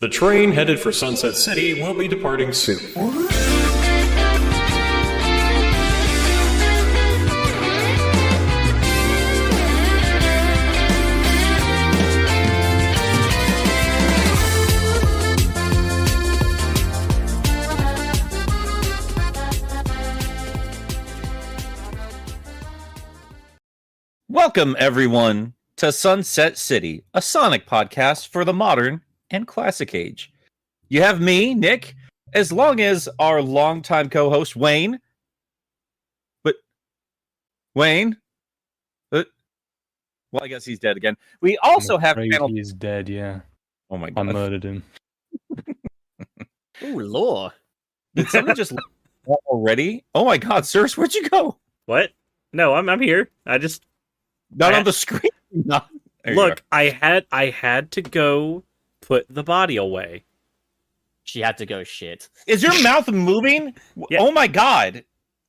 The train headed for Sunset City will be departing soon. Welcome, everyone, to Sunset City, a Sonic podcast for the modern and classic age. You have me, Nick, as long as our longtime co-host, Wayne. But, Wayne? Well, I guess he's dead again. We also have panel... He is dead, yeah. Oh my god. I murdered him. Ooh, lore. Did someone just already? Oh my god, Sirs, where'd you go? What? No, I'm here. I just... Not on the screen. Not... Look, I had to go put the body away. She had to go shit. Is your mouth moving? Yeah. Oh my god.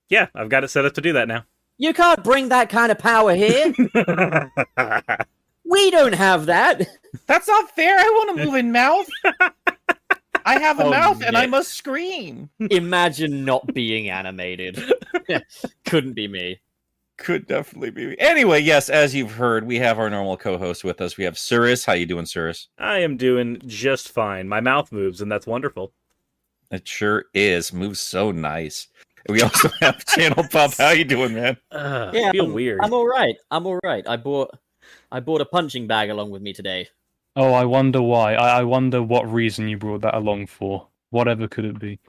Yeah, I've got it set up to do that now. You can't bring that kind of power here. We don't have that. That's not fair. I want to move in mouth. I have a mouth and I Nick. must scream. Imagine not being animated. Couldn't be me. Could definitely be. Anyway, yes, as you've heard, we have our normal co-host with us. We have Cirrus. How you doing, Cirrus? I am doing just fine. My mouth moves, and that's wonderful. It sure is. Moves so nice. And we also have Channel Pop. How you doing, man? I feel weird. I'm all right. I bought a punching bag along with me today. Oh, I wonder why. I wonder what reason you brought that along for. Whatever could it be?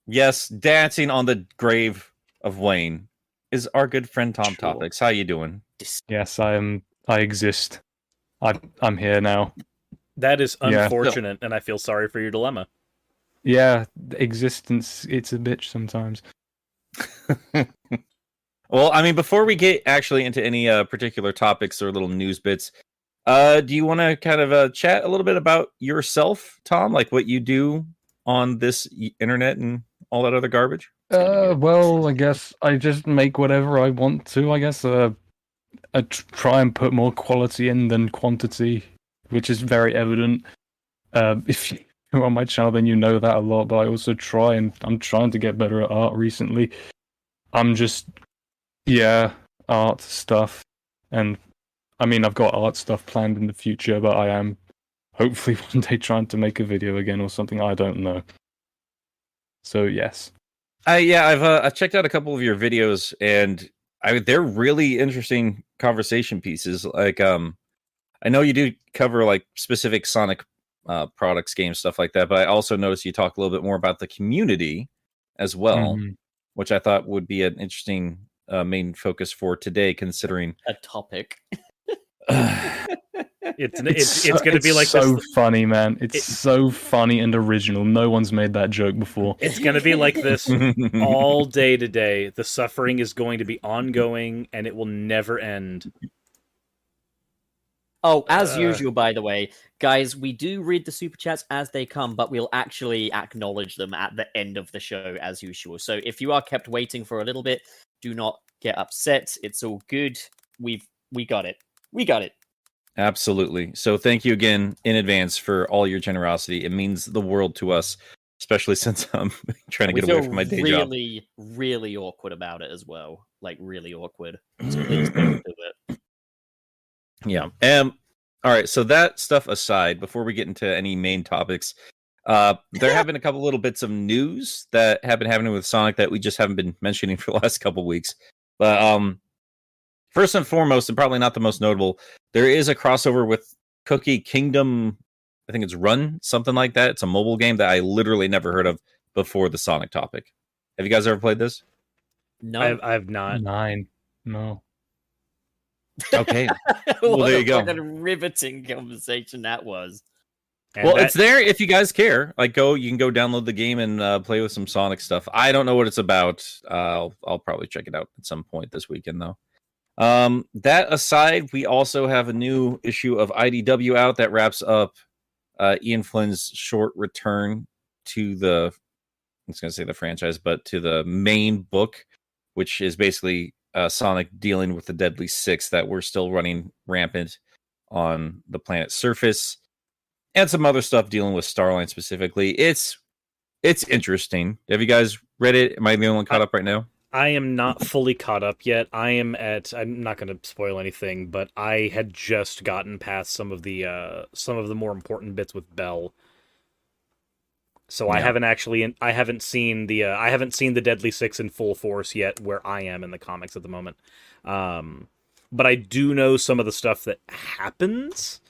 Yes, dancing on the grave of Wayne is our good friend Tom Sure. Topics. How you doing? Yes, I am. I exist. I'm here now. That is Yeah. unfortunate, and I feel sorry for your dilemma. Yeah, existence. It's a bitch sometimes. Well, I mean, before we get actually into any particular topics or little news bits, do you want to kind of chat a little bit about yourself, Tom? Like what you do on this internet and all that other garbage? Well, I guess I just make whatever I want to. I guess I try and put more quality in than quantity, which is very evident. If you're on my channel, then you know that a lot. But I also try, and I'm trying to get better at art recently. I'm just, art stuff, and I mean, I've got art stuff planned in the future, but I am hopefully one day trying to make a video again or something. I don't know. So yes. I've checked out a couple of your videos, and they're really interesting conversation pieces. Like, I know you do cover like specific Sonic products, games, stuff like that, but I also noticed you talk a little bit more about the community as well, which I thought would be an interesting main focus for today, considering A topic. It's going to be like so this. funny, man. It's so funny and original. No one's made that joke before. It's going to be like this all day today. The suffering is going to be ongoing, and it will never end. Oh, as usual, by the way, guys, we do read the super chats as they come, but we'll actually acknowledge them at the end of the show as usual. So if you are kept waiting for a little bit, do not get upset. It's all good. We got it. We got it. Absolutely. So thank you again in advance for all your generosity. It means the world to us, especially since I'm trying to We get away feel from my day job. really, really awkward about it as well. Like, really awkward. So please don't do it. Yeah. All right. So that stuff aside, before we get into any main topics, there have been a couple little bits of news that have been happening with Sonic that we just haven't been mentioning for the last couple weeks. But first and foremost, and probably not the most notable, there is a crossover with Cookie Kingdom. I think it's Run, something like that. It's a mobile game that I literally never heard of before the Sonic topic. Have you guys ever played this? No. I've not. 9. No. Okay. What there a you go. fucking riveting conversation that was. And Well, that- it's there if you guys care. Like, you can go download the game and play with some Sonic stuff. I don't know what it's about. I'll probably check it out at some point this weekend, though. That aside, we also have a new issue of IDW out that wraps up Ian Flynn's short return to I was going to say the franchise, but to the main book, which is basically Sonic dealing with the Deadly Six that we're still running rampant on the planet's surface. and some other stuff dealing with Starline specifically. It's interesting. Have you guys read it? Am I the only one caught up right now? I am not fully caught up yet. I'm not going to spoil anything, but I had just gotten past some of the more important bits with Bell. So Yeah. I haven't seen the Deadly Six in full force yet where I am in the comics at the moment. But I do know some of the stuff that happens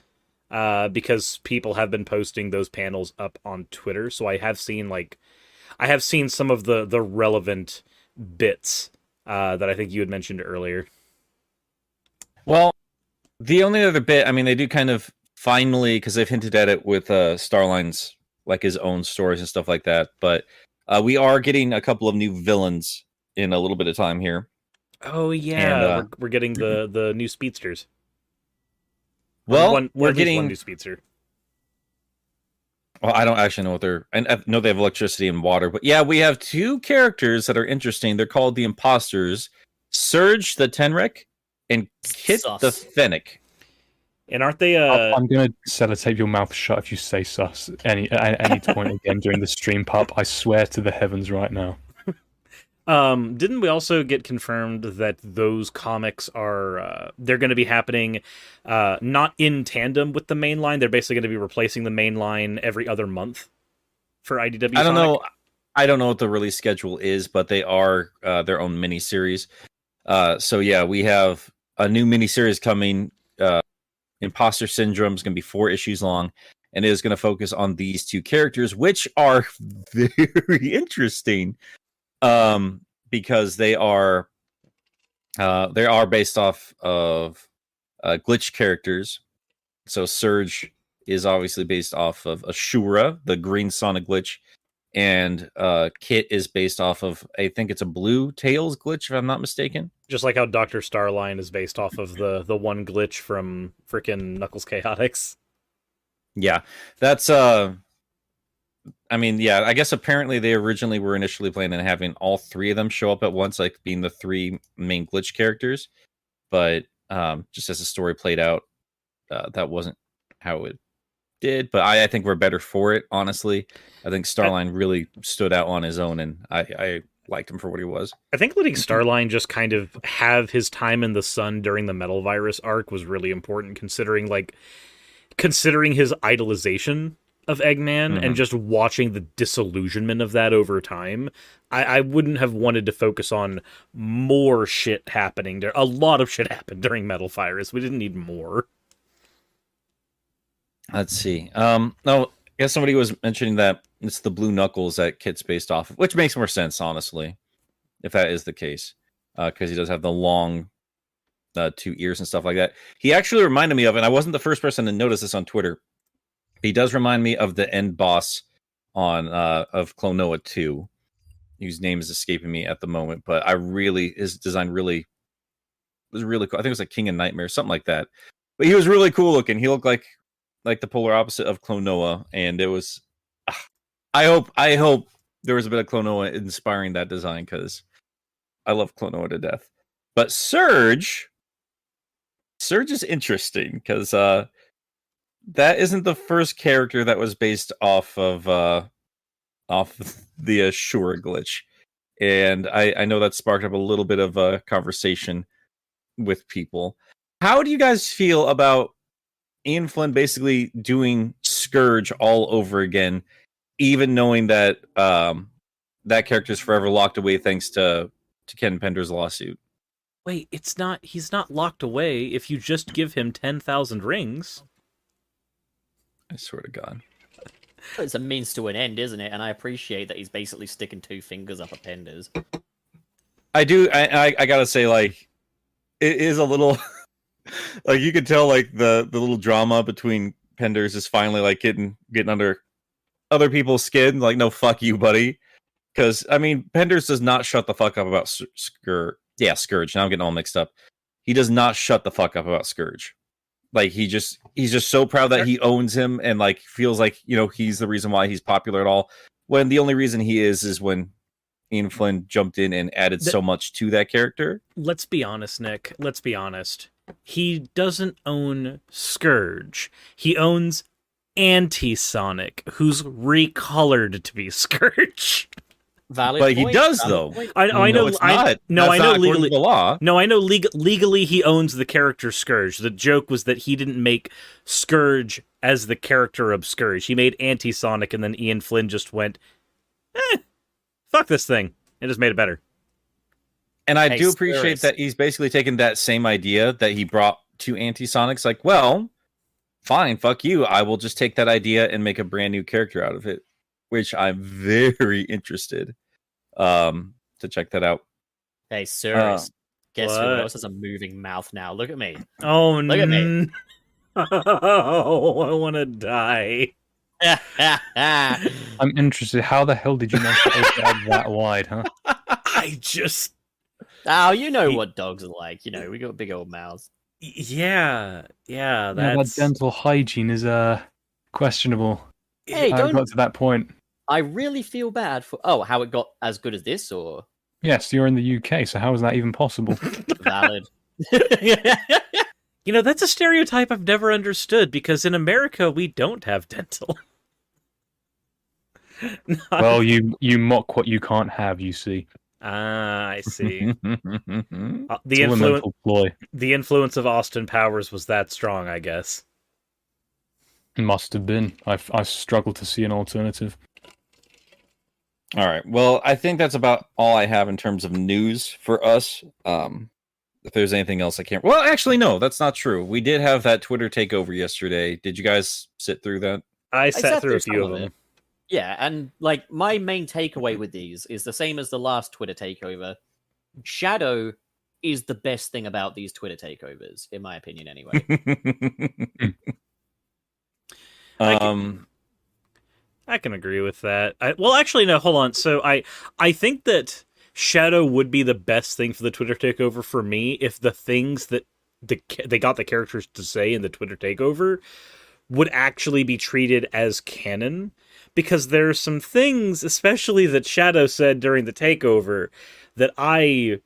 because people have been posting those panels up on Twitter. So I have seen some of the relevant bits that I think you had mentioned earlier. Well, the only other bit, I mean, they do kind of finally, because they've hinted at it with Starline's, like his own stories and stuff like that. But we are getting a couple of new villains in a little bit of time here. Oh yeah, And, we're getting the new speedsters. Well, We're getting one new speedster. Well, I don't actually know what they're. I know they have electricity and water, but yeah, we have two characters that are interesting. They're called the Imposters: Surge the Tenrec and Kit Sus. the Fennec. And aren't they? I'm gonna sellotape your mouth shut if you say sus at any point again during the stream, pup. I swear to the heavens right now. Didn't we also get confirmed that those comics are they're going to be happening not in tandem with the main line? They're basically going to be replacing the main line every other month for IDW. I don't Sonic? know. I don't know what the release schedule is, but they are their own miniseries. So yeah, we have a new miniseries coming. Imposter Syndrome is going to be 4 issues long, and it is going to focus on these two characters, which are very interesting. Because they are based off of glitch characters. So Surge is obviously based off of Ashura, the green Sonic glitch, and Kit is based off of, I think it's a blue Tails glitch, if I'm not mistaken. Just like how Dr. Starline is based off of the one glitch from frickin' Knuckles Chaotix. Yeah, that's I mean, yeah, I guess apparently they originally were initially planning on having all 3 of them show up at once, like being the 3 main glitch characters. But just as the story played out, that wasn't how it did. But I think we're better for it, honestly. I think Starline really stood out on his own, and I liked him for what he was. I think letting Starline just kind of have his time in the sun during the Metal Virus arc was really important, considering his idolization of Eggman and just watching the disillusionment of that over time. I wouldn't have wanted to focus on more shit happening there. A lot of shit happened during Metal Virus. We didn't need more. Let's see. No, I guess somebody was mentioning that it's the blue Knuckles that Kit's based off of, which makes more sense, honestly, if that is the case, because he does have the long 2 ears and stuff like that. He actually reminded me of, and I wasn't the first person to notice this on Twitter, he does remind me of the end boss on of Klonoa 2, whose name is escaping me at the moment, but his design really was really cool. I think it was like King of Nightmares, something like that. But he was really cool looking. He looked like the polar opposite of Klonoa, and it was. I hope there was a bit of Klonoa inspiring that design, because I love Klonoa to death. But Surge is interesting because that isn't the first character that was based off of the Ashura glitch, and I know that sparked up a little bit of a conversation with people. How do you guys feel about Ian Flynn basically doing Scourge all over again, even knowing that that character is forever locked away thanks to Ken Pender's lawsuit? Wait, he's not locked away if you just give him 10,000 rings. I swear to God. It's a means to an end, isn't it? And I appreciate that he's basically sticking 2 fingers up at Pender's. I do. I gotta say, like, it is a little like you could tell, like the little drama between Penders is finally like getting under other people's skin. Like, no, fuck you, buddy. Because I mean, Penders does not shut the fuck up about Scourge. Yeah, Scourge. Now I'm getting all mixed up. He does not shut the fuck up about Scourge. Like, he's just so proud that he owns him and like feels like, you know, he's the reason why he's popular at all. When the only reason he is when Ian Flynn jumped in and added so much to that character. Let's be honest, Nick. Let's be honest. He doesn't own Scourge. He owns anti-Sonic who's recolored to be Scourge. Valid But point, he does, valid though. point. I know. it's not. No, That's I know not according legally. to the law. No, I know legally he owns the character Scourge. The joke was that he didn't make Scourge as the character of Scourge. He made anti-Sonic, and then Ian Flynn just went, fuck this thing, and just made it better. And I Hey, do appreciate Scourge. that he's basically taken that same idea that he brought to Anti-Sonic's, like, well, fine, fuck you. I will just take that idea and make a brand new character out of it, which I'm very interested to check that out. Hey, serious. Guess who what? else has a moving mouth now? Look at me. Oh, Look at me. Oh, I want to die. I'm interested. How the hell did you manage to open it up that wide, huh? I just, Oh, you know what dogs are like. You know, we got big old mouths. yeah, Yeah, that's that dental hygiene is questionable. Hey, How it don't. got to that point. I really feel bad for. Oh, how it got as good as this, or Yes, you're in the UK, so how is that even possible? valid? You know, that's a stereotype I've never understood, because in America we don't have dental. Well, you mock what you can't have, you see. Ah, I see. It's The all a mental ploy. influence of Austin Powers was that strong, I guess. Must have been. I struggle to see an alternative. All right. Well, I think that's about all I have in terms of news for us. If there's anything else, I can't. Well, actually, no, that's not true. We did have that Twitter takeover yesterday. Did you guys sit through that? I sat sat through through a few some of of them. Yeah, and like my main takeaway with these is the same as the last Twitter takeover. Shadow is the best thing about these Twitter takeovers, in my opinion, anyway. I can agree with that. Well, actually, no, hold on. So I think that Shadow would be the best thing for the Twitter takeover for me if the things that they got the characters to say in the Twitter takeover would actually be treated as canon. Because there are some things, especially that Shadow said during the takeover, that I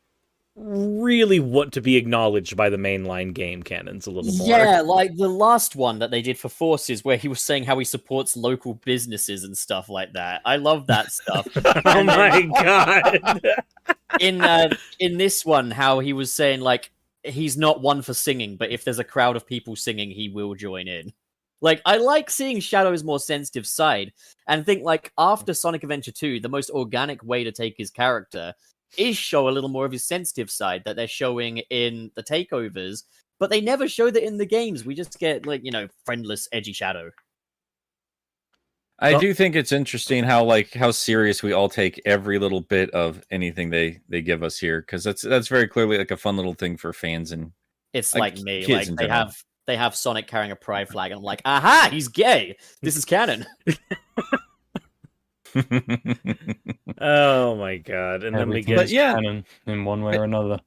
really want to be acknowledged by the mainline game canons a little more. Yeah, like the last one that they did for Forces, where he was saying how he supports local businesses and stuff like that. I love that stuff. Oh my god. In this one, how he was saying like he's not one for singing, but if there's a crowd of people singing, he will join in. Like, I like seeing Shadow's more sensitive side, and think like after Sonic Adventure 2, the most organic way to take his character is show a little more of his sensitive side that they're showing in the takeovers, but they never show that in the games. We just get like, you know, friendless, edgy Shadow. I do think it's interesting how serious we all take every little bit of anything they give us here, because that's very clearly like a fun little thing for fans and It's like like me, kids like in they general. have Sonic carrying a pride flag, and I'm like, aha, he's gay. This is canon. Oh my god. And then we Everything get is yeah. canon in one way or another.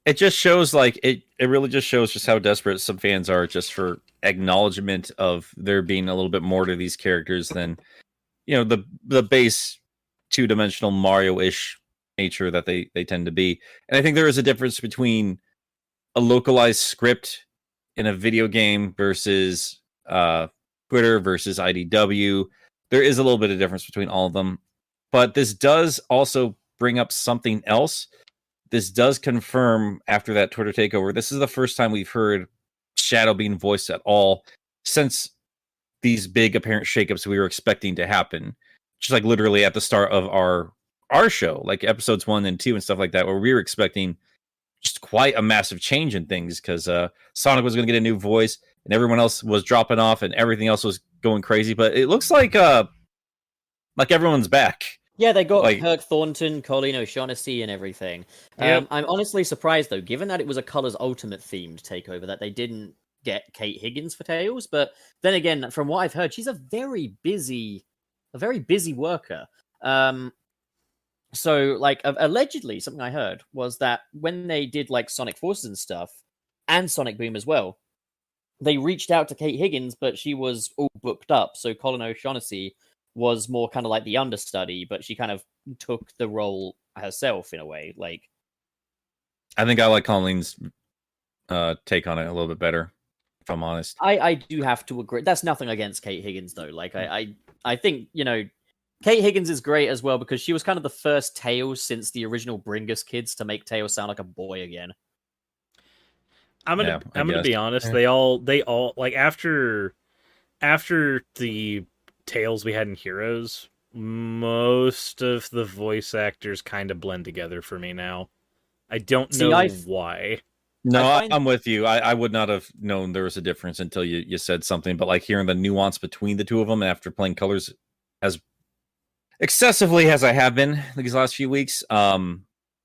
It just shows like it really just shows just how desperate some fans are just for acknowledgement of there being a little bit more to these characters than, you know, the base two-dimensional Mario-ish nature that they tend to be. And I think there is a difference between a localized script in a video game versus Twitter versus IDW. There is a little bit of difference between all of them, but this does also bring up something else. This does confirm after that Twitter takeover, this is the first time we've heard Shadow being voiced at all since these big apparent shakeups we were expecting to happen. Just like literally at the start of our show, like episodes 1 and 2 and stuff like that, where we were expecting just quite a massive change in things because Sonic was going to get a new voice and everyone else was dropping off and everything else was going crazy. But it looks like everyone's back. Yeah, they got Like- Kirk Thornton, Colleen O'Shaughnessy, and everything. Yep. I'm honestly surprised, though, given that it was a Colors Ultimate themed takeover, that they didn't get Kate Higgins for Tails. But then again, from what I've heard, she's a very busy worker. So, like, allegedly, something I heard was that when they did like Sonic Forces and stuff, and Sonic Boom as well, they reached out to Kate Higgins, but she was all booked up. So Colin O'Shaughnessy was more kind of like the understudy, but she kind of took the role herself in a way. Like, I think I like Colleen's take on it a little bit better. if I'm honest. I do have to agree. That's nothing against Kate Higgins though. Like I think, you know, Kate Higgins is great as well because she was kind of the first Tails since the original Bringus kids to make Tails sound like a boy again. I'm gonna be honest. They all like after the Tales we had in Heroes, most of the voice actors kind of blend together for me now. I don't know why. No, I'm with you. I would not have known there was a difference until you said something. But like hearing the nuance between the two of them after playing colors as excessively as I have been these last few weeks, I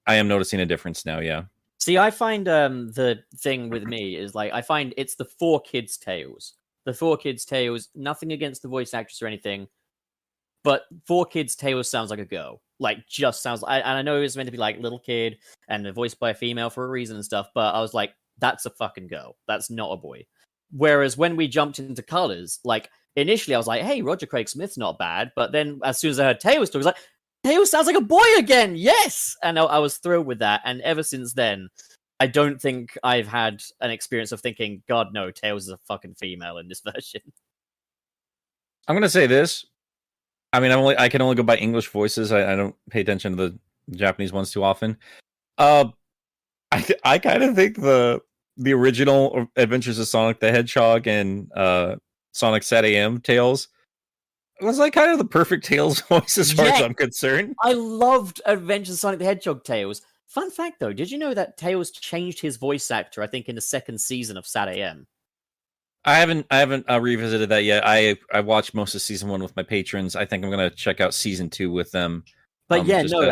am noticing a difference now. Yeah. See, I find the thing with me is like I find it's the 4Kids Tales. The 4Kids Tales, nothing against the voice actress or anything, but 4Kids Tales sounds like a girl. Like, just sounds. And I know it was meant to be like little kid and voiced by a female for a reason and stuff, but I was like, that's a fucking girl. That's not a boy. Whereas when we jumped into colors, like initially I was like, hey, Roger Craig Smith's not bad, but then as soon as I heard Tails talk, I was like, Tails sounds like a boy again. Yes, and I was thrilled with that. And ever since then, I don't think I've had an experience of thinking, God, no, Tails is a fucking female in this version. I'm gonna say this. I mean, I can only go by English voices. I don't pay attention to the Japanese ones too often. I kind of think the original Adventures of Sonic the Hedgehog and Sonic SatAM Tales was like kind of the perfect Tales voice as far as I'm concerned. I loved Adventures of Sonic the Hedgehog Tales. Fun fact though, did you know that Tails changed his voice actor, I think, in the second season of SatAM? I haven't revisited that yet. I watched most of season 1 with my patrons. I think I'm gonna check out season 2 with them. But yeah, no,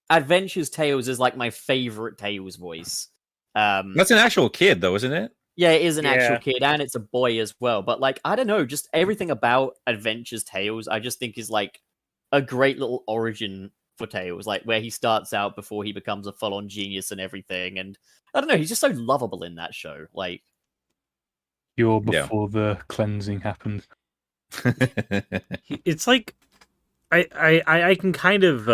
Adventures Tales is like my favorite Tails voice. That's an actual kid though, isn't it? Yeah, it is an actual kid, and it's a boy as well. But like, I don't know, just everything about Adventures Tales, I just think is like a great little origin for Tails, like where he starts out before he becomes a full-on genius and everything. And I don't know, he's just so lovable in that show. Like, before the cleansing happened. It's like I can kind of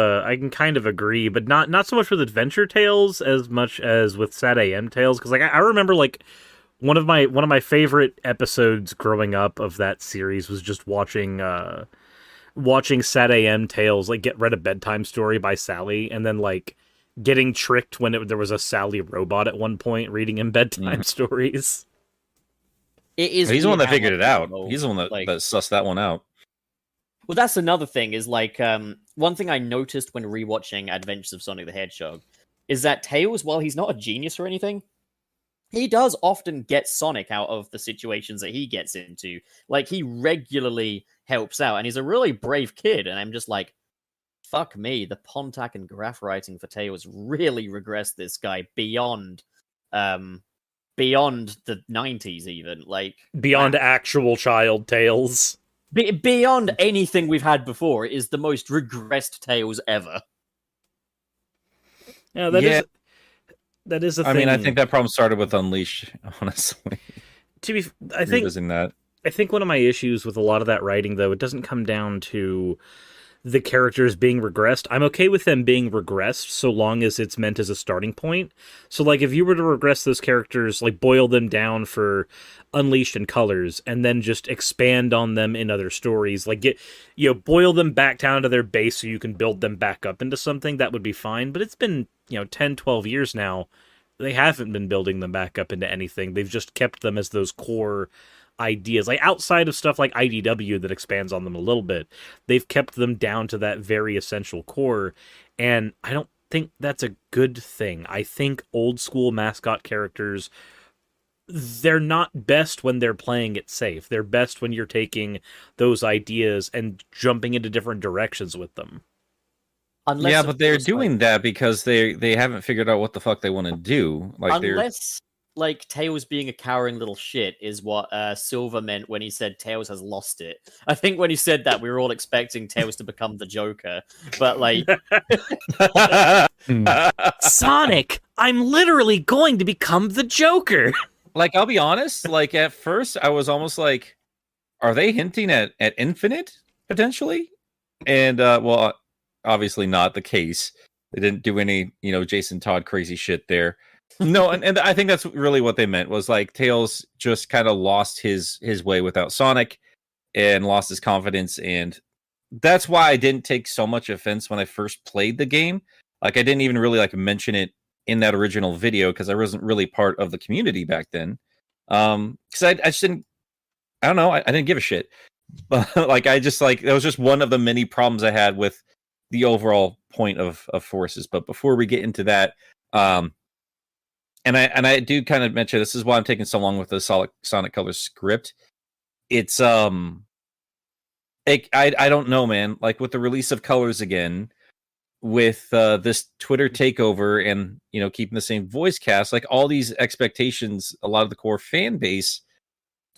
agree, but not so much with Adventure Tales as much as with SatAM Tales, because like I remember like one of my favorite episodes growing up of that series was just watching SatAM Tales like get read a bedtime story by Sally, and then like getting tricked when there was a Sally robot at one point reading him bedtime stories. He's the one that figured it out. He's the one that sussed that one out. Well, that's another thing, is like, one thing I noticed when rewatching Adventures of Sonic the Hedgehog is that Tails, while he's not a genius or anything, he does often get Sonic out of the situations that he gets into. Like, he regularly helps out, and he's a really brave kid, and I'm just like, fuck me, the Pontac and graph writing for Tails really regressed this guy beyond the 90s even. Like, beyond actual child Tails. Beyond anything we've had before, it is the most regressed Tails ever. Yeah, that is a thing. I mean, I think that problem started with Unleashed, honestly. I think one of my issues with a lot of that writing, though, it doesn't come down to the characters being regressed. I'm okay with them being regressed so long as it's meant as a starting point. So, like, if you were to regress those characters, like, boil them down for Unleashed and Colors, and then just expand on them in other stories, like, boil them back down to their base so you can build them back up into something, that would be fine. But it's been, 10, 12 years now. They haven't been building them back up into anything. They've just kept them as those core ideas, like outside of stuff like IDW that expands on them a little bit. They've kept them down to that very essential core, and I don't think that's a good thing. I think old school mascot characters, they're not best when they're playing it safe. They're best when you're taking those ideas and jumping into different directions with them. But they're doing that because they haven't figured out what the fuck they want to do. Like, Tails being a cowering little shit is what Silver meant when he said Tails has lost it. I think when he said that, we were all expecting Tails to become the Joker. But, like... Sonic, I'm literally going to become the Joker! Like, I'll be honest, like, at first, I was almost like, are they hinting at Infinite, potentially? And, well, obviously not the case. They didn't do any, Jason Todd crazy shit there. No, and I think that's really what they meant was like Tails just kind of lost his way without Sonic and lost his confidence, and that's why I didn't take so much offense when I first played the game. Like I didn't even really like mention it in that original video because I wasn't really part of the community back then. Because I just didn't, I don't know, I didn't give a shit. But like I just like that was just one of the many problems I had with the overall point of Forces. But before we get into that, and I do kind of mention this is why I'm taking so long with the Sonic Colors script. It's I don't know, man. Like with the release of Colors again, with this Twitter takeover, and keeping the same voice cast, like all these expectations, a lot of the core fan base,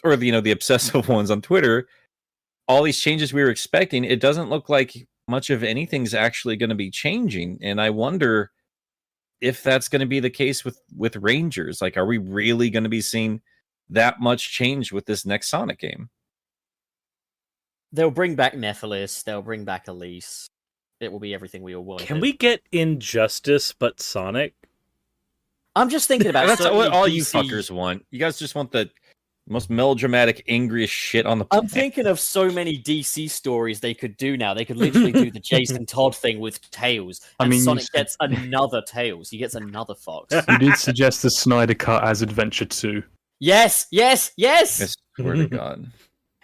or the obsessive ones on Twitter, all these changes we were expecting, it doesn't look like much of anything's actually going to be changing, and I wonder if that's going to be the case with Rangers. Like, are we really going to be seeing that much change with this next Sonic game? They'll bring back Nephilis. They'll bring back Elise. It will be everything we all wanted. Can we get Injustice but Sonic? I'm just thinking about That's what all DC... you fuckers want. You guys just want the most melodramatic, angriest shit on the planet. I'm thinking of so many DC stories they could do now. They could literally do the Jason Todd thing with Tails, and Sonic gets another Tails. He gets another Fox. You did suggest the Snyder Cut as Adventure 2. Yes. I swear to God.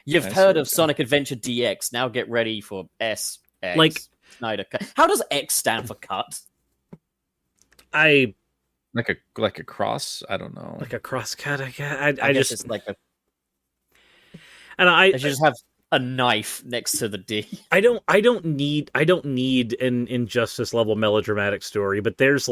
You've heard of Sonic Adventure DX. Now get ready for SX. Like Snyder Cut. How does X stand for cut? Like a cross? I don't know. Like a cross cut. I guess just it's like a. And I should just have a knife next to the D. I don't need an Injustice level melodramatic story, but there's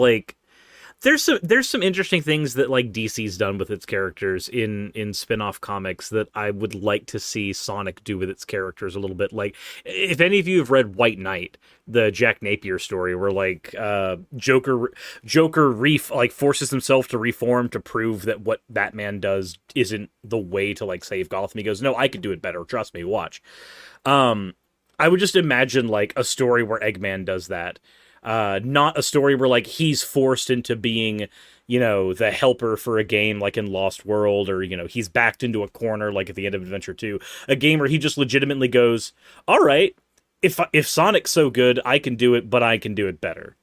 some interesting things that like DC's done with its characters in spin-off comics that I would like to see Sonic do with its characters a little bit. Like, if any of you have read White Knight, the Jack Napier story, where like Joker forces himself to reform to prove that what Batman does isn't the way to like save Gotham. He goes, "No, I could do it better. Trust me. Watch." I would just imagine like a story where Eggman does that. Not a story where like he's forced into being, the helper for a game like in Lost World, or he's backed into a corner like at the end of Adventure 2. A game where he just legitimately goes, "All right, if Sonic's so good, I can do it, but I can do it better."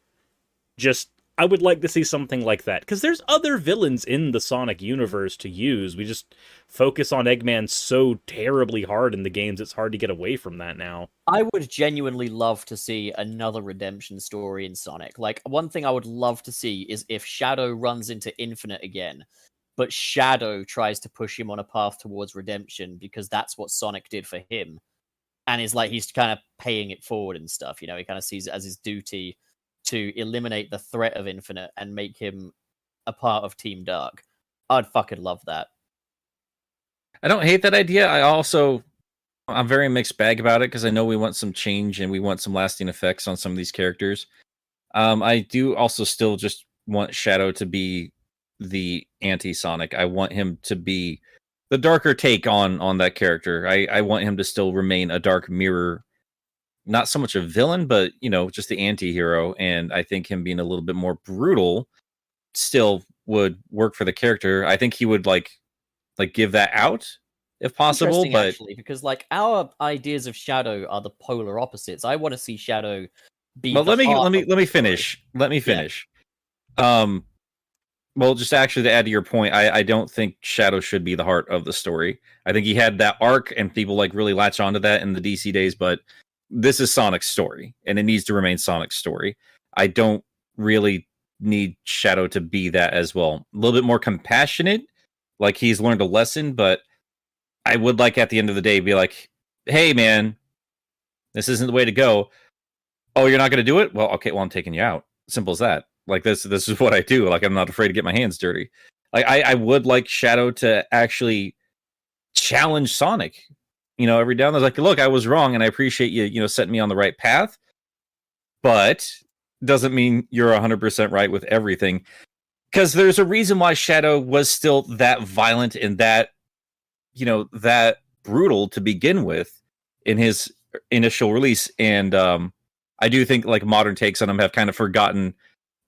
I would like to see something like that, because there's other villains in the Sonic universe to use. We just focus on Eggman so terribly hard in the games, it's hard to get away from that now. I would genuinely love to see another redemption story in Sonic. Like, one thing I would love to see is if Shadow runs into Infinite again, but Shadow tries to push him on a path towards redemption because that's what Sonic did for him. And is like, he's kind of paying it forward and stuff. He kind of sees it as his duty to eliminate the threat of Infinite and make him a part of Team Dark. I'd fucking love that. I don't hate that idea. I'm very mixed bag about it, because I know we want some change and we want some lasting effects on some of these characters. I do also still just want Shadow to be the anti-Sonic. I want him to be the darker take on that character. I want him to still remain a dark mirror. Not so much a villain, but, just the anti-hero. And I think him being a little bit more brutal still would work for the character. I think he would like give that out if possible. But actually, because like our ideas of Shadow are the polar opposites. I want to see Shadow be. But let me finish. Let me finish. Yeah. Well, just actually to add to your point, I don't think Shadow should be the heart of the story. I think he had that arc, and people like really latch onto that in the DC days, but this is Sonic's story, and it needs to remain Sonic's story. I don't really need Shadow to be that as well. A little bit more compassionate, like he's learned a lesson, but I would like at the end of the day be like, "Hey, man, this isn't the way to go." "Oh, you're not going to do it? Well, okay, well, I'm taking you out. Simple as that. Like, this is what I do. Like, I'm not afraid to get my hands dirty." Like, I would like Shadow to actually challenge Sonic. Every now and then, like, "Look, I was wrong, and I appreciate you, setting me on the right path, but doesn't mean you're 100% right with everything." Because there's a reason why Shadow was still that violent and that, that brutal to begin with in his initial release. And I do think like modern takes on him have kind of forgotten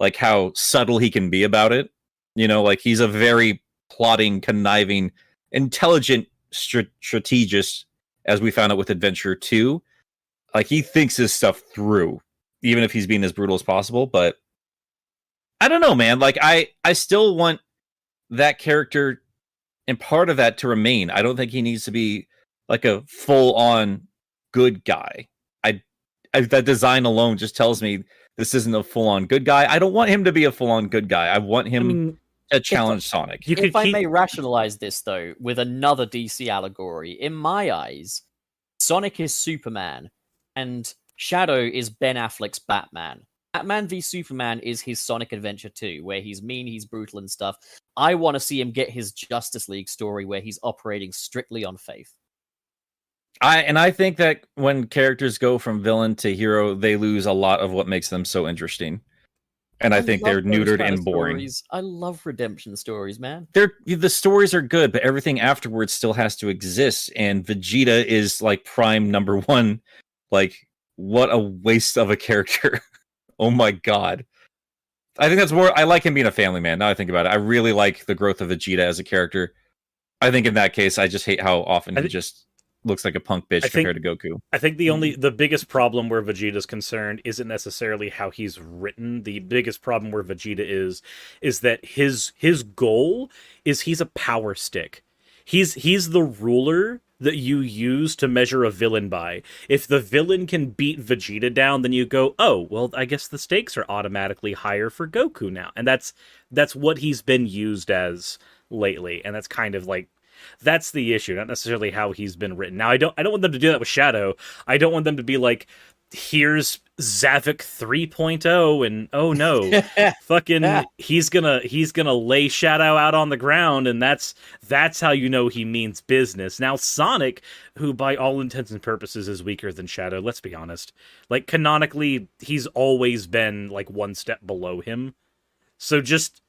like how subtle he can be about it. You know, like he's a very plotting, conniving, intelligent strategist, as we found out with Adventure 2. Like he thinks his stuff through, even if he's being as brutal as possible. But I don't know, man. Like I still want that character and part of that to remain. I don't think he needs to be like a full-on good guy. That design alone just tells me this isn't a full-on good guy. I don't want him to be a full-on good guy. I want him to challenge Sonic. If I may rationalize this, though, with another DC allegory, in my eyes, Sonic is Superman, and Shadow is Ben Affleck's Batman. Batman v Superman is his Sonic Adventure 2, where he's mean, he's brutal and stuff. I want to see him get his Justice League story where he's operating strictly on faith. I think that when characters go from villain to hero, they lose a lot of what makes them so interesting. And I think they're neutered and boring. Stories. I love redemption stories, man. The stories are good, but everything afterwards still has to exist. And Vegeta is like prime number one. Like, what a waste of a character. Oh my god. I think that's more. I like him being a family man. Now I think about it, I really like the growth of Vegeta as a character. I think in that case, I just hate how often he just looks like a punk bitch compared to Goku. I think the biggest problem where Vegeta's concerned isn't necessarily how he's written. The biggest problem where Vegeta is that his goal is he's a power stick. He's the ruler that you use to measure a villain by. If the villain can beat Vegeta down, then you go, oh, well, I guess the stakes are automatically higher for Goku now. And that's what he's been used as lately. And that's kind of like, that's the issue, not necessarily how he's been written. Now, I don't want them to do that with Shadow. I don't want them to be like, here's Zavik 3.0 and oh no, fucking he's gonna lay Shadow out on the ground, and that's how you know he means business. Now Sonic, who by all intents and purposes is weaker than Shadow, let's be honest. Like canonically, he's always been like one step below him. So just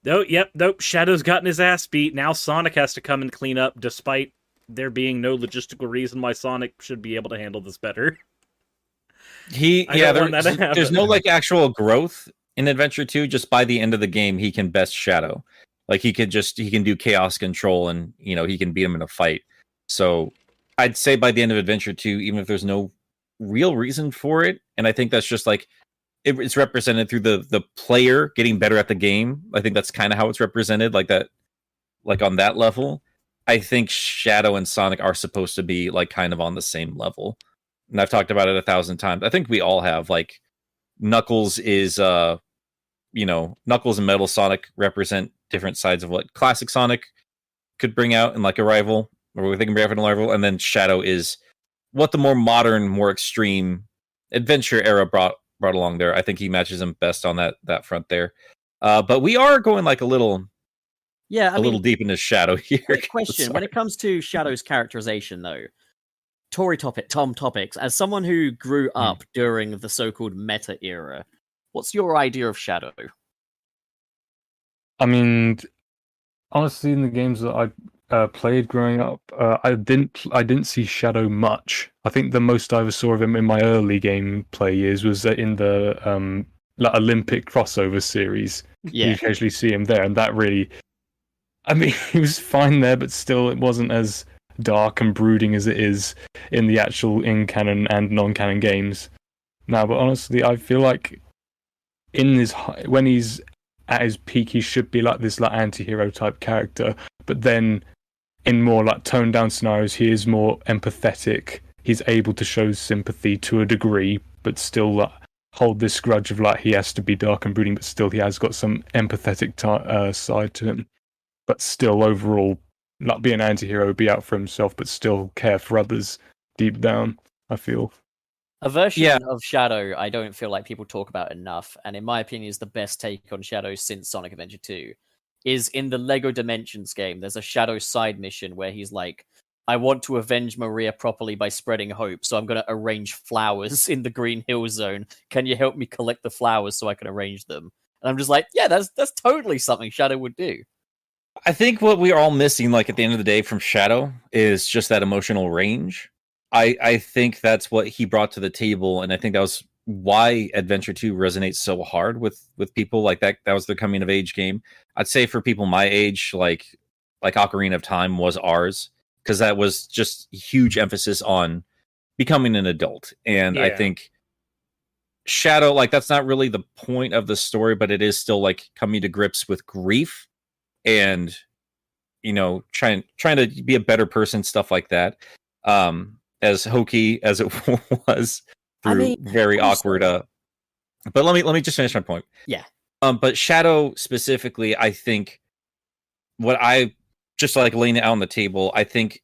nope, Shadow's gotten his ass beat. Now Sonic has to come and clean up, despite there being no logistical reason why Sonic should be able to handle this better. There's no like actual growth in Adventure 2. Just by the end of the game, he can best Shadow. Like he can do chaos control, and he can beat him in a fight. So I'd say by the end of Adventure 2, even if there's no real reason for it, and I think that's just like it's represented through the player getting better at the game. I think that's kind of how it's represented, like that, like on that level. I think Shadow and Sonic are supposed to be like kind of on the same level. And I've talked about it 1,000 times. I think we all have. Like Knuckles is Knuckles and Metal Sonic represent different sides of what classic Sonic could bring out in like a rival, or we can bring out in a rival, and then Shadow is what the more modern, more extreme adventure era brought along there. I think he matches him best on that front there. But we are going like a little little deep into Shadow here. Quick question: when it comes to Shadow's characterization, though, Tom Topics, as someone who grew up during the so-called meta era, what's your idea of Shadow? I mean, honestly, in the games that I played growing up, I didn't see Shadow much. I think the most I ever saw of him in my early gameplay years was in the Olympic crossover series. Yeah, you occasionally see him there, and that really, I mean, he was fine there, but still, it wasn't as dark and brooding as it is in the actual in-canon and non-canon games. Now, but honestly, I feel like when he's at his peak, he should be like this anti-hero type character, but then in more like toned down scenarios, he is more empathetic. He's able to show sympathy to a degree, but still hold this grudge of he has to be dark and brooding, but still he has got some empathetic side to him. But still, overall, not be an anti-hero, be out for himself, but still care for others deep down, I feel. A version of Shadow I don't feel like people talk about enough, and in my opinion is the best take on Shadow since Sonic Adventure 2, is in the LEGO Dimensions game. There's a Shadow side mission where he's like, I want to avenge Maria properly by spreading hope, so I'm going to arrange flowers in the Green Hill Zone. Can you help me collect the flowers so I can arrange them? And I'm just like, yeah, that's totally something Shadow would do. I think what we're all missing, like at the end of the day, from Shadow is just that emotional range. I think that's what he brought to the table, and I think that was why Adventure 2 resonates so hard with people. Like that was the coming of age game. I'd say for people my age, like Ocarina of Time was ours, because that was just huge emphasis on becoming an adult. And I Yeah. think Shadow, like, that's not really the point of the story, but it is still like coming to grips with grief and, you know, trying to be a better person, stuff like that. As hokey as it was through very also- awkward but let me just finish my point. Yeah. But Shadow specifically, I think what I just like laying it out on the table, I think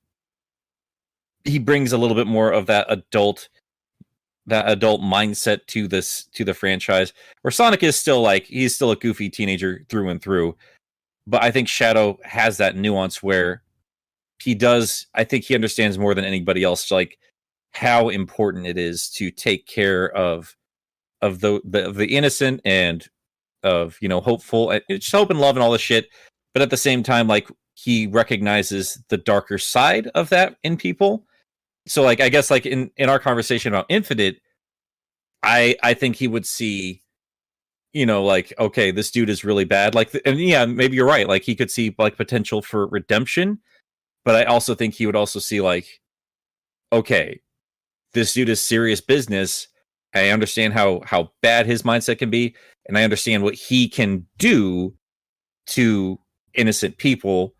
he brings a little bit more of that adult mindset to the franchise, where Sonic is still like, he's still a goofy teenager through and through. But I think Shadow has that nuance where I think he understands more than anybody else, like, how important it is to take care of the innocent and of, you know, hopeful, just hope and love and all this shit. But at the same time, like, he recognizes the darker side of that in people. So, like, I guess, like, in our conversation about Infinite, I think he would see, you know, like, okay, this dude is really bad. Like, and yeah, maybe you're right. Like, he could see like potential for redemption, but I also think he would also see like, okay, this dude is serious business. I understand how bad his mindset can be, and I understand what he can do to innocent people.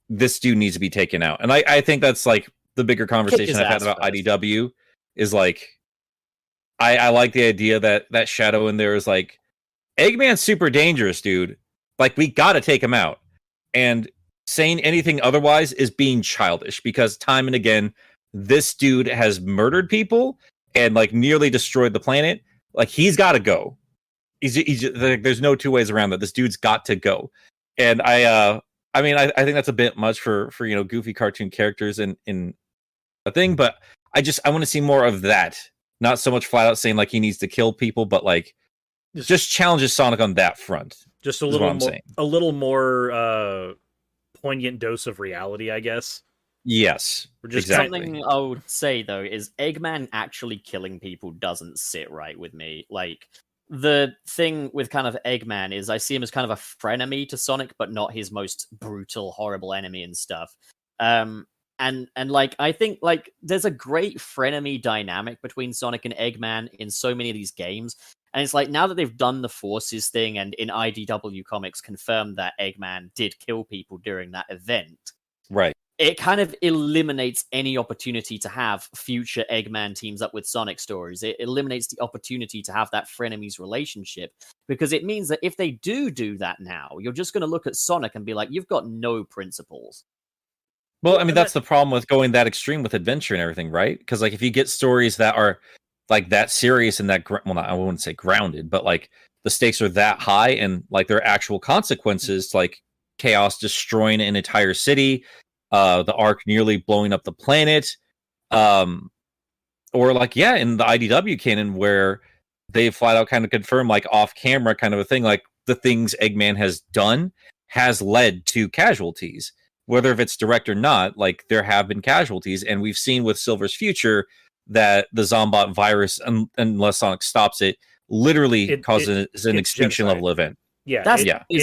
This dude needs to be taken out. And I think that's like the bigger conversation I've had about IDW is like, I like the idea that Shadow in there is like, Eggman's super dangerous, dude. Like, we gotta take him out. And saying anything otherwise is being childish, because time and again, this dude has murdered people and like nearly destroyed the planet. Like, he's gotta go. He's like, there's no two ways around that. This dude's got to go. And I mean, I think that's a bit much for you know, goofy cartoon characters in a thing, but I want to see more of that. Not so much flat out saying like he needs to kill people, but like just challenges Sonic on that front. Just a little more poignant dose of reality, I guess. Yes, exactly. Something I would say though is Eggman actually killing people doesn't sit right with me. Like, the thing with kind of Eggman is I see him as kind of a frenemy to Sonic, but not his most brutal, horrible enemy and stuff. And like, I think like there's a great frenemy dynamic between Sonic and Eggman in so many of these games. And it's like, now that they've done the Forces thing and in IDW Comics confirmed that Eggman did kill people during that event, right, it kind of eliminates any opportunity to have future Eggman teams up with Sonic stories. It eliminates the opportunity to have that frenemies relationship, because it means that if they do that now, you're just going to look at Sonic and be like, you've got no principles. Well, I mean, that's the problem with going that extreme with adventure and everything, right? Because like, if you get stories that are like that serious and that I wouldn't say grounded, but like the stakes are that high and like there are actual consequences, like chaos destroying an entire city, the Ark nearly blowing up the planet, or like, yeah, in the IDW canon where they flat out kind of confirm, like off camera kind of a thing, like the things Eggman has done has led to casualties. Whether if it's direct or not, like there have been casualties, and we've seen with Silver's Future that the Zombot virus, unless Sonic stops it, literally causes an extinction level event. Yeah,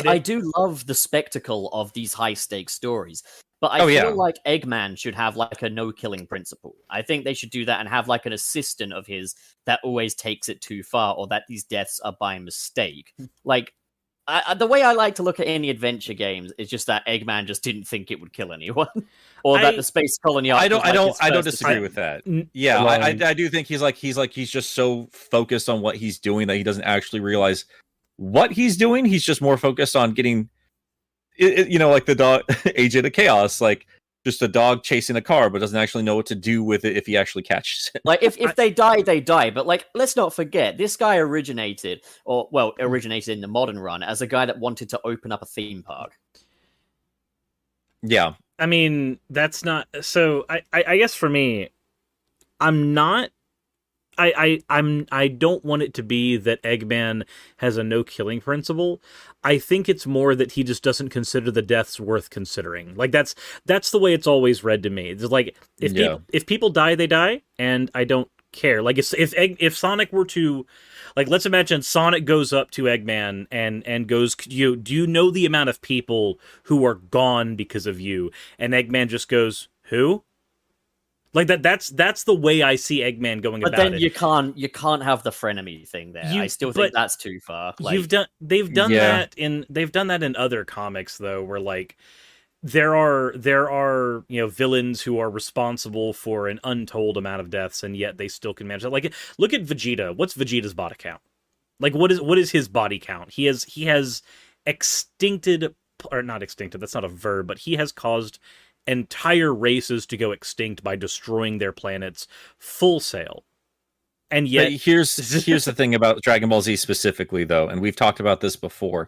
I do love the spectacle of these high stakes stories, but I feel like Eggman should have like a no killing principle. I think they should do that and have like an assistant of his that always takes it too far, or that these deaths are by mistake. Like, the way I like to look at any adventure games is just that Eggman just didn't think it would kill anyone, or that the space colony. I don't disagree with that. Yeah, I do think he's just so focused on what he's doing that he doesn't actually realize what he's doing. He's just more focused on getting, you know, like the dog Agent of Chaos, like just a dog chasing a car, but doesn't actually know what to do with it if he actually catches it. Like, if they die, they die. But like, let's not forget, this guy originated in the modern run as a guy that wanted to open up a theme park. Yeah. I mean, that's not so. I guess for me, I'm not. I don't want it to be that Eggman has a no killing principle. I think it's more that he just doesn't consider the deaths worth considering. Like, that's the way it's always read to me. It's like, if people die, they die, and I don't care. Like if Sonic were to, like, let's imagine Sonic goes up to Eggman and goes, do you know the amount of people who are gone because of you? And Eggman just goes, who? Like that's the way I see Eggman going But about then it. you can't have the frenemy thing there. I still think that's too far. Like, They've done Yeah. that in other comics though, where like there are villains who are responsible for an untold amount of deaths, and yet they still can manage it. Like, look at Vegeta. What's Vegeta's body count? Like, what is his body count? He has extincted, or not extincted. That's not a verb, but he has caused entire races to go extinct by destroying their planets full sail. And yet, But here's the thing about Dragon Ball Z specifically, though, and we've talked about this before.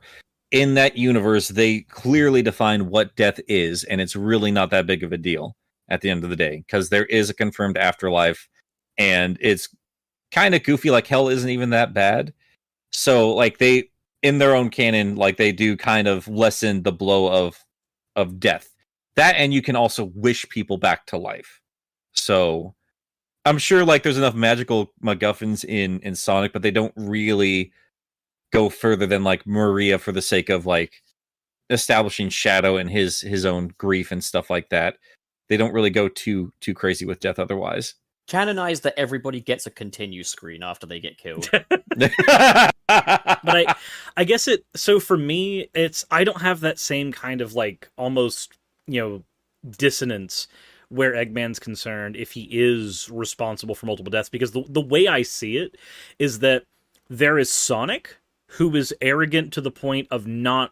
In that universe, they clearly define what death is, and it's really not that big of a deal at the end of the day, because there is a confirmed afterlife, and it's kind of goofy. Like, hell isn't even that bad. So, like, they, in their own canon, like, they do kind of lessen the blow of death. That, and you can also wish people back to life. So I'm sure like there's enough magical MacGuffins in Sonic, but they don't really go further than like Maria for the sake of like establishing Shadow and his own grief and stuff like that. They don't really go too crazy with death otherwise. canonize that everybody gets a continue screen after they get killed. but I guess it. So for me, I don't have that same kind of like almost dissonance where Eggman's concerned if he is responsible for multiple deaths, because the way I see it is that there is Sonic, who is arrogant to the point of not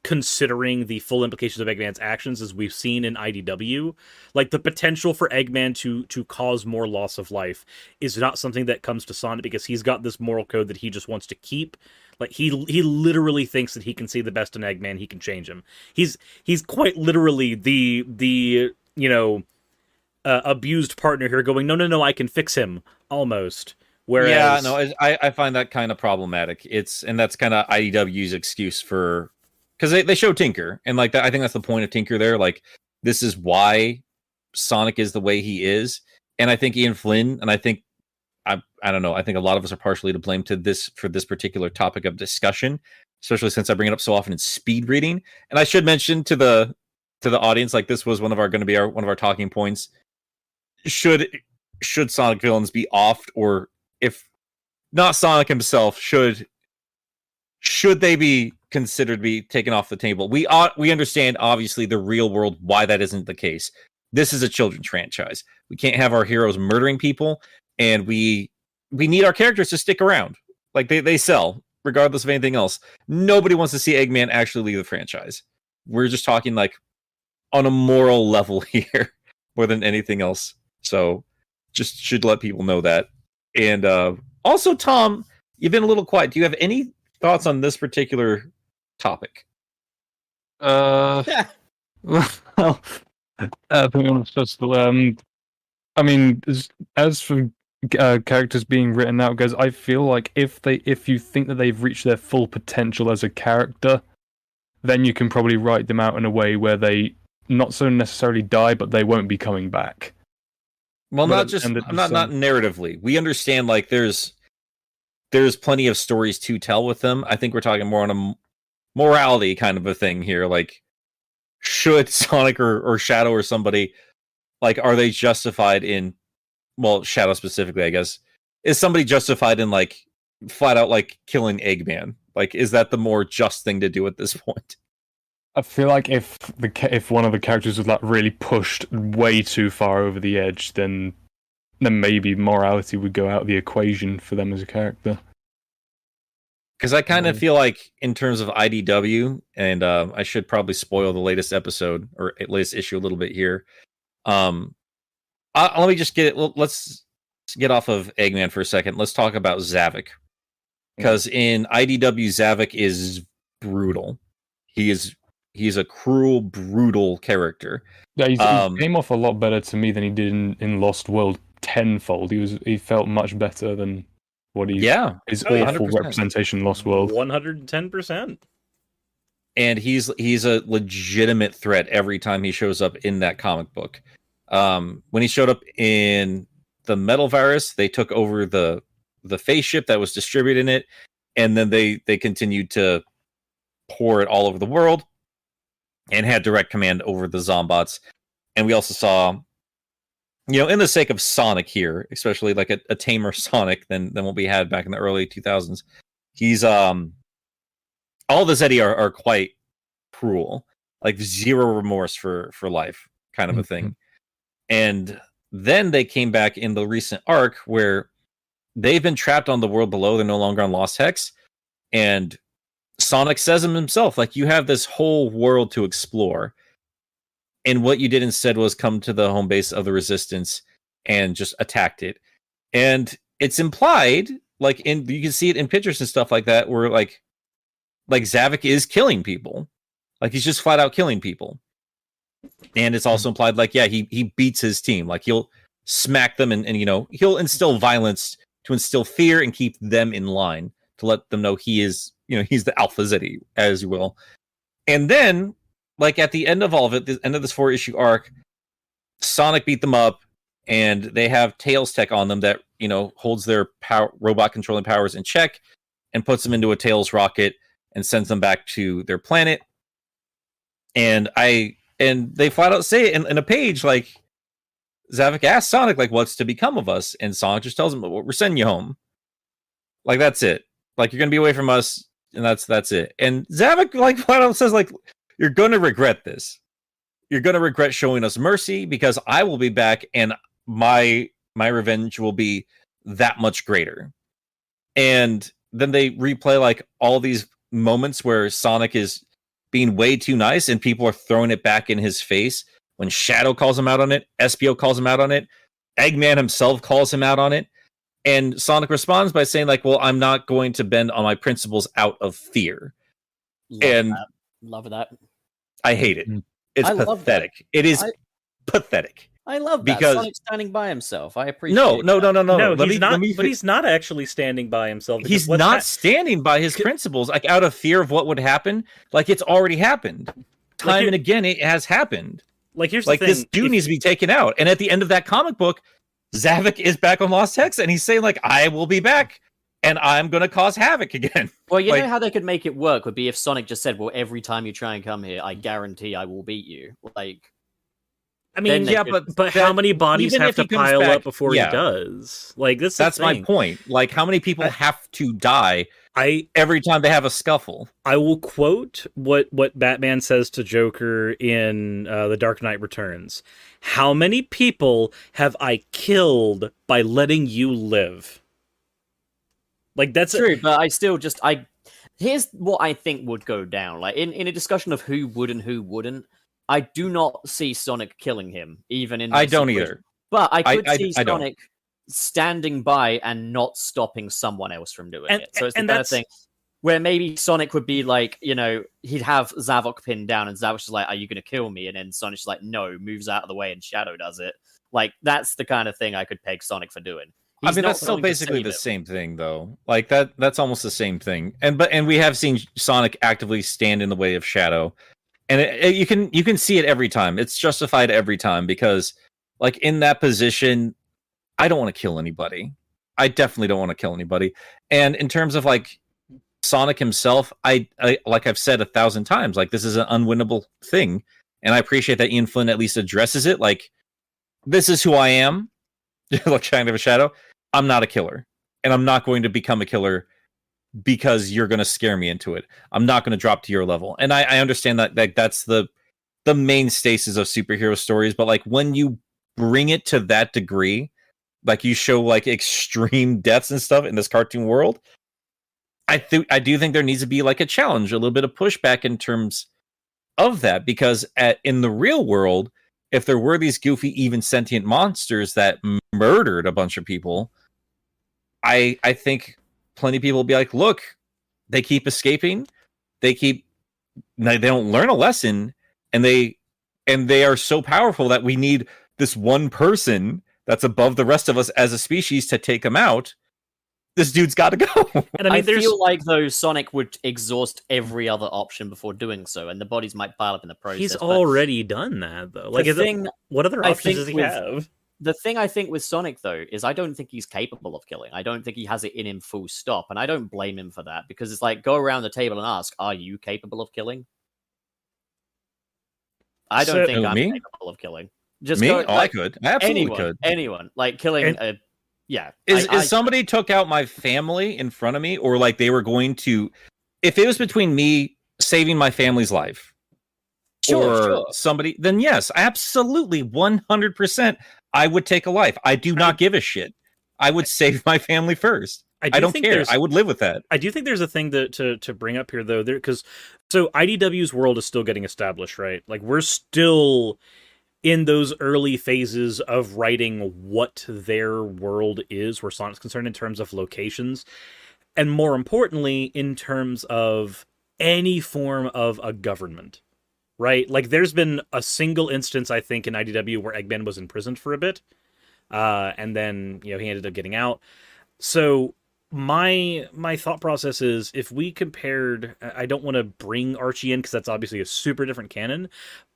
considering the full implications of Eggman's actions, as we've seen in IDW. Like, the potential for Eggman to cause more loss of life is not something that comes to Sonic, because he's got this moral code that he just wants to keep. Like, he literally thinks that he can see the best in Eggman, he can change him. He's quite literally the abused partner here, going, no, I can fix him, almost. Whereas, yeah, no, I find that kind of problematic. And that's kind of IDW's excuse for, because they show Tinker, and like that, I think that's the point of Tinker there. Like, this is why Sonic is the way he is, and I think Ian Flynn, and I think I don't know, I think a lot of us are partially to blame for this particular topic of discussion, especially since I bring it up so often in speed reading. And I should mention to the audience, like, this was one of our talking points. Should Sonic villains be offed, or if not Sonic himself, should they be considered to be taken off the table? We understand, obviously, the real world why that isn't the case. This is a children's franchise. We can't have our heroes murdering people, and we need our characters to stick around. Like, they sell, regardless of anything else. Nobody wants to see Eggman actually leave the franchise. We're just talking, like, on a moral level here, more than anything else. So, just should let people know that. And also, Tom, you've been a little quiet. Do you have any thoughts on this particular topic? Well, to be honest, I mean, as for characters being written out, guys, I feel like if you think that they've reached their full potential as a character, then you can probably write them out in a way where they not so necessarily die, but they won't be coming back. Well, But not at the just end of the not narratively. We understand, like, there's plenty of stories to tell with them. I think we're talking more on a morality kind of a thing here. Like, should Sonic or Shadow or somebody, like, are they justified in, well, Shadow specifically, I guess, is somebody justified in, like, flat out, like, killing Eggman? Like, is that the more just thing to do at this point? I feel like if one of the characters was like really pushed way too far over the edge, then maybe morality would go out of the equation for them as a character. Because I kind of feel like, in terms of IDW, and I should probably spoil the latest episode or latest issue a little bit here. Let me just let's get off of Eggman for a second. Let's talk about Zavik. Because in IDW, Zavik is brutal. He's a cruel, brutal character. Yeah, he came off a lot better to me than he did in Lost World tenfold. He felt much better than what his awful 100%. representation in Lost World. 110%. And he's a legitimate threat every time he shows up in that comic book. When he showed up in the metal virus. They took over the face ship that was distributing it, and then they continued to pour it all over the world and had direct command over the Zombots. And we also saw, in the sake of Sonic here, especially like a tamer Sonic than what we had back in the early 2000s. He's all the Zeti are quite cruel, like zero remorse for life kind of a thing. And then they came back in the recent arc where they've been trapped on the world below. They're no longer on Lost Hex. And Sonic says himself, like, you have this whole world to explore. And what you did instead was come to the home base of the Resistance and just attacked it. And it's implied, like, you can see it in pictures and stuff like that, where like Zavik is killing people. Like, he's just flat out killing people. And it's also implied, like, yeah, he beats his team. Like, he'll smack them and he'll instill violence to instill fear and keep them in line to let them know he is, he's the Alpha Zeti, as you will. And then, like, at the end of all of it, the end of this 4-issue arc, Sonic beat them up, and they have Tails tech on them that, holds their robot controlling powers in check and puts them into a Tails rocket and sends them back to their planet. And they flat out say it in a page, like, Zavik asks Sonic, like, what's to become of us? And Sonic just tells him, well, we're sending you home. Like, that's it. Like, you're going to be away from us, and that's it. And Zavik, like, flat out says, like, you're going to regret this. You're going to regret showing us mercy, because I will be back, and my revenge will be that much greater. And then they replay, like, all these moments where Sonic is being way too nice and people are throwing it back in his face. When Shadow calls him out on it, Espio calls him out on it, Eggman himself calls him out on it, and Sonic responds by saying, like, well, I'm not going to bend on my principles out of fear. Love that. I hate it. It's pathetic. It is pathetic. I love that. Because Sonic's standing by himself. I appreciate No. He's not actually standing by himself. He's not standing by his principles, like, out of fear of what would happen. Like, it's already happened. Time and again, it has happened. Like, here's the thing. This dude needs to be taken out. And at the end of that comic book, Zavik is back on Lost Hex, and he's saying, like, I will be back, and I'm going to cause havoc again. Well, you know how they could make it work would be if Sonic just said, well, every time you try and come here, I guarantee I will beat you. Like, I mean, yeah, but how many bodies have to pile up before he does? Like, that's my point. Like, how many people have to die every time they have a scuffle? I will quote what Batman says to Joker in The Dark Knight Returns. How many people have I killed by letting you live? Like, that's true, but I still here's what I think would go down. Like, in a discussion of who would and who wouldn't, I do not see Sonic killing him, even in... I don't either. But I could see Sonic standing by and not stopping someone else from doing it. So it's the kind of thing where maybe Sonic would be like, he'd have Zavok pinned down, and Zavok's just like, are you going to kill me? And then Sonic's like, no, moves out of the way, and Shadow does it. Like, that's the kind of thing I could peg Sonic for doing. I mean, that's still basically the same thing, though. Like, that's almost the same thing. And we have seen Sonic actively stand in the way of Shadow. And you can see it every time. It's justified every time, because, like, in that position, I don't want to kill anybody. I definitely don't want to kill anybody. And in terms of, like, Sonic himself, I like I've said 1,000 times, like, this is an unwinnable thing. And I appreciate that Ian Flynn at least addresses it. Like, this is who I am. Like, kind of a Shadow. I'm not a killer. And I'm not going to become a killer because you're going to scare me into it. I'm not going to drop to your level. And I understand that that's the main stasis of superhero stories, but, like, when you bring it to that degree, like, you show, like, extreme deaths and stuff in this cartoon world, I do think there needs to be, like, a challenge, a little bit of pushback in terms of that, because in the real world, if there were these goofy, even sentient monsters that murdered a bunch of people, I think plenty of people will be like, look, they keep escaping, they don't learn a lesson, and they are so powerful that we need this one person that's above the rest of us as a species to take them out. This dude's got to go. And I feel like, though, Sonic would exhaust every other option before doing so, and the bodies might pile up in the process. He's already done that, though. Like, what other options does he have? The thing I think with Sonic, though, is I don't think he's capable of killing. I don't think he has it in him full stop. And I don't blame him for that because it's like, go around the table and ask, are you capable of killing? I don't think I'm me? capable of killing. Just Me? go, I could. I absolutely could. Anyone. Like killing yeah. Is somebody took out my family in front of me, or like they were going to, if it was between me saving my family's life or somebody, then yes, absolutely 100% I would take a life. I do not give a shit. I would save my family first. I don't care. I would live with that. I do think there's a thing to bring up here, though, because so IDW's world is still getting established, right? Like, we're still in those early phases of writing what their world is, where Sonic's concerned, in terms of locations, and more importantly, in terms of any form of a government, right? Like, there's been a single instance, I think, in IDW where Eggman was imprisoned for a bit, and then, he ended up getting out. So my thought process is, if we compared, I don't want to bring Archie in because that's obviously a super different canon,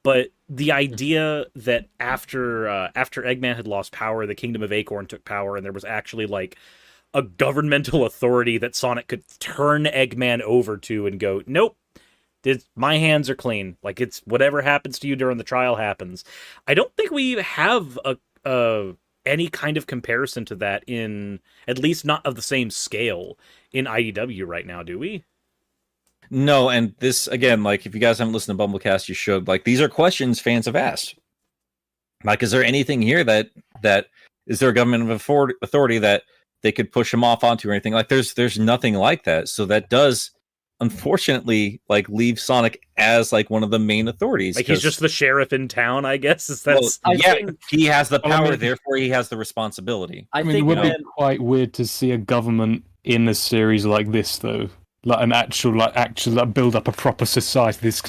but the idea that after Eggman had lost power, the Kingdom of Acorn took power, and there was actually like a governmental authority that Sonic could turn Eggman over to and go, nope, my hands are clean. Like, it's whatever happens to you during the trial happens. I don't think we have any kind of comparison to that, in at least not of the same scale, in IDW right now, do we? No, and this, again, like, if you guys haven't listened to Bumblecast, you should. Like, these are questions fans have asked. Like, is there anything here that is there a government of authority that they could push him off onto or anything? Like, there's nothing like that. So that does, unfortunately, like, leave Sonic as like one of the main authorities. Like, he's just the sheriff in town, I guess. He has the power, therefore he has the responsibility. I mean, it would be quite weird to see a government in a series like this, though. Like an actual build up a proper society, this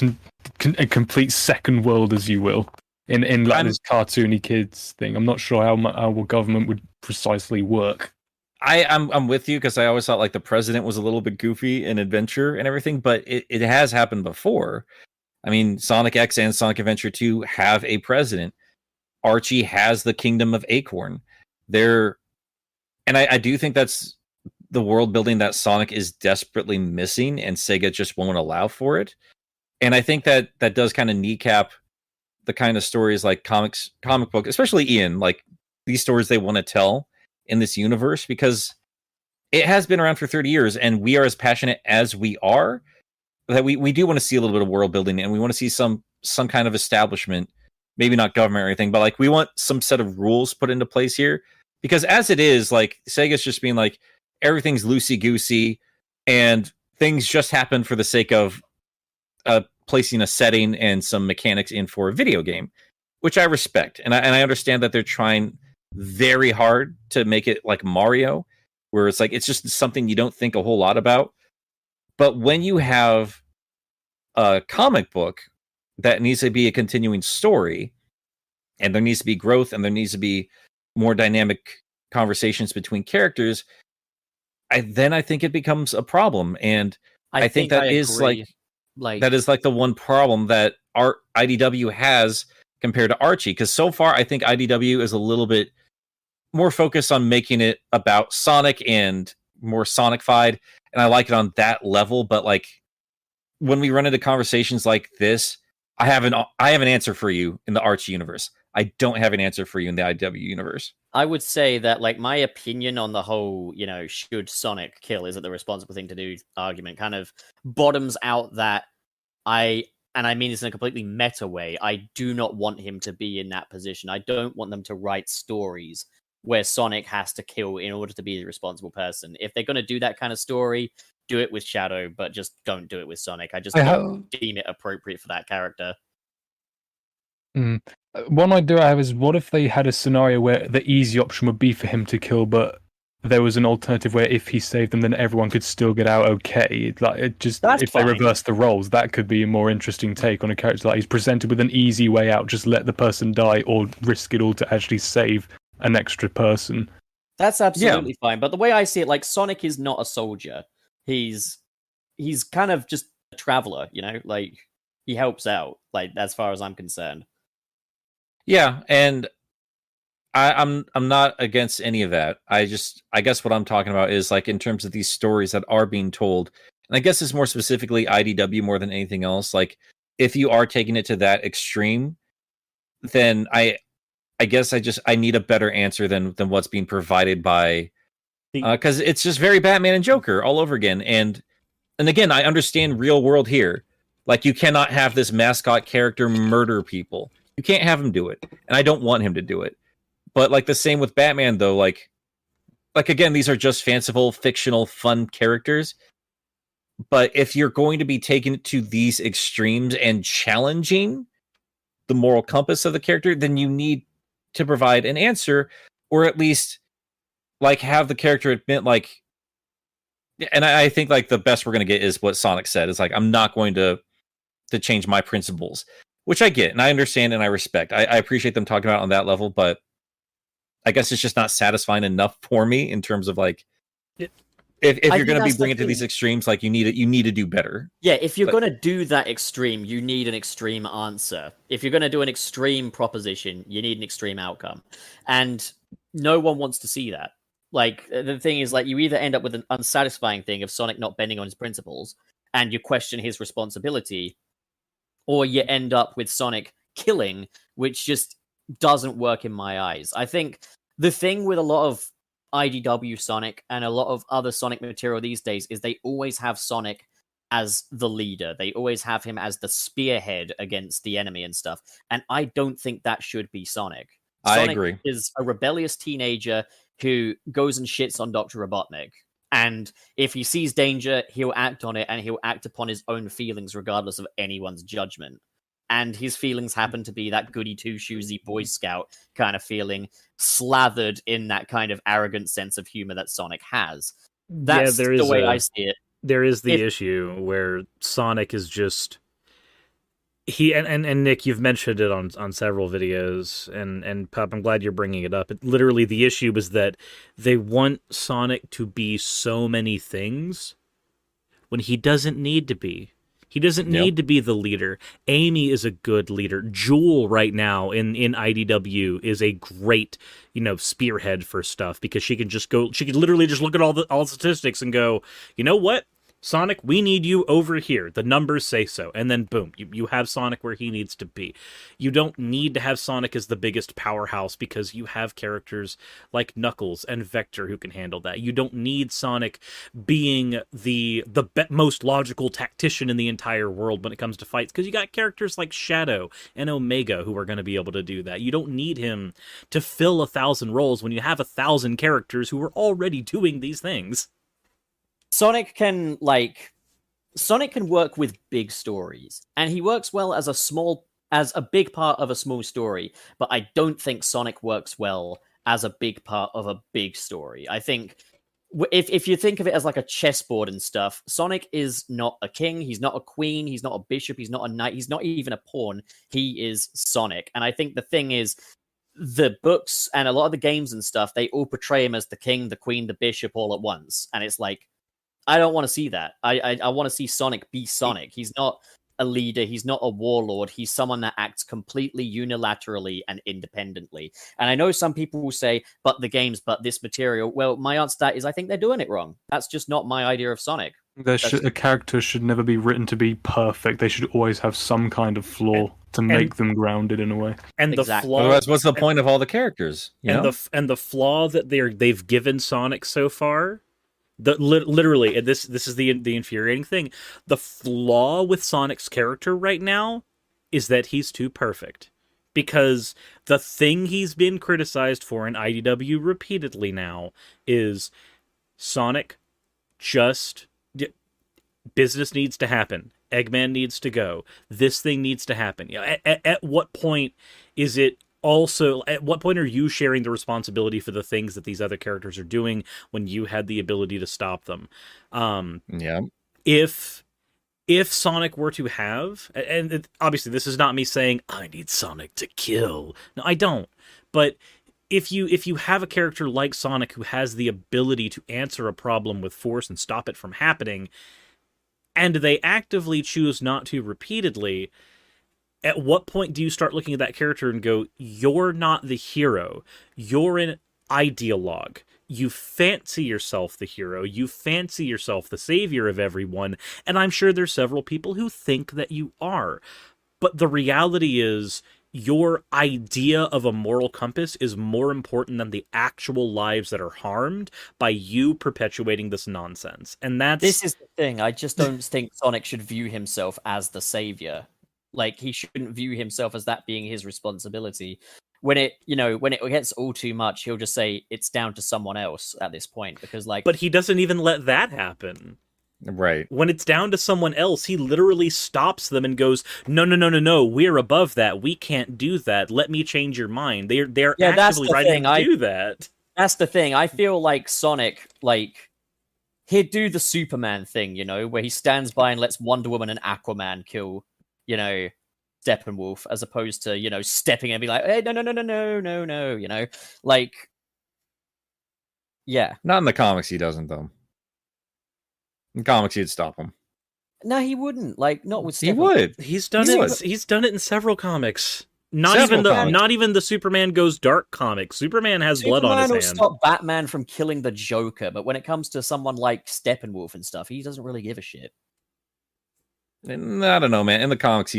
a complete second world, as you will, in like this cartoony kids thing. I'm not sure how a government would precisely work. I'm with you, because I always thought like the president was a little bit goofy in Adventure and everything, but it has happened before. I mean, Sonic X and Sonic Adventure 2 have a president. Archie has the Kingdom of Acorn. And I do think that's the world building that Sonic is desperately missing, and Sega just won't allow for it. And I think that does kind of kneecap the kind of stories like comic book, especially Ian, like these stories they want to tell in this universe, because it has been around for 30 years, and we are as passionate as we are, that we do want to see a little bit of world building, and we want to see some kind of establishment, maybe not government or anything, but like we want some set of rules put into place here, because as it is, like, Sega's just being like, everything's loosey-goosey, and things just happen for the sake of placing a setting and some mechanics in for a video game, which I respect. And I understand that they're trying very hard to make it like Mario, where it's like, it's just something you don't think a whole lot about. But when you have a comic book that needs to be a continuing story, and there needs to be growth, and there needs to be more dynamic conversations between characters, I think it becomes a problem. And I think that is like that is like the one problem that our IDW has compared to Archie, because so far I think IDW is a little bit more focused on making it about Sonic and more Sonic-fied, and I like it on that level. But like, when we run into conversations like this, I have an answer for you in the Archie universe. I don't have an answer for you in the IDW universe. I would say that, like, my opinion on the whole, should Sonic kill, is it the responsible thing to do argument, kind of bottoms out that and I mean this in a completely meta way, I do not want him to be in that position. I don't want them to write stories where Sonic has to kill in order to be the responsible person. If they're going to do that kind of story, do it with Shadow, but just don't do it with Sonic. I just don't deem it appropriate for that character. One idea I have is, what if they had a scenario where the easy option would be for him to kill, but there was an alternative where if he saved them, then everyone could still get out okay. Like, if they reverse the roles, that could be a more interesting take on a character. Like, he's presented with an easy way out, just let the person die or risk it all to actually save an extra person. That's absolutely fine. But the way I see it, like, Sonic is not a soldier. He's kind of just a traveler, like, he helps out, like, as far as I'm concerned. Yeah, and I'm not against any of that. I guess what I'm talking about is like in terms of these stories that are being told, and I guess it's more specifically IDW more than anything else. Like if you are taking it to that extreme, then I guess I need a better answer than what's being provided by, because it's just very Batman and Joker all over again. And again, I understand real world here. Like you cannot have this mascot character murder people. You can't have him do it, and I don't want him to do it. But like the same with Batman, though, like again, these are just fanciful, fictional, fun characters. But if you're going to be taking it to these extremes and challenging the moral compass of the character, then you need to provide an answer, or at least like have the character admit like. And I think like the best we're going to get is what Sonic said. It's like I'm not going to change my principles, which I get and I understand and I respect. I appreciate them talking about it on that level, but I guess it's just not satisfying enough for me in terms of like if you're going to be bringing it to these extremes, like you need to do better. Yeah, if you're going to do that extreme, you need an extreme answer. If you're going to do an extreme proposition, you need an extreme outcome. And no one wants to see that. Like, the thing is, like, you either end up with an unsatisfying thing of Sonic not bending on his principles, and you question his responsibility, or you end up with Sonic killing, which just doesn't work in my eyes. I think the thing with a lot of IDW Sonic and a lot of other Sonic material these days is they always have Sonic as the leader. They always have him as the spearhead against the enemy and stuff. And I don't think that should be Sonic. I Sonic agree. Is a rebellious teenager who goes and shits on Dr. Robotnik. And if he sees danger, he'll act on it, and he'll act upon his own feelings regardless of anyone's judgment. And his feelings happen to be that goody two-shoesy Boy Scout kind of feeling, slathered in that kind of arrogant sense of humor that Sonic has. That's the way I see it. There is the issue where Sonic is just... And Nick, you've mentioned it on several videos, and Pup, I'm glad you're bringing it up. Literally, the issue is that they want Sonic to be so many things when he doesn't need to be. He doesn't need to be the leader. Amy is a good leader. Jewel right now in IDW is a great, spearhead for stuff because she can literally just look at all the statistics and go, you know what? Sonic, we need you over here. The numbers say so. And then boom, you have Sonic where he needs to be. You don't need to have Sonic as the biggest powerhouse because you have characters like Knuckles and Vector who can handle that. You don't need Sonic being the most logical tactician in the entire world when it comes to fights because you got characters like Shadow and Omega who are going to be able to do that. You don't need him to fill 1,000 roles when you have 1,000 characters who are already doing these things. Sonic can work with big stories, and he works well as a big part of a small story, but I don't think Sonic works well as a big part of a big story. I think if you think of it as like a chessboard and stuff, Sonic is not a king, he's not a queen, he's not a bishop, he's not a knight, he's not even a pawn, he is Sonic. And I think the thing is, the books and a lot of the games and stuff, they all portray him as the king, the queen, the bishop all at once, and it's like, I don't want to see that. I want to see Sonic be Sonic. He's not a leader. He's not a warlord. He's someone that acts completely unilaterally and independently. And I know some people will say, but the games, but this material. Well, my answer to that is I think they're doing it wrong. That's just not my idea of Sonic. A character should never be written to be perfect. They should always have some kind of flaw to make them grounded in a way. And exactly. The flaw. Otherwise, what's the point of all the characters? The flaw that they've given Sonic so far. Literally, and this is the infuriating thing. The flaw with Sonic's character right now is that he's too perfect. Because the thing he's been criticized for in IDW repeatedly now is Sonic business needs to happen. Eggman needs to go. This thing needs to happen. At what point is it? Also, at what point are you sharing the responsibility for the things that these other characters are doing when you had the ability to stop them? If Sonic were to have, and obviously this is not me saying I need Sonic to kill. No, I don't. But if you have a character like Sonic who has the ability to answer a problem with force and stop it from happening, and they actively choose not to repeatedly, At what point do you start looking at that character and go, you're not the hero, you're an ideologue. You fancy yourself the hero, you fancy yourself the savior of everyone, and I'm sure there's several people who think that you are. But the reality is, your idea of a moral compass is more important than the actual lives that are harmed by you perpetuating this nonsense. And This is the thing. I just don't think Sonic should view himself as the savior. Like, he shouldn't view himself as that being his responsibility. When it gets all too much, he'll just say it's down to someone else at this point, because like. But he doesn't even let that happen. Right. When it's down to someone else, he literally stops them and goes, no, we're above that. We can't do that. Let me change your mind. They're actively writing to do that. That's the thing. I feel like Sonic, like, he'd do the Superman thing, where he stands by and lets Wonder Woman and Aquaman kill, Steppenwolf, as opposed to, stepping in and be like, hey, no, like, yeah. Not in the comics, he doesn't, though. In comics, he'd stop him. No, he wouldn't. Like, not with He Steppenwolf. would. He's done it. He's done it in several comics. Not Several even the Superman Goes Dark comic. Superman has blood on his will hand. Stop Batman from killing the Joker, but when it comes to someone like Steppenwolf and stuff, he doesn't really give a shit. And I don't know, man. In the comics,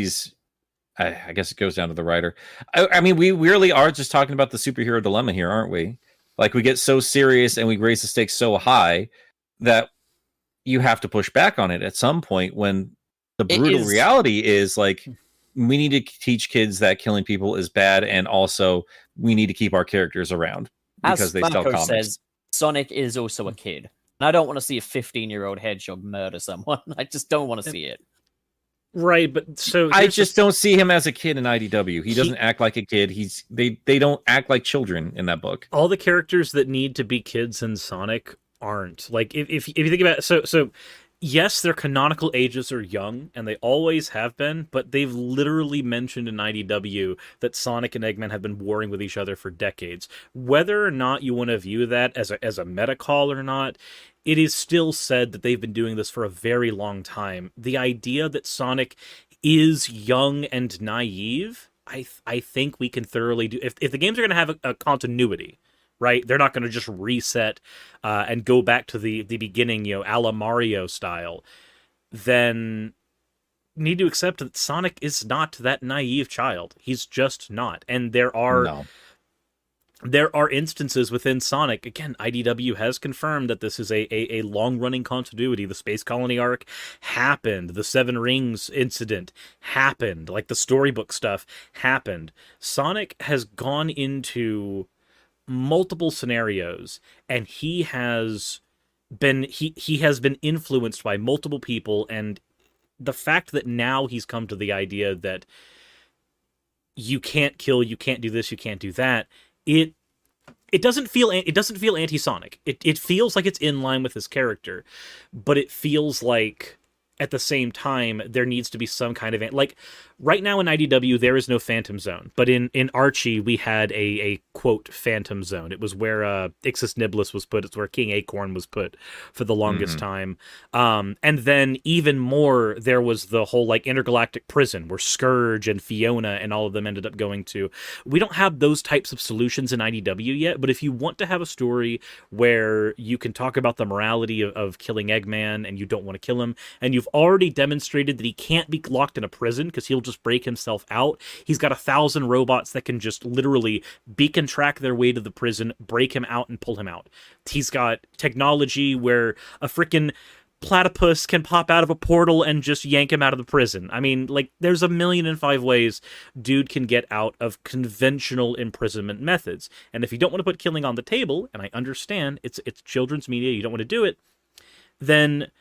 I guess it goes down to the writer. I mean, we really are just talking about the superhero dilemma here, aren't we? Like, we get so serious and we raise the stakes so high that you have to push back on it at some point, when the brutal reality is like, we need to teach kids that killing people is bad, and also we need to keep our characters around because As they sell Marco comics. says, Sonic is also a kid. And I don't want to see a 15-year-old hedgehog murder someone. I just don't want to see it. Right, but so I just don't see him as a kid in IDW. He doesn't act like a kid. They don't act like children in that book. all the characters that need to be kids in Sonic aren't. Like, if you think about it, so yes, their canonical ages are young, and they always have been, but they've literally mentioned in IDW that Sonic and Eggman have been warring with each other for decades. Whether or not you want to view that as a meta call or not, it is still said that they've been doing this for a very long time. The idea that Sonic is young and naive, I think we can thoroughly do. If the games are going to have a continuity, right? They're not going to just reset and go back to the beginning, a la Mario style. Then need to accept that Sonic is not that naive child. He's just not. And there are instances within Sonic. Again, IDW has confirmed that this is a long-running continuity. The Space Colony arc happened. The Seven Rings incident happened. Like, the storybook stuff happened. Sonic has gone into multiple scenarios, and he has been influenced by multiple people, and the fact that now he's come to the idea that you can't kill, you can't do this, you can't do that, it doesn't feel anti-Sonic. It feels like it's in line with his character, but it feels like at the same time there needs to be some kind of, like, right now in IDW there is no Phantom Zone, but in Archie we had a quote Phantom Zone. It was where Ixis Niblis was put. It's where King Acorn was put for the longest time. And then even more, there was the whole like intergalactic prison where Scourge and Fiona and all of them ended up going to. We don't have those types of solutions in IDW yet, but if you want to have a story where you can talk about the morality of killing Eggman and you don't want to kill him, and you've already demonstrated that he can't be locked in a prison because he'll just break himself out. He's got 1,000 robots that can just literally beacon track their way to the prison, break him out, and pull him out. He's got technology where a freaking platypus can pop out of a portal and just yank him out of the prison. I mean, like, there's 1,000,005 ways dude can get out of conventional imprisonment methods. And if you don't want to put killing on the table, and I understand it's children's media, you don't want to do it, then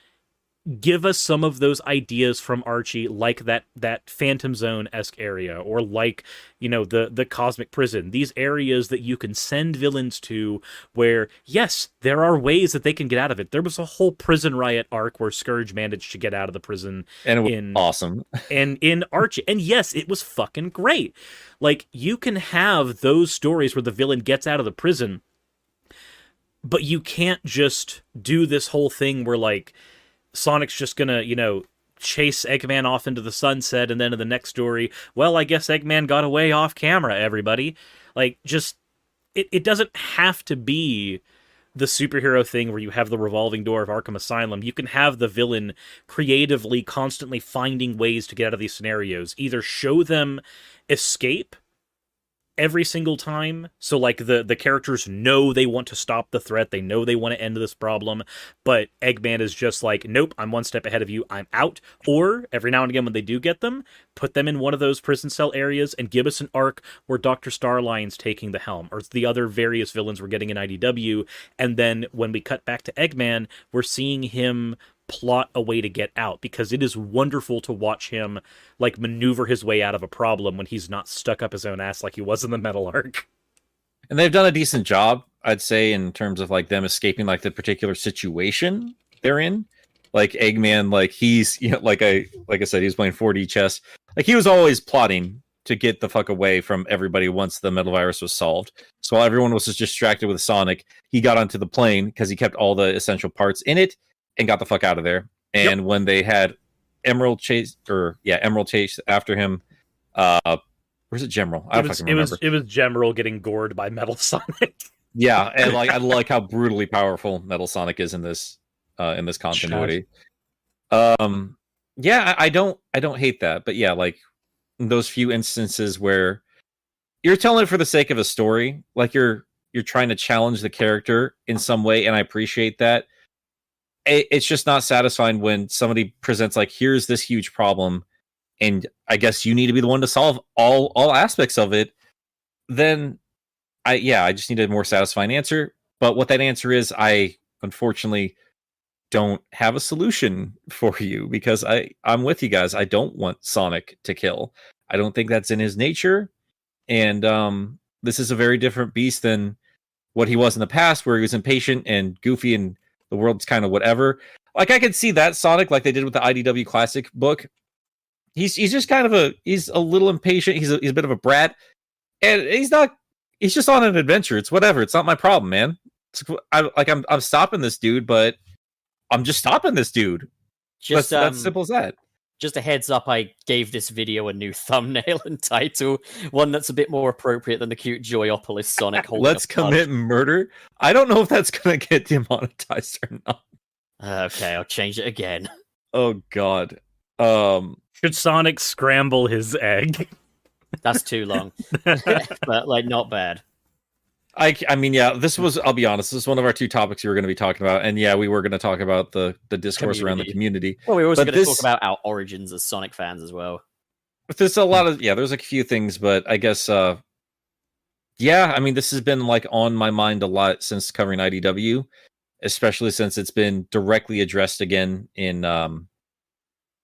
give us some of those ideas from Archie, like that Phantom Zone-esque area, or like, the Cosmic Prison. These areas that you can send villains to where, yes, there are ways that they can get out of it. There was a whole prison riot arc where Scourge managed to get out of the prison. And it was awesome. And in Archie. And yes, it was fucking great. Like, you can have those stories where the villain gets out of the prison, but you can't just do this whole thing where, like, Sonic's just gonna, chase Eggman off into the sunset, and then in the next story, well, I guess Eggman got away off camera, everybody. Like, just, it doesn't have to be the superhero thing where you have the revolving door of Arkham Asylum. You can have the villain creatively, constantly finding ways to get out of these scenarios. Either show them escape every single time, so like the characters know they want to stop the threat, they know they want to end this problem, but Eggman is just like, nope, I'm one step ahead of you, I'm out. Or every now and again when they do get them, put them in one of those prison cell areas and give us an arc where Dr. Starline's taking the helm, or the other various villains we're getting in IDW, and then when we cut back to Eggman, we're seeing him plot a way to get out, because it is wonderful to watch him like maneuver his way out of a problem when he's not stuck up his own ass like he was in the Metal arc. And they've done a decent job, I'd say, in terms of like them escaping like the particular situation they're in. Like Eggman, like he's, you know, like I said, he was playing 4D chess. Like he was always plotting to get the fuck away from everybody once the metal virus was solved. So while everyone was just distracted with Sonic, he got onto the plane because he kept all the essential parts in it and got the fuck out of there. And when they had Emerald chase after him, where's it Gemerald? I don't fucking remember. It was Gemerald getting gored by Metal Sonic. Yeah, and like I like how brutally powerful Metal Sonic is in this continuity. Yeah, I don't hate that, but yeah, like those few instances where you're telling it for the sake of a story, like you're trying to challenge the character in some way, and I appreciate that. It's just not satisfying when somebody presents like, here's this huge problem, and I guess you need to be the one to solve all aspects of it. Then I just need a more satisfying answer. But what that answer is, I unfortunately don't have a solution for you, because I'm with you guys. I don't want Sonic to kill. I don't think that's in his nature. And this is a very different beast than what he was in the past, where he was impatient and goofy and the world's kind of whatever. Like I could see that Sonic, like they did with the IDW Classic book. He's just kind of he's a little impatient. He's a bit of a brat, and he's just on an adventure. It's whatever. It's not my problem, man. I'm stopping this dude, but I'm just stopping this dude. Just that's simple as that. Just a heads up, I gave this video a new thumbnail and title, one that's a bit more appropriate than the cute Joyopolis Sonic holding Let's commit murder. I don't know if that's gonna get demonetized or not. Okay, I'll change it again. Oh god. Should Sonic scramble his egg? That's too long. But like not bad. I mean, yeah, I'll be honest, this is one of our two topics we were going to be talking about. And yeah, we were going to talk about the discourse around the community. Well, we were also going to talk about our origins as Sonic fans as well. There's a lot of, there's a few things, but I guess, I mean, this has been like on my mind a lot since covering IDW, especially since it's been directly addressed again in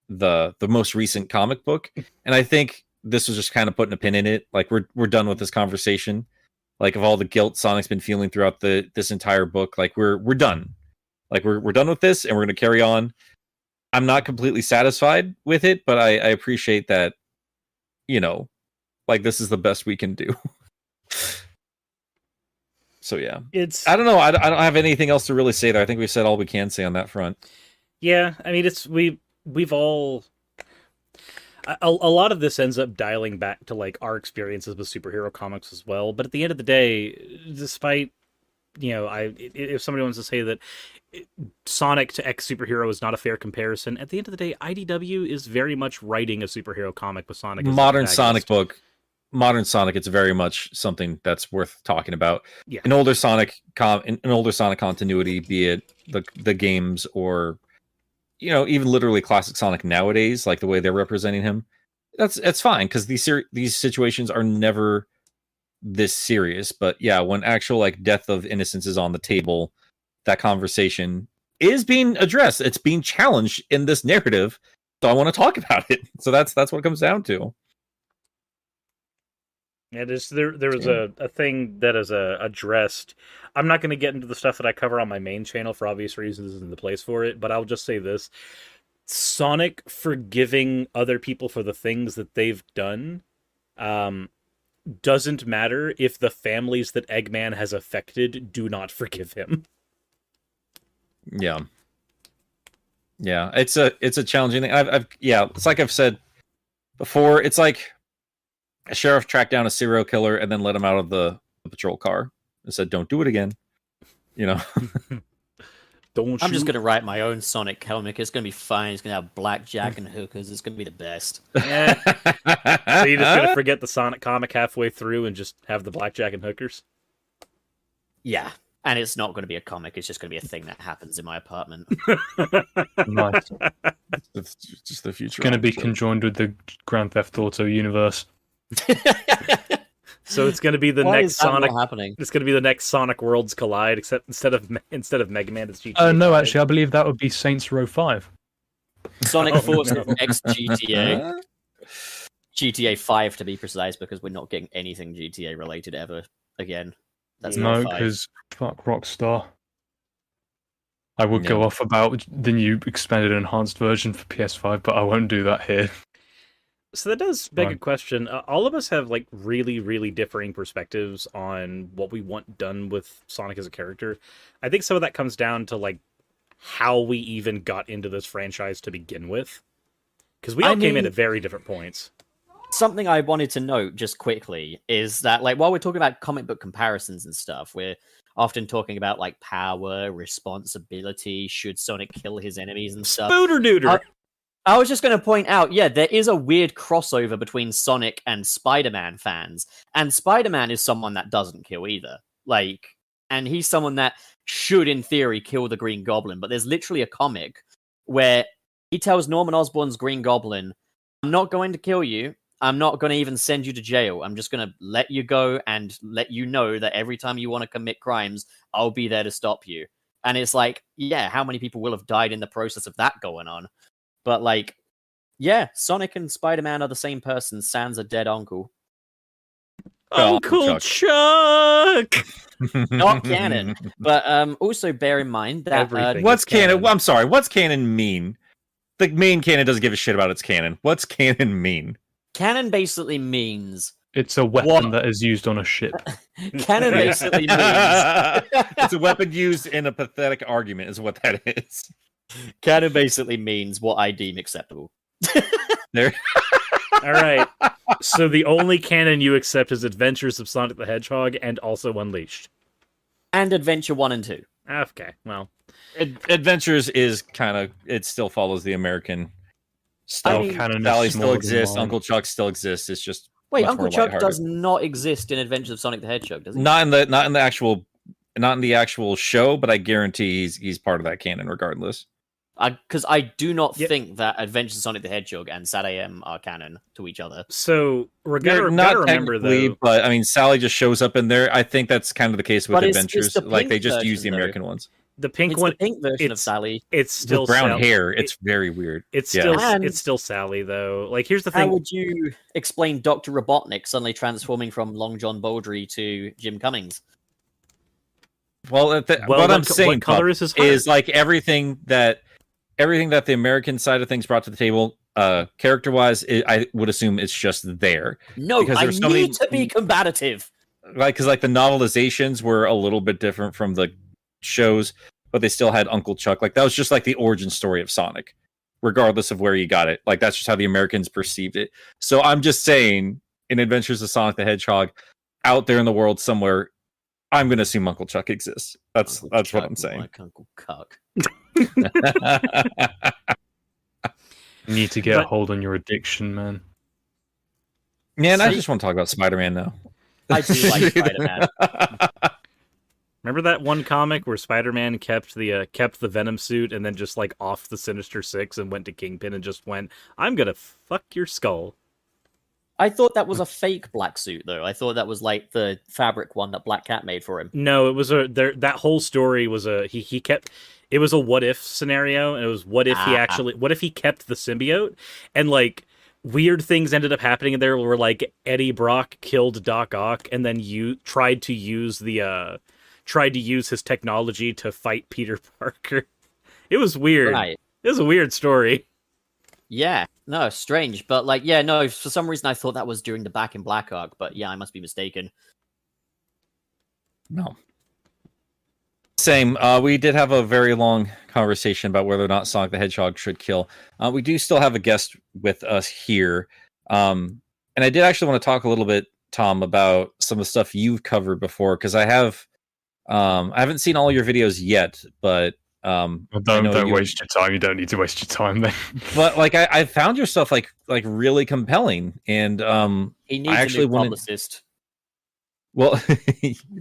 the most recent comic book. And I think this was just kind of putting a pin in it. Like we're done with this conversation. Like of all the guilt Sonic's been feeling throughout this entire book, like we're done. Like we're done with this, and we're going to carry on. I'm not completely satisfied with it, but I appreciate that. You know, like this is the best we can do. So yeah, I don't know. I don't have anything else to really say there. I think we've said all we can say on that front. Yeah, I mean we've all. A lot of this ends up dialing back to like our experiences with superhero comics as well. But at the end of the day, despite if somebody wants to say that Sonic to X superhero is not a fair comparison, at the end of the day, IDW is very much writing a superhero comic with Sonic. Modern Sonic book, modern Sonic. It's very much something that's worth talking about. Yeah. An older Sonic continuity, be it the games or. Even literally classic Sonic nowadays, like the way they're representing him, that's fine, because these situations are never this serious. But yeah, when actual like death of innocence is on the table, that conversation is being addressed. It's being challenged in this narrative. So I want to talk about it. So that's what it comes down to. Yeah, there was a thing that is addressed. I'm not going to get into the stuff that I cover on my main channel for obvious reasons, isn't the place for it, but I'll just say this. Sonic forgiving other people for the things that they've done doesn't matter if the families that Eggman has affected do not forgive him. Yeah. Yeah, it's a challenging thing. It's like I've said before. It's like a sheriff tracked down a serial killer and then let him out of the patrol car and said, "Don't do it again." You know. Don't I'm just shoot. gonna write my own Sonic comic. It's gonna be fine. It's gonna have blackjack and hookers. It's gonna be the best. Eh. So you're just gonna forget the Sonic comic halfway through and just have the blackjack and hookers? Yeah, and it's not gonna be a comic. It's just gonna be a thing that happens in my apartment. Nice. It's just the future. Going to be conjoined with the Grand Theft Auto universe. So it's gonna be the Why next is that not Sonic. happening? It's gonna be the next Sonic Worlds Collide, except instead of Mega Man, it's GTA. No, 5. actually, I believe that would be Saints Row 5. Sonic Oh, Forces no. X GTA. GTA 5 to be precise, because we're not getting anything GTA related ever again. That's No, not 5. because fuck Rockstar. I would go Yeah. off about the new expanded enhanced version for PS5, but I won't do that here. So that does beg a Right. question. All of us have like really, really differing perspectives on what we want done with Sonic as a character. I think some of that comes down to like how we even got into this franchise to begin with, because we all came in mean- at very different points. Something I wanted to note just quickly is that, like, while we're talking about comic book comparisons and stuff, we're often talking about like power, responsibility, should Sonic kill his enemies and stuff. Spooter Neuter. I was just going to point out, yeah, there is a weird crossover between Sonic and Spider-Man fans, and Spider-Man is someone that doesn't kill either. Like, and he's someone that should, in theory, kill the Green Goblin. But there's literally a comic where he tells Norman Osborn's Green Goblin, "I'm not going to kill you. I'm not going to even send you to jail. I'm just going to let you go and let you know that every time you want to commit crimes, I'll be there to stop you." And it's like, yeah, how many people will have died in the process of that going on? But, like, yeah, Sonic and Spider-Man are the same person. Sans a dead uncle. Uncle Chuck. Not canon. But also bear in mind that... Everything. What's It's canon. canon? I'm sorry. What's canon mean? The main canon doesn't give a shit about its canon. What's canon mean? canon basically means... It's a weapon What? that is used on a ship. Canon basically means... It's a weapon used in a pathetic argument, is what that is. Canon basically means what I deem acceptable. There. All right. So the only canon you accept is Adventures of Sonic the Hedgehog and also Unleashed. And Adventure 1 and 2. Okay, well, Adventures is kind of, it still follows the American style. I mean- Canon is Sally still smaller than exists. mine. Uncle Chuck still exists. It's just Wait, much Uncle more Chuck lighthearted. does not exist in Adventures of Sonic the Hedgehog, does he? not in the actual show, but I guarantee he's part of that canon regardless. Because I do not Yeah. think that Adventures of Sonic the Hedgehog and Sad AM are canon to each other. so They're gotta not remember technically, though. but I mean, Sally just shows up in there. I think that's kind of the case with But it's Adventures. the Like they pink just use the version, though. American ones The pink It's one, the pink version of it's- Sally. it's still with brown Sal- hair. It's very weird. It's Yeah. still And- it's still Sally though. Like here's the How thing. would you explain Dr. Robotnik suddenly transforming from Long John Baldry to Jim Cummings? Well, what I'm saying, what color Pup, is his heart? is like everything that the American side of things brought to the table, character-wise, I would assume it's just there. No, Because I there's so many- need to be combative. Like, because like the novelizations were a little bit different from the shows, but they still had Uncle Chuck. Like that was just like the origin story of Sonic, regardless of where you got it. Like that's just how the Americans perceived it. So I'm just saying, in Adventures of Sonic the Hedgehog, out there in the world somewhere, I'm going to assume Uncle Chuck exists. That's Uncle what Chuck, I'm saying. Like Uncle Cuck. You need to get a But- hold on your addiction, man. Man, I See- just want to talk about Spider-Man now. I do like Spider-Man. Remember that one comic where Spider-Man kept the Venom suit and then just like off the Sinister Six and went to Kingpin and just went, "I'm gonna fuck your skull." I thought that was a fake black suit, though. I thought that was like the fabric one that Black Cat made for him. No, it was that whole story was he kept it was a what if scenario, and it was what if he kept the symbiote, and like weird things ended up happening in there where like Eddie Brock killed Doc Ock and then you tried to use his technology to fight Peter Parker. It was weird. Right. It was a weird story. Yeah. No, strange. But like, yeah, no, for some reason I thought that was during the Back in Black arc, but yeah, I must be mistaken. No. Same. We did have a very long conversation about whether or not Sonic the Hedgehog should kill. We do still have a guest with us here. And I did actually want to talk a little bit, Tom, about some of the stuff you've covered before, because I haven't seen all your videos yet, but Well, I know don't you- waste your time. You don't need to waste your time then. but like I found your stuff like really compelling, and He needs I actually a new wanted. publicist. Well,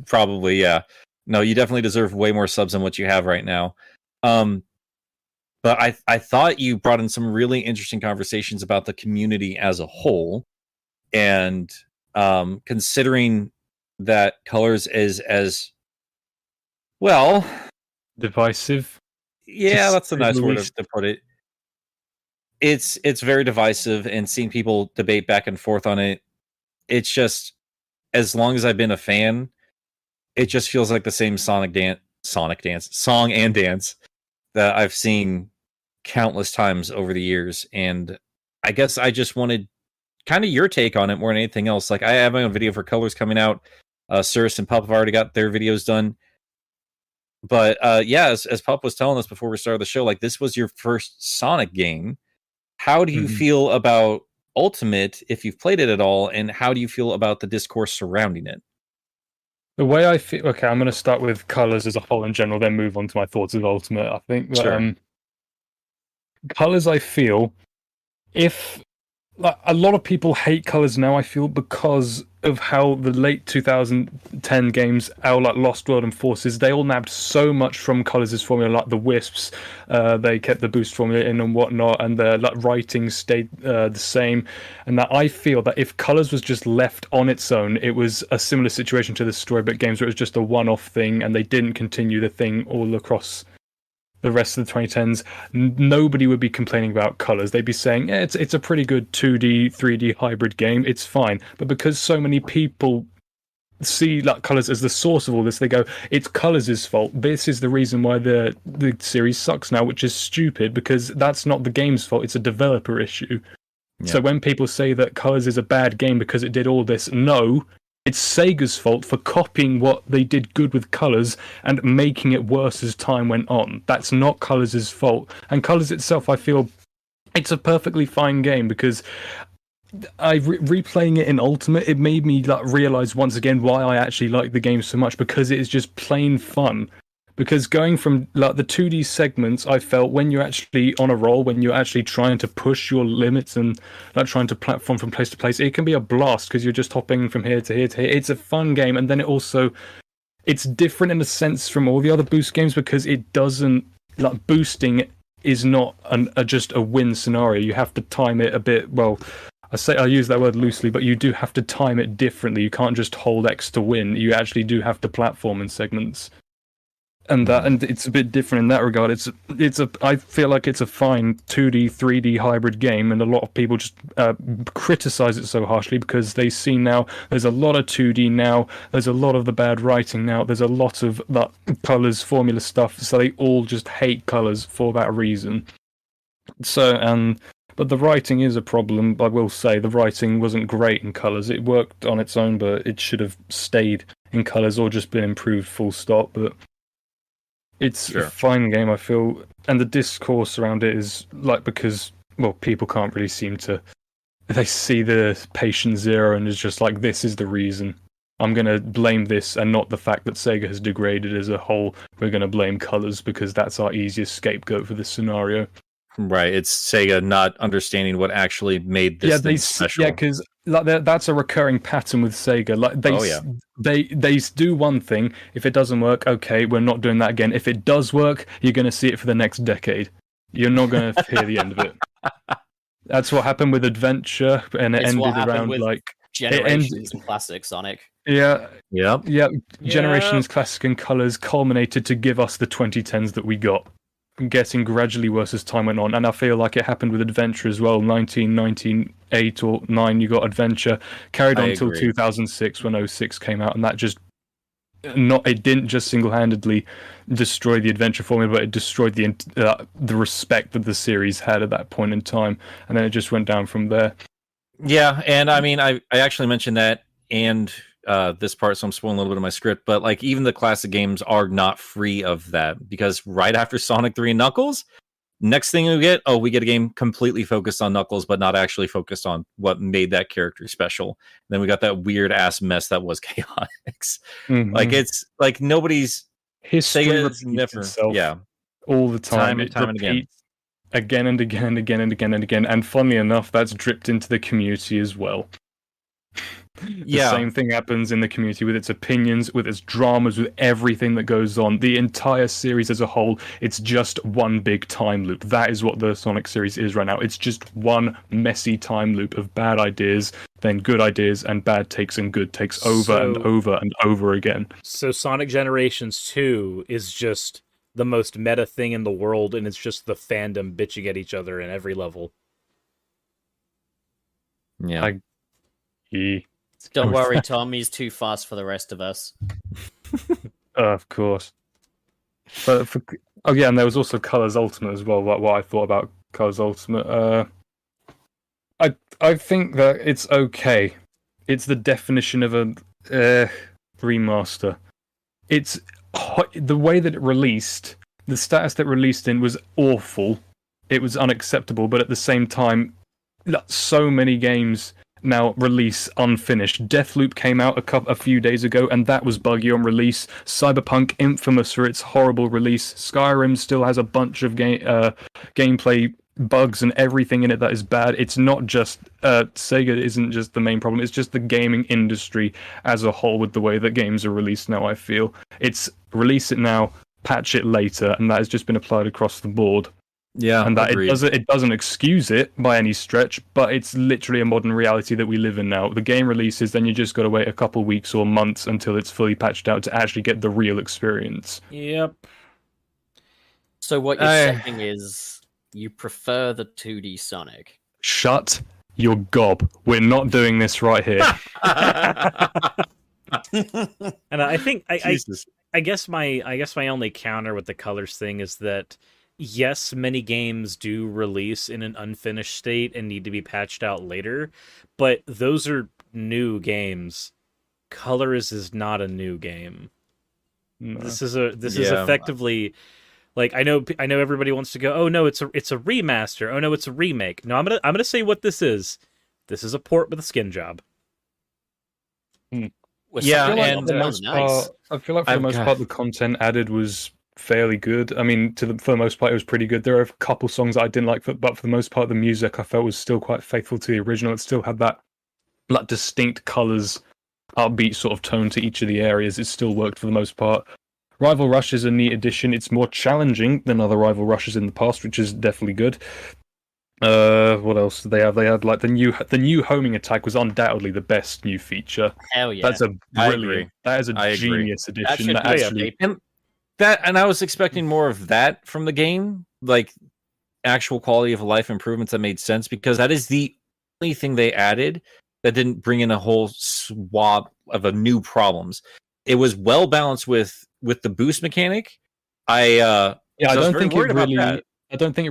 probably, yeah. No, you definitely deserve way more subs than what you have right now. But I thought you brought in some really interesting conversations about the community as a whole, and considering that Colors is as well. Divisive. Yeah, To that's a say nice the word least. to put it. It's very divisive, and seeing people debate back and forth on it, it's just, as long as I've been a fan, it just feels like the same song and dance that I've seen countless times over the years. And I guess I just wanted kind of your take on it more than anything else. Like, I have my own video for Colors coming out. Cirrus and Pup have already got their videos done. But yeah, as Pup was telling us before we started the show, like, this was your first Sonic game. How do you feel about Ultimate, if you've played it at all, and how do you feel about the discourse surrounding it? The way I feel, okay, I'm going to start with Colors as a whole in general, then move on to my thoughts of Ultimate. I think that, Sure. Colors, I feel, if like, a lot of people hate Colors now, I feel, because of how the late 2010 games, our like Lost World and Forces, they all nabbed so much from Colors' formula, like the Wisps, they kept the boost formula in and whatnot, and the like writing stayed the same. And that I feel that if Colors was just left on its own, it was a similar situation to the Storybook games, where it was just a one-off thing, and they didn't continue the thing all across the rest of the 2010s, nobody would be complaining about Colors. They'd be saying, yeah, it's a pretty good 2D, 3D hybrid game. It's fine. But because so many people see like Colors as the source of all this, they go, it's Colors' fault. This is the reason why the series sucks now, which is stupid, because that's not the game's fault. It's a developer issue. Yeah. So when people say that Colors is a bad game because it did all this, no, it's Sega's fault for copying what they did good with Colors and making it worse as time went on. That's not Colors' fault. And Colors itself, I feel, it's a perfectly fine game, because replaying it in Ultimate, it made me like realize once again why I actually like the game so much, because it is just plain fun. Because going from like the 2D segments, I felt when you're actually on a roll, when you're actually trying to push your limits and like trying to platform from place to place, it can be a blast because you're just hopping from here to here to here. It's a fun game, and then it's different in a sense from all the other boost games, because it doesn't like boosting is not just a win scenario. You have to time it a bit. Well, I use that word loosely, but you do have to time it differently. You can't just hold X to win. You actually do have to platform in segments. And it's a bit different in that regard. I feel like it's a fine 2D, 3D hybrid game, and a lot of people just criticize it so harshly because they see now there's a lot of 2D now, there's a lot of the bad writing now, there's a lot of that Colors formula stuff, so they all just hate Colors for that reason. So, but the writing is a problem. I will say the writing wasn't great in Colors. It worked on its own, but it should have stayed in Colors or just been improved full stop. But it's a fine game, I feel, and the discourse around it is like, because, well, people can't really seem to, they see the patient zero and it's just like, this is the reason. I'm going to blame this and not the fact that Sega has degraded as a whole. We're going to blame Colors because that's our easiest scapegoat for this scenario. Right, it's Sega not understanding what actually made this thing special. Yeah, because like that's a recurring pattern with Sega. Like they do one thing. If it doesn't work, okay, we're not doing that again. If it does work, you're going to see it for the next decade. You're not going to hear the end of it. That's what happened with Adventure, and it ended around like Generations and Classic Sonic. Yeah. Yep. Generations, Classic, and Colors culminated to give us the 2010s that we got, getting gradually worse as time went on. And I feel like it happened with Adventure as well. 1998 or 9, you got Adventure, carried on until 2006 when 06 came out, and that just it didn't just single-handedly destroy the Adventure formula, but it destroyed the respect that the series had at that point in time, and then it just went down from there. Yeah, and I mean, I actually mentioned that, and this part, so I'm spoiling a little bit of my script. But like, even the classic games are not free of that, because right after Sonic 3 and Knuckles, next thing we get a game completely focused on Knuckles, but not actually focused on what made that character special. Then we got that weird ass mess that was Chaotix. Like, it's like nobody's history Sega's repeats never, itself yeah, all the time. time and It time and again. repeats again and again and again and again and again. And funnily enough, that's dripped into the community as well. The same thing happens in the community with its opinions, with its dramas, with everything that goes on. The entire series as a whole, it's just one big time loop. That is what the Sonic series is right now. It's just one messy time loop of bad ideas, then good ideas, and bad takes and good takes over and over and over again. So Sonic Generations 2 is just the most meta thing in the world, and it's just the fandom bitching at each other in every level. Yeah. Don't worry, Tom. He's too fast for the rest of us. Of course. But and there was also Colors Ultimate as well. What I thought about Colors Ultimate, I think that it's okay. It's the definition of a remaster. It's the way that it released. The status that it released in was awful. It was unacceptable. But at the same time, so many games now release unfinished. Deathloop came out a few days ago, and that was buggy on release. Cyberpunk, infamous for its horrible release. Skyrim still has a bunch of gameplay bugs and everything in it that is bad. It's not just Sega isn't just the main problem. It's just the gaming industry as a whole with the way that games are released now. I feel it's release it now, patch it later, and that has just been applied across the board. Yeah, and that agreed. it doesn't excuse it by any stretch, but it's literally a modern reality that we live in now. The game releases, then you just got to wait a couple weeks or months until it's fully patched out to actually get the real experience. Yep. So what you're saying is you prefer the 2D Sonic? Shut your gob. We're not doing this right here. And I think I guess my only counter with the colors thing is that yes, many games do release in an unfinished state and need to be patched out later, but those are new games. Colors is not a new game. No. This is effectively, like, I know everybody wants to go, oh no, it's a remaster. Oh no, it's a remake. No, I'm gonna say what this is. This is a port with a skin job. Yeah, and I feel like for the most part, the content added was fairly good. I mean, for the most part, it was pretty good. There are a couple songs that I didn't like, but for the most part, the music I felt was still quite faithful to the original. It still had that distinct colors, upbeat sort of tone to each of the areas. It still worked for the most part. Rival Rush is a neat addition. It's more challenging than other Rival Rushes in the past, which is definitely good. What else did they have? They had like the new homing attack was undoubtedly the best new feature. Hell yeah! That's a brilliant. That is a genius addition. And I was expecting more of that from the game, like actual quality of life improvements that made sense, because that is the only thing they added that didn't bring in a whole swab of new problems. It was well balanced with the boost mechanic. I don't think it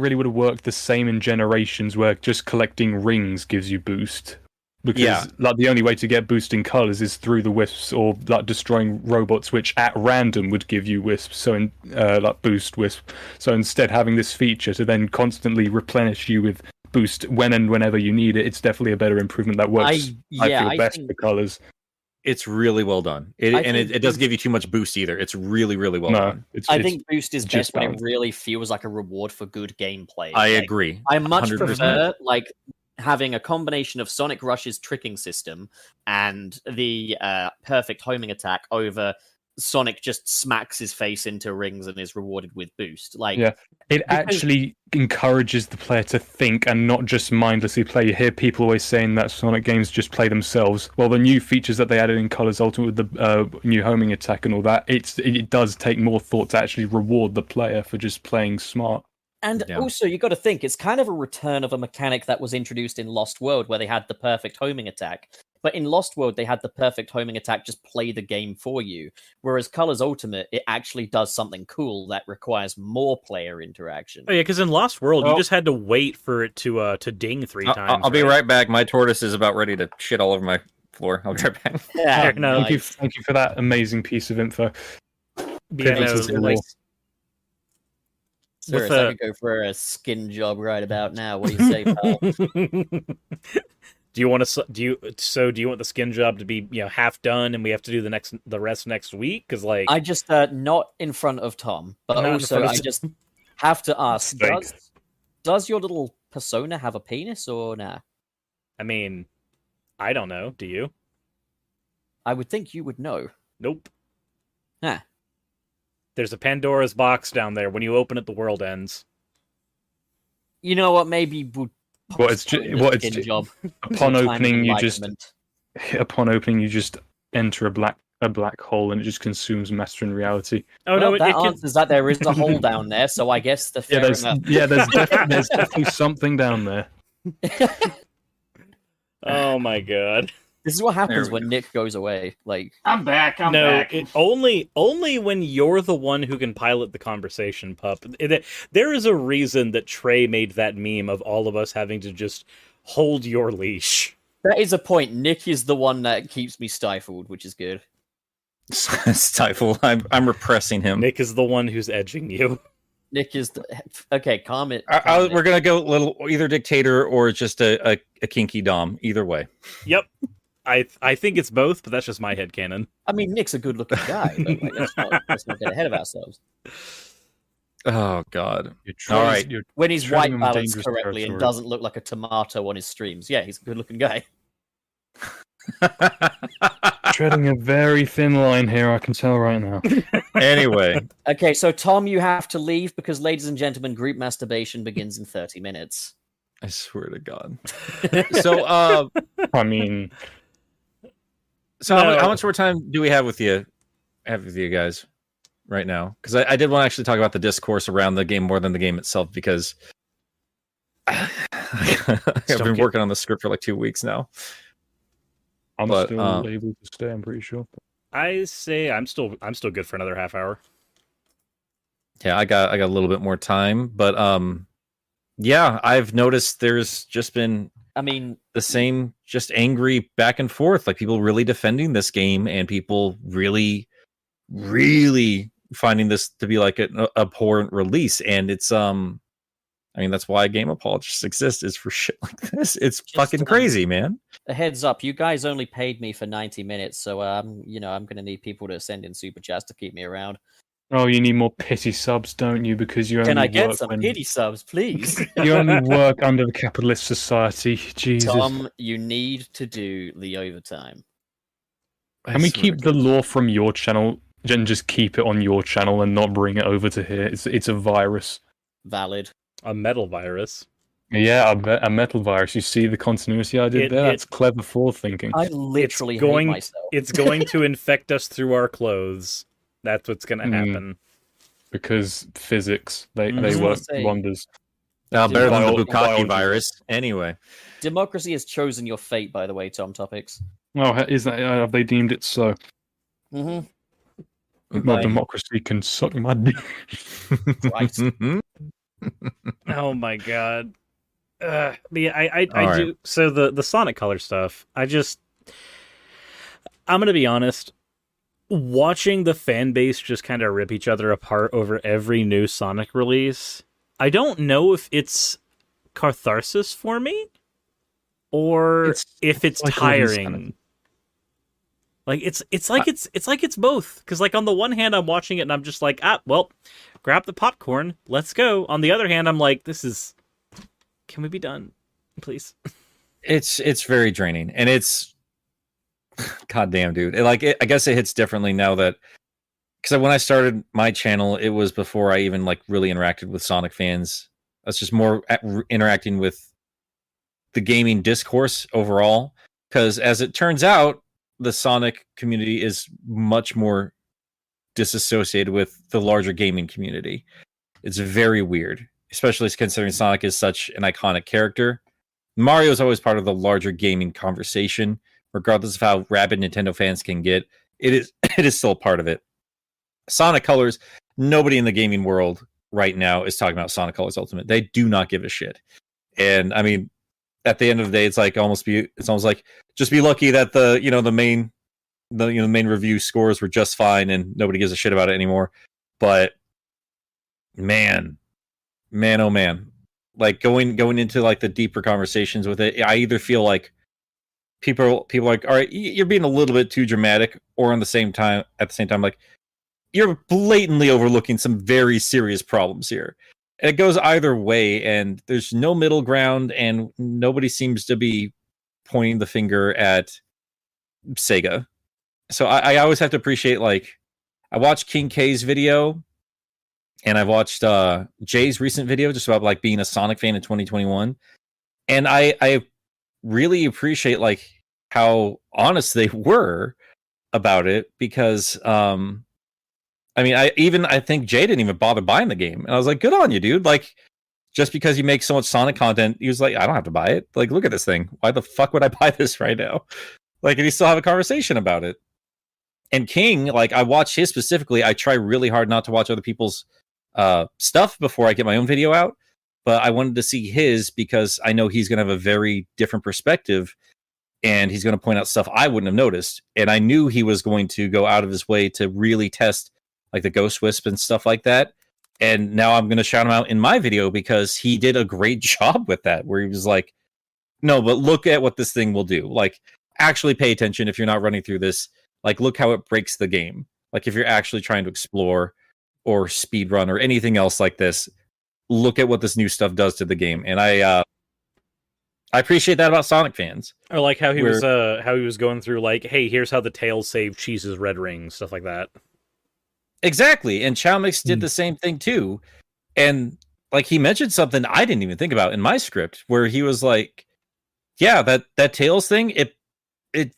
really would have worked the same in Generations, where just collecting rings gives you boost. Because like the only way to get boosting colors is through the wisps, or like destroying robots, which at random would give you wisps. So like boost wisp. So instead, having this feature to then constantly replenish you with boost when and whenever you need it, it's definitely a better improvement that works. I feel best for colors. It's really well done. It doesn't give you too much boost either. It's really, really well done. I think boost is best when it really feels like a reward for good gameplay. I agree. I much 100%. Prefer like having a combination of Sonic Rush's tricking system and the perfect homing attack over Sonic just smacks his face into rings and is rewarded with boost. It actually encourages the player to think and not just mindlessly play. You hear people always saying that Sonic games just play themselves. Well, the new features that they added in Colors Ultimate with the new homing attack and all that, it does take more thought to actually reward the player for just playing smart. And also, you got to think, it's kind of a return of a mechanic that was introduced in Lost World, where they had the perfect homing attack. But in Lost World, they had the perfect homing attack just play the game for you. Whereas Colors Ultimate, it actually does something cool that requires more player interaction. Oh yeah, because in Lost World, you just had to wait for it to ding 3 times. I'll be right back. My tortoise is about ready to shit all over my floor. I'll be right back. Yeah, Fair enough. Thank you for that amazing piece of info. Yeah, Privileges no, of like, war. Serious, with I a- could go for a skin job right about now. What do you say, pal? do you want to? Do you want the skin job to be half done, and we have to do the rest next week? Because like I just not in front of Tom, but Not in also front of I Tom. just have to ask: Steak. does your little persona have a penis or nah? I mean, I don't know. Do you? I would think you would know. Nope. Huh. There's a Pandora's box down there. When you open it, the world ends. You know what? Maybe would. What it's skin job. Upon Time of opening, you just enlightenment. enter a black hole and it just consumes matter and reality. Oh Well, no! that It can. answers that there is a hole down there, so I guess the fair enough. There's definitely something down there. Oh my god! This is what happens we when Nick goes away. Like, I'm back. I'm No, back. only when you're the one who can pilot the conversation, pup. There is a reason that Trey made that meme of all of us having to just hold your leash. that is a point. Nick is the one that keeps me stifled, which is good. Stifle. I'm repressing him. Nick is the one who's edging you. Nick is the... Okay, calm it. We're gonna go little either dictator or just a kinky dom. Either way. Yep. I think it's both, but that's just my headcanon. I mean, Nick's a good-looking guy. But like, let's not get ahead of ourselves. Oh God. All right. When he's Treading white on balanced dangerous correctly and territory. doesn't look like a tomato on his streams, yeah, he's a good-looking guy. Treading a very thin line here, I can tell right now. Anyway, Okay, so Tom, you have to leave because, ladies and gentlemen, group masturbation begins in 30 minutes. I swear to God. So, I mean, how much more time do we have with you? Guys right now? Because I did want to actually talk about the discourse around the game more than the game itself because I've been working on the script for like 2 weeks now. I'm But, still able to stay, I'm pretty sure. I say I'm still good for another half hour. Yeah, I got a little bit more time, but yeah, I've noticed there's just been I mean, the same just angry back and forth, like people really defending this game and people really finding this to be like an abhorrent release. And it's I mean, that's why game apologists exist, is for shit like this. It's fucking crazy, man. a heads up, you guys only paid me for 90 minutes, so I'm going to need people to send in super chats to keep me around. Oh, you need more pity subs, don't you? Because you only Can I get work some when... pity subs, please? You only work under the capitalist society. Jesus. Tom, you need to do the overtime. Can we keep the lore from your channel and just keep it on your channel and not bring it over to here? It's a virus. Valid. A metal virus. Yeah, a metal virus. You see the continuity I did there? That's clever forethinking. I literally going- hate myself. It's going to infect us through our clothes. That's what's going to happen. Because physics, they I was work gonna say- wonders. better than the Bio- Bukkake biology. virus. Anyway, Democracy has chosen your fate, by the way, Tom Topics. Oh, is that have they deemed it so? Mm-hmm. Well, Right. democracy can suck my dick. Christ. Oh my god. But yeah, I All do. So the Sonic Color stuff, I'm gonna be honest. Watching the fan base just kind of rip each other apart over every new Sonic release, I don't know if it's catharsis for me or if it's like all these tiring. kind of- Like it's like it's both. Because like on the one hand, I'm watching it and I'm just like, well, grab the popcorn, let's go. On the other hand, I'm like, can we be done, please? it's very draining, and it's goddamn, dude. I guess it hits differently now that because when I started my channel, it was before I even like really interacted with Sonic fans. I was just more interacting with the gaming discourse overall. Because as it turns out, the Sonic community is much more disassociated with the larger gaming community. It's very weird, especially considering Sonic is such an iconic character. Mario is always part of the larger gaming conversation, regardless of how rabid Nintendo fans can get. It is still a part of it. Sonic Colors, nobody in the gaming world right now is talking about Sonic Colors Ultimate. They do not give a shit. And I mean, at the end of the day, it's almost like just be lucky that the main review scores were just fine and nobody gives a shit about it anymore. But man, oh man, like going into like the deeper conversations with it, I either feel like people are like, all right, you're being a little bit too dramatic, or at the same time, like you're blatantly overlooking some very serious problems here. And it goes either way, and there's no middle ground, and nobody seems to be pointing the finger at Sega. So I always have to appreciate, like, I watched King K's video, and I've watched Jay's recent video just about like being a Sonic fan in 2021, and I really appreciate like how honest they were about it, because I mean, I think Jay didn't even bother buying the game, and I was like, good on you, dude. Like, just because you make so much Sonic content, he was like, I don't have to buy it. Like, look at this thing. Why the fuck would I buy this right now? Like, and you still have a conversation about it. And King, like, I watch his specifically. I try really hard not to watch other people's stuff before I get my own video out, but I wanted to see his because I know he's going to have a very different perspective, and he's going to point out stuff I wouldn't have noticed. And I knew he was going to go out of his way to really test like the Ghost Wisp and stuff like that. And now I'm going to shout him out in my video because he did a great job with that, where he was like, no, but look at what this thing will do. Like, actually pay attention if you're not running through this. Like, look how it breaks the game. Like, if you're actually trying to explore or speedrun or anything else like this, look at what this new stuff does to the game. And I appreciate that about Sonic fans. Or like how he was going through like, hey, here's how the Tails save Cheese's red ring, stuff like that. Exactly. And Chowmix did the same thing too. And like, he mentioned something I didn't even think about in my script, where he was like, yeah, that Tails thing, it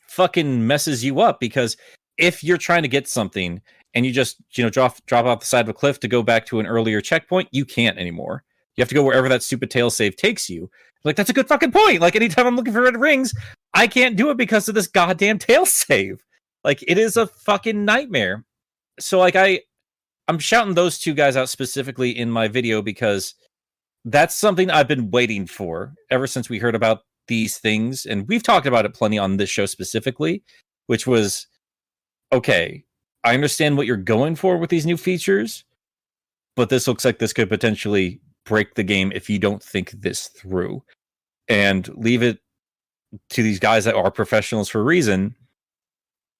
fucking messes you up, because if you're trying to get something and you just, drop off the side of a cliff to go back to an earlier checkpoint, you can't anymore. You have to go wherever that stupid Tails save takes you. Like, that's a good fucking point. Like, anytime I'm looking for red rings, I can't do it because of this goddamn Tails save. Like, it is a fucking nightmare. So like, I'm shouting those two guys out specifically in my video because that's something I've been waiting for ever since we heard about these things. And we've talked about it plenty on this show specifically, which was, okay, I understand what you're going for with these new features, but this looks like this could potentially break the game if you don't think this through. And leave it to these guys that are professionals for a reason.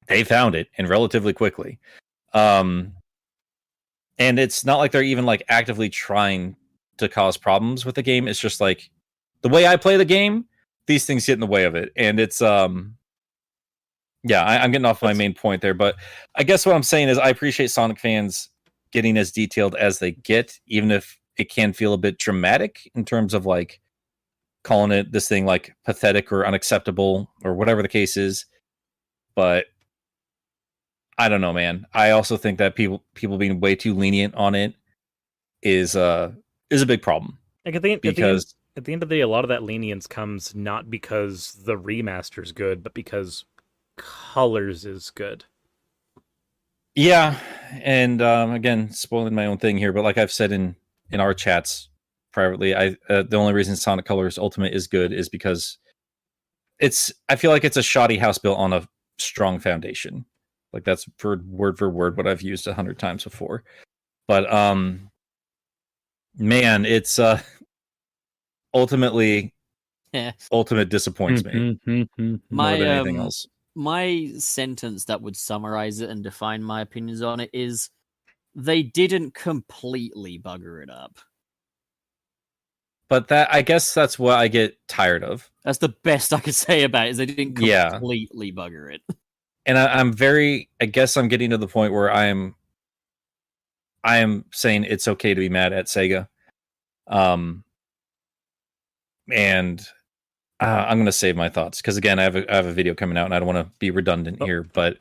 They found it, and relatively quickly. And it's not like they're even like actively trying to cause problems with the game. It's just like, the way I play the game, these things get in the way of it. And it's I'm getting off my main point there, but I guess what I'm saying is I appreciate Sonic fans getting as detailed as they get, even if it can feel a bit dramatic in terms of like calling it this thing like pathetic or unacceptable or whatever the case is. But I don't know, man. I also think that people being way too lenient on it is a big problem. Like, at the end of the day, a lot of that lenience comes not because the remaster's good, but because Colors is good. Yeah, and again, spoiling my own thing here, but like I've said in our chats privately, the only reason Sonic Colors Ultimate is good is because I feel like it's a shoddy house built on a strong foundation. Like, that's word for word what I've used 100 times before. But man, it's ultimately Ultimate disappoints me more than anything else. My sentence that would summarize it and define my opinions on it is, they didn't completely bugger it up. But I guess that's what I get tired of. That's the best I could say about it, is they didn't completely bugger it. And I guess I'm getting to the point where I am saying it's okay to be mad at Sega. And I'm going to save my thoughts because, again, I have a video coming out and I don't want to be redundant here. But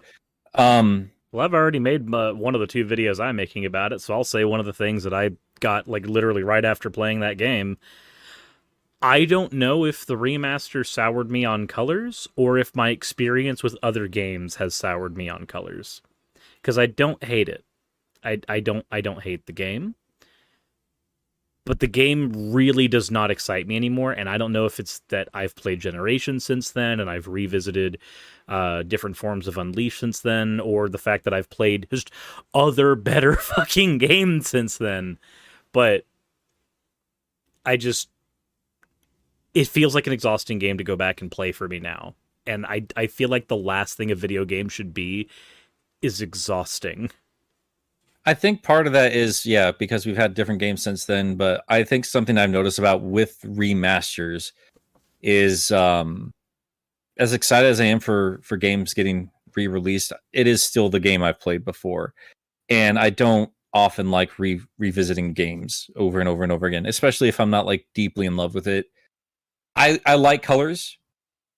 well, I've already made one of the two videos I'm making about it, so I'll say one of the things that I got like literally right after playing that game. I don't know if the remaster soured me on Colors or if my experience with other games has soured me on Colors, because I don't hate it. I don't hate the game. but the game really does not excite me anymore. And I don't know if it's that I've played Generations since then and I've revisited different forms of Unleashed since then, or the fact that I've played just other better fucking games since then. But it feels like an exhausting game to go back and play for me now. And I feel like the last thing a video game should be is exhausting. I think part of that is, because we've had different games since then, but I think something I've noticed about with remasters is as excited as I am for games getting re-released, it is still the game I've played before. And I don't often like revisiting games over and over and over again, especially if I'm not like deeply in love with it. I like colors.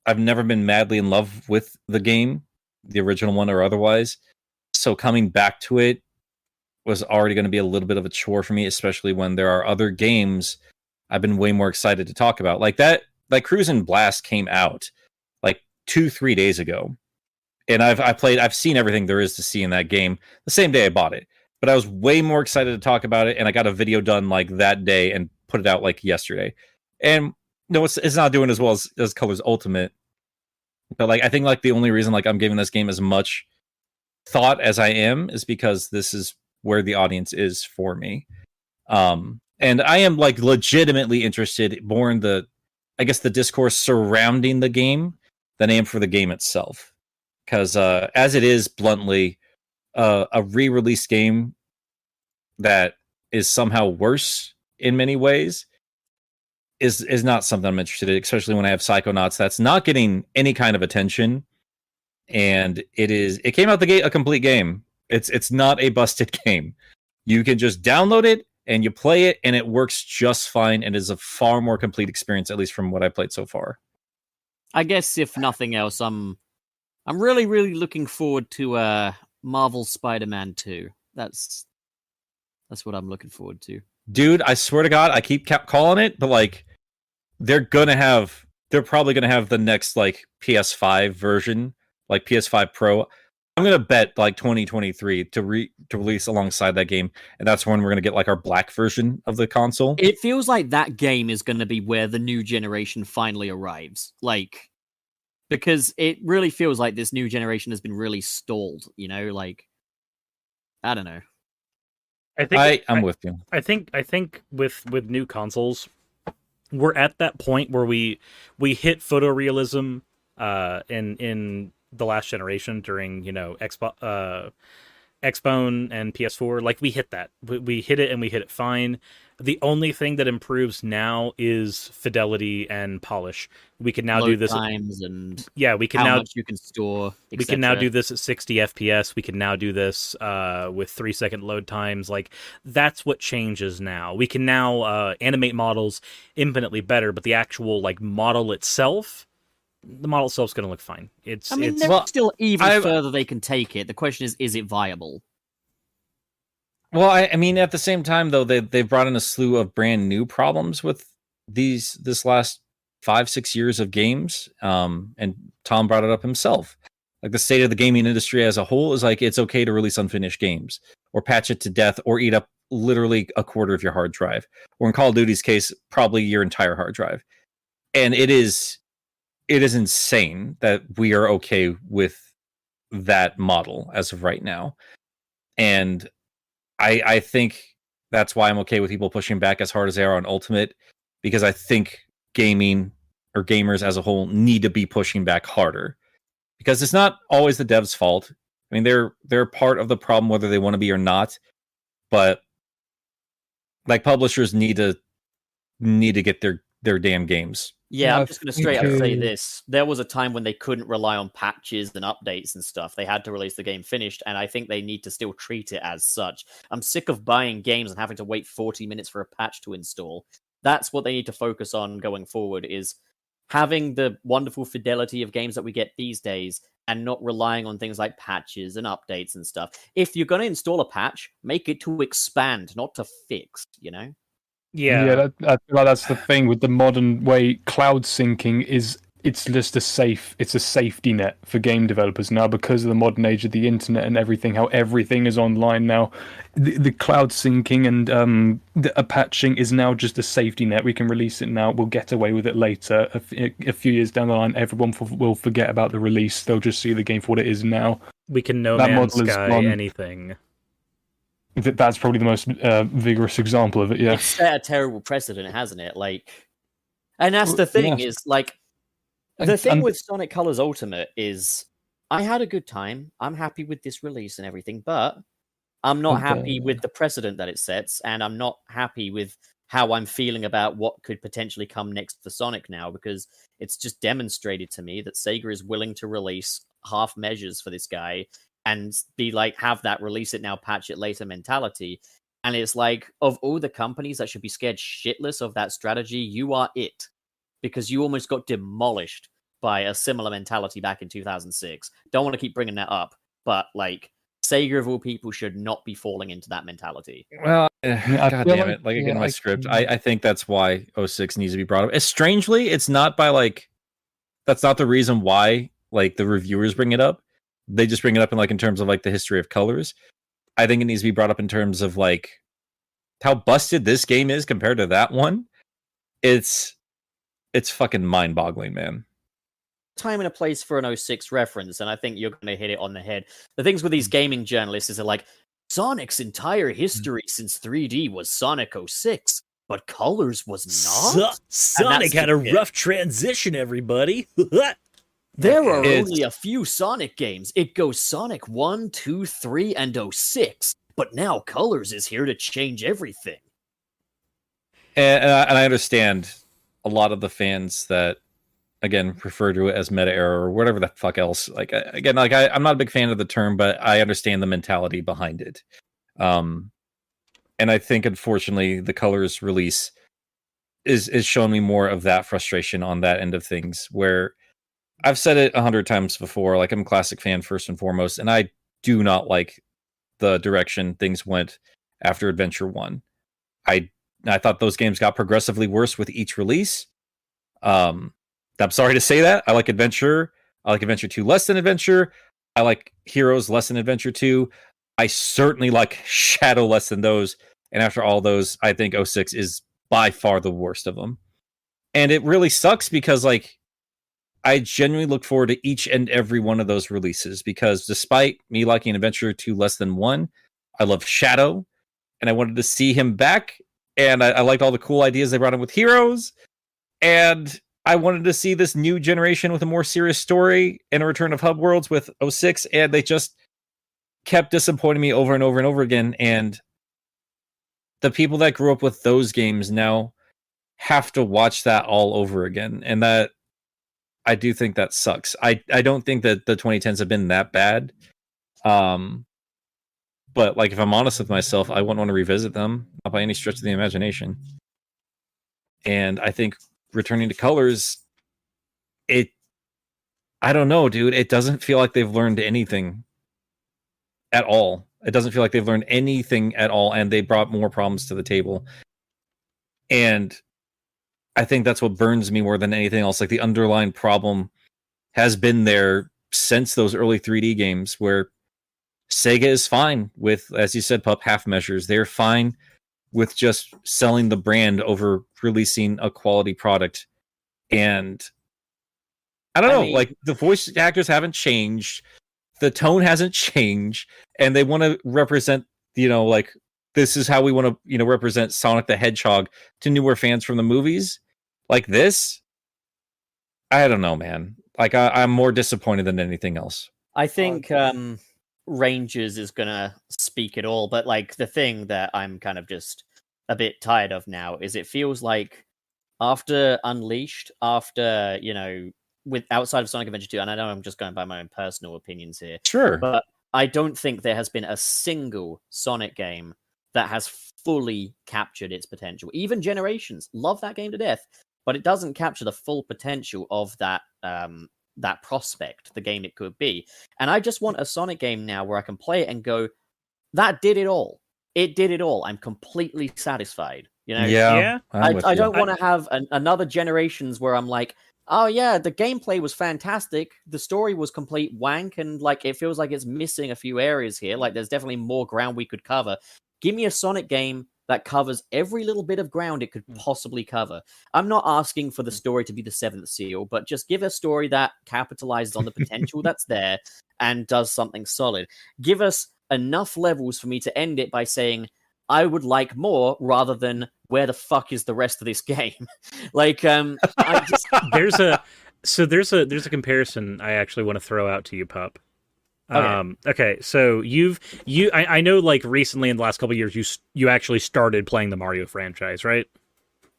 I've never been madly in love with the game, the original one or otherwise. So coming back to it was already going to be a little bit of a chore for me, especially when there are other games I've been way more excited to talk about. Like Cruisin' Blast came out like 2-3 days ago. And I've seen everything there is to see in that game the same day I bought it. But I was way more excited to talk about it, and I got a video done like that day and put it out like yesterday. And no, it's not doing as well as Colors Ultimate. But like I think like the only reason like I'm giving this game as much thought as I am is because this is where the audience is for me. And I am like legitimately interested more in the discourse surrounding the game than I am for the game itself. Because as it is bluntly a re-release game that is somehow worse in many ways is not something I'm interested in, especially when I have Psychonauts that's not getting any kind of attention. And it came out the gate a complete game. It's not a busted game. You can just download it and you play it and it works just fine and is a far more complete experience, at least from what I played so far. I guess if nothing else, I'm really, really looking forward to Marvel Spider-Man 2. That's what I'm looking forward to. Dude, I swear to God, I keep calling it, but like they're probably gonna have the next like PS5 version, like PS5 Pro. I'm gonna bet like 2023 to release alongside that game, and that's when we're gonna get like our black version of the console. It feels like that game is gonna be where the new generation finally arrives, like because it really feels like this new generation has been really stalled. You know, like I don't know. I'm with you. I think with new consoles, we're at that point where we hit photorealism in the last generation during Xbone and PS4. Like we hit that, we hit it and we hit it fine. The only thing that improves now is fidelity and polish. We can now do this times and we can how now much you can store. We can now do this at 60 FPS. We can now do this with 3-second load times. Like that's what changes now. We can now animate models infinitely better, but the actual like model itself. The model itself's going to look fine. There's still even further they can take it. The question is it viable? Well, I mean, at the same time, though, they've brought in a slew of brand new problems with this last 5-6 years of games. And Tom brought it up himself. Like the state of the gaming industry as a whole is like it's okay to release unfinished games or patch it to death or eat up literally a quarter of your hard drive. Or in Call of Duty's case, probably your entire hard drive. And it is insane that we are okay with that model as of right now. And I think that's why I'm okay with people pushing back as hard as they are on Ultimate, because I think gaming or gamers as a whole need to be pushing back harder, because it's not always the devs' fault. I mean, they're part of the problem whether they want to be or not, but like publishers need to get their damn games. Yeah, I'm just going to straight up say this. There was a time when they couldn't rely on patches and updates and stuff. They had to release the game finished, and I think they need to still treat it as such. I'm sick of buying games and having to wait 40 minutes for a patch to install. That's what they need to focus on going forward, is having the wonderful fidelity of games that we get these days and not relying on things like patches and updates and stuff. If you're going to install a patch, make it to expand, not to fix, you know? I feel like that's the thing with the modern way. Cloud syncing is it's just it's a safety net for game developers now because of the modern age of the internet and everything. How everything is online now, the cloud syncing and the patching is now just a safety net. We can release it now. We'll get away with it later. A few years down the line, everyone will forget about the release. They'll just see the game for what it is now. We can No That Man's model is Sky gone. anything. That's probably the most vigorous example of it. Yeah. It's set a terrible precedent, hasn't it? Like, and that's the thing Yes. is like the thing And- with Sonic Colors Ultimate is I had a good time. I'm happy with this release and everything, but I'm not happy with the precedent that it sets, and I'm not happy with how I'm feeling about what could potentially come next for Sonic now, because it's just demonstrated to me that Sega is willing to release half measures for this guy and be like, have that release it now, patch it later mentality. And it's like, of all the companies that should be scared shitless of that strategy, you are it. Because you almost got demolished by a similar mentality back in 2006. Don't want to keep bringing that up, but like, Sega of all people should not be falling into that mentality. Well, I god feel damn like- it! Like yeah, again, my I script. can- I think that's why 06 needs to be brought up. Strangely, it's not by like that's not the reason why like the reviewers bring it up. They just bring it up in terms of like the history of colors. I think it needs to be brought up in terms of like how busted this game is compared to that one. It's fucking mind-boggling, man. Time and a place for an 06 reference, and I think you're going to hit it on the head. The things with these gaming journalists is they're like, Sonic's entire history since 3D was Sonic 06, but Colors was not? Sonic had a it. rough transition, everybody. There are It's- only a few Sonic games. It goes Sonic 1, 2, 3, and 06, but now Colors is here to change everything. And I understand a lot of the fans that again refer to it as meta era or whatever the fuck else. Like again, like I'm not a big fan of the term, but I understand the mentality behind it. And I think unfortunately the Colors release is showing me more of that frustration on that end of things, where I've said it 100 times before, like I'm a classic fan first and foremost, and I do not like the direction things went after Adventure 1. I thought those games got progressively worse with each release. I'm sorry to say that. I like Adventure 2 less than Adventure. I like Heroes less than Adventure 2. I certainly like Shadow less than those. And after all those, I think 06 is by far the worst of them. And it really sucks because like I genuinely look forward to each and every one of those releases, because despite me liking Adventure 2 less than 1, I love Shadow and I wanted to see him back. And I liked all the cool ideas they brought in with Heroes. And I wanted to see this new generation with a more serious story and a return of Hub Worlds with 06. And they just kept disappointing me over and over and over again. And the people that grew up with those games now have to watch that all over again. And that, I do think that sucks. I don't think that the 2010s have been that bad. But like, if I'm honest with myself, I wouldn't want to revisit them, not by any stretch of the imagination. And I think returning to Colors, I don't know, dude. It doesn't feel like they've learned anything at all. It doesn't feel like they've learned anything at all, and they brought more problems to the table. And I think that's what burns me more than anything else. Like, the underlying problem has been there since those early 3D games, where Sega is fine with, as you said, Pup, half measures. They're fine with just selling the brand over releasing a quality product. And I don't know, like, the voice actors haven't changed, the tone hasn't changed, and they want to represent, like, this is how we want to, represent Sonic the Hedgehog to newer fans from the movies. Like this, I don't know, man. Like, I'm more disappointed than anything else. I think Rangers is gonna speak it all, but like the thing that I'm kind of just a bit tired of now is it feels like after Unleashed, after with outside of Sonic Adventure 2, and I know I'm just going by my own personal opinions here, Sure, but I don't think there has been a single Sonic game that has fully captured its potential. Even Generations, love that game to death, but it doesn't capture the full potential of that that prospect, the game it could be. And I just want a Sonic game now where I can play it and go, that did it all. It did it all. I'm completely satisfied. Yeah. I don't want to have another Generations where I'm like, oh yeah, the gameplay was fantastic. The story was complete wank, and like it feels like it's missing a few areas here. Like there's definitely more ground we could cover. Give me a Sonic game that covers every little bit of ground it could possibly cover. I'm not asking for the story to be the seventh seal, but just give a story that capitalizes on the potential that's there and does something solid. Give us enough levels for me to end it by saying, I would like more, rather than where the fuck is the rest of this game? Like, I just there's a comparison I actually want to throw out to you, Pup. Okay, so I know like recently in the last couple of years you actually started playing the Mario franchise, right?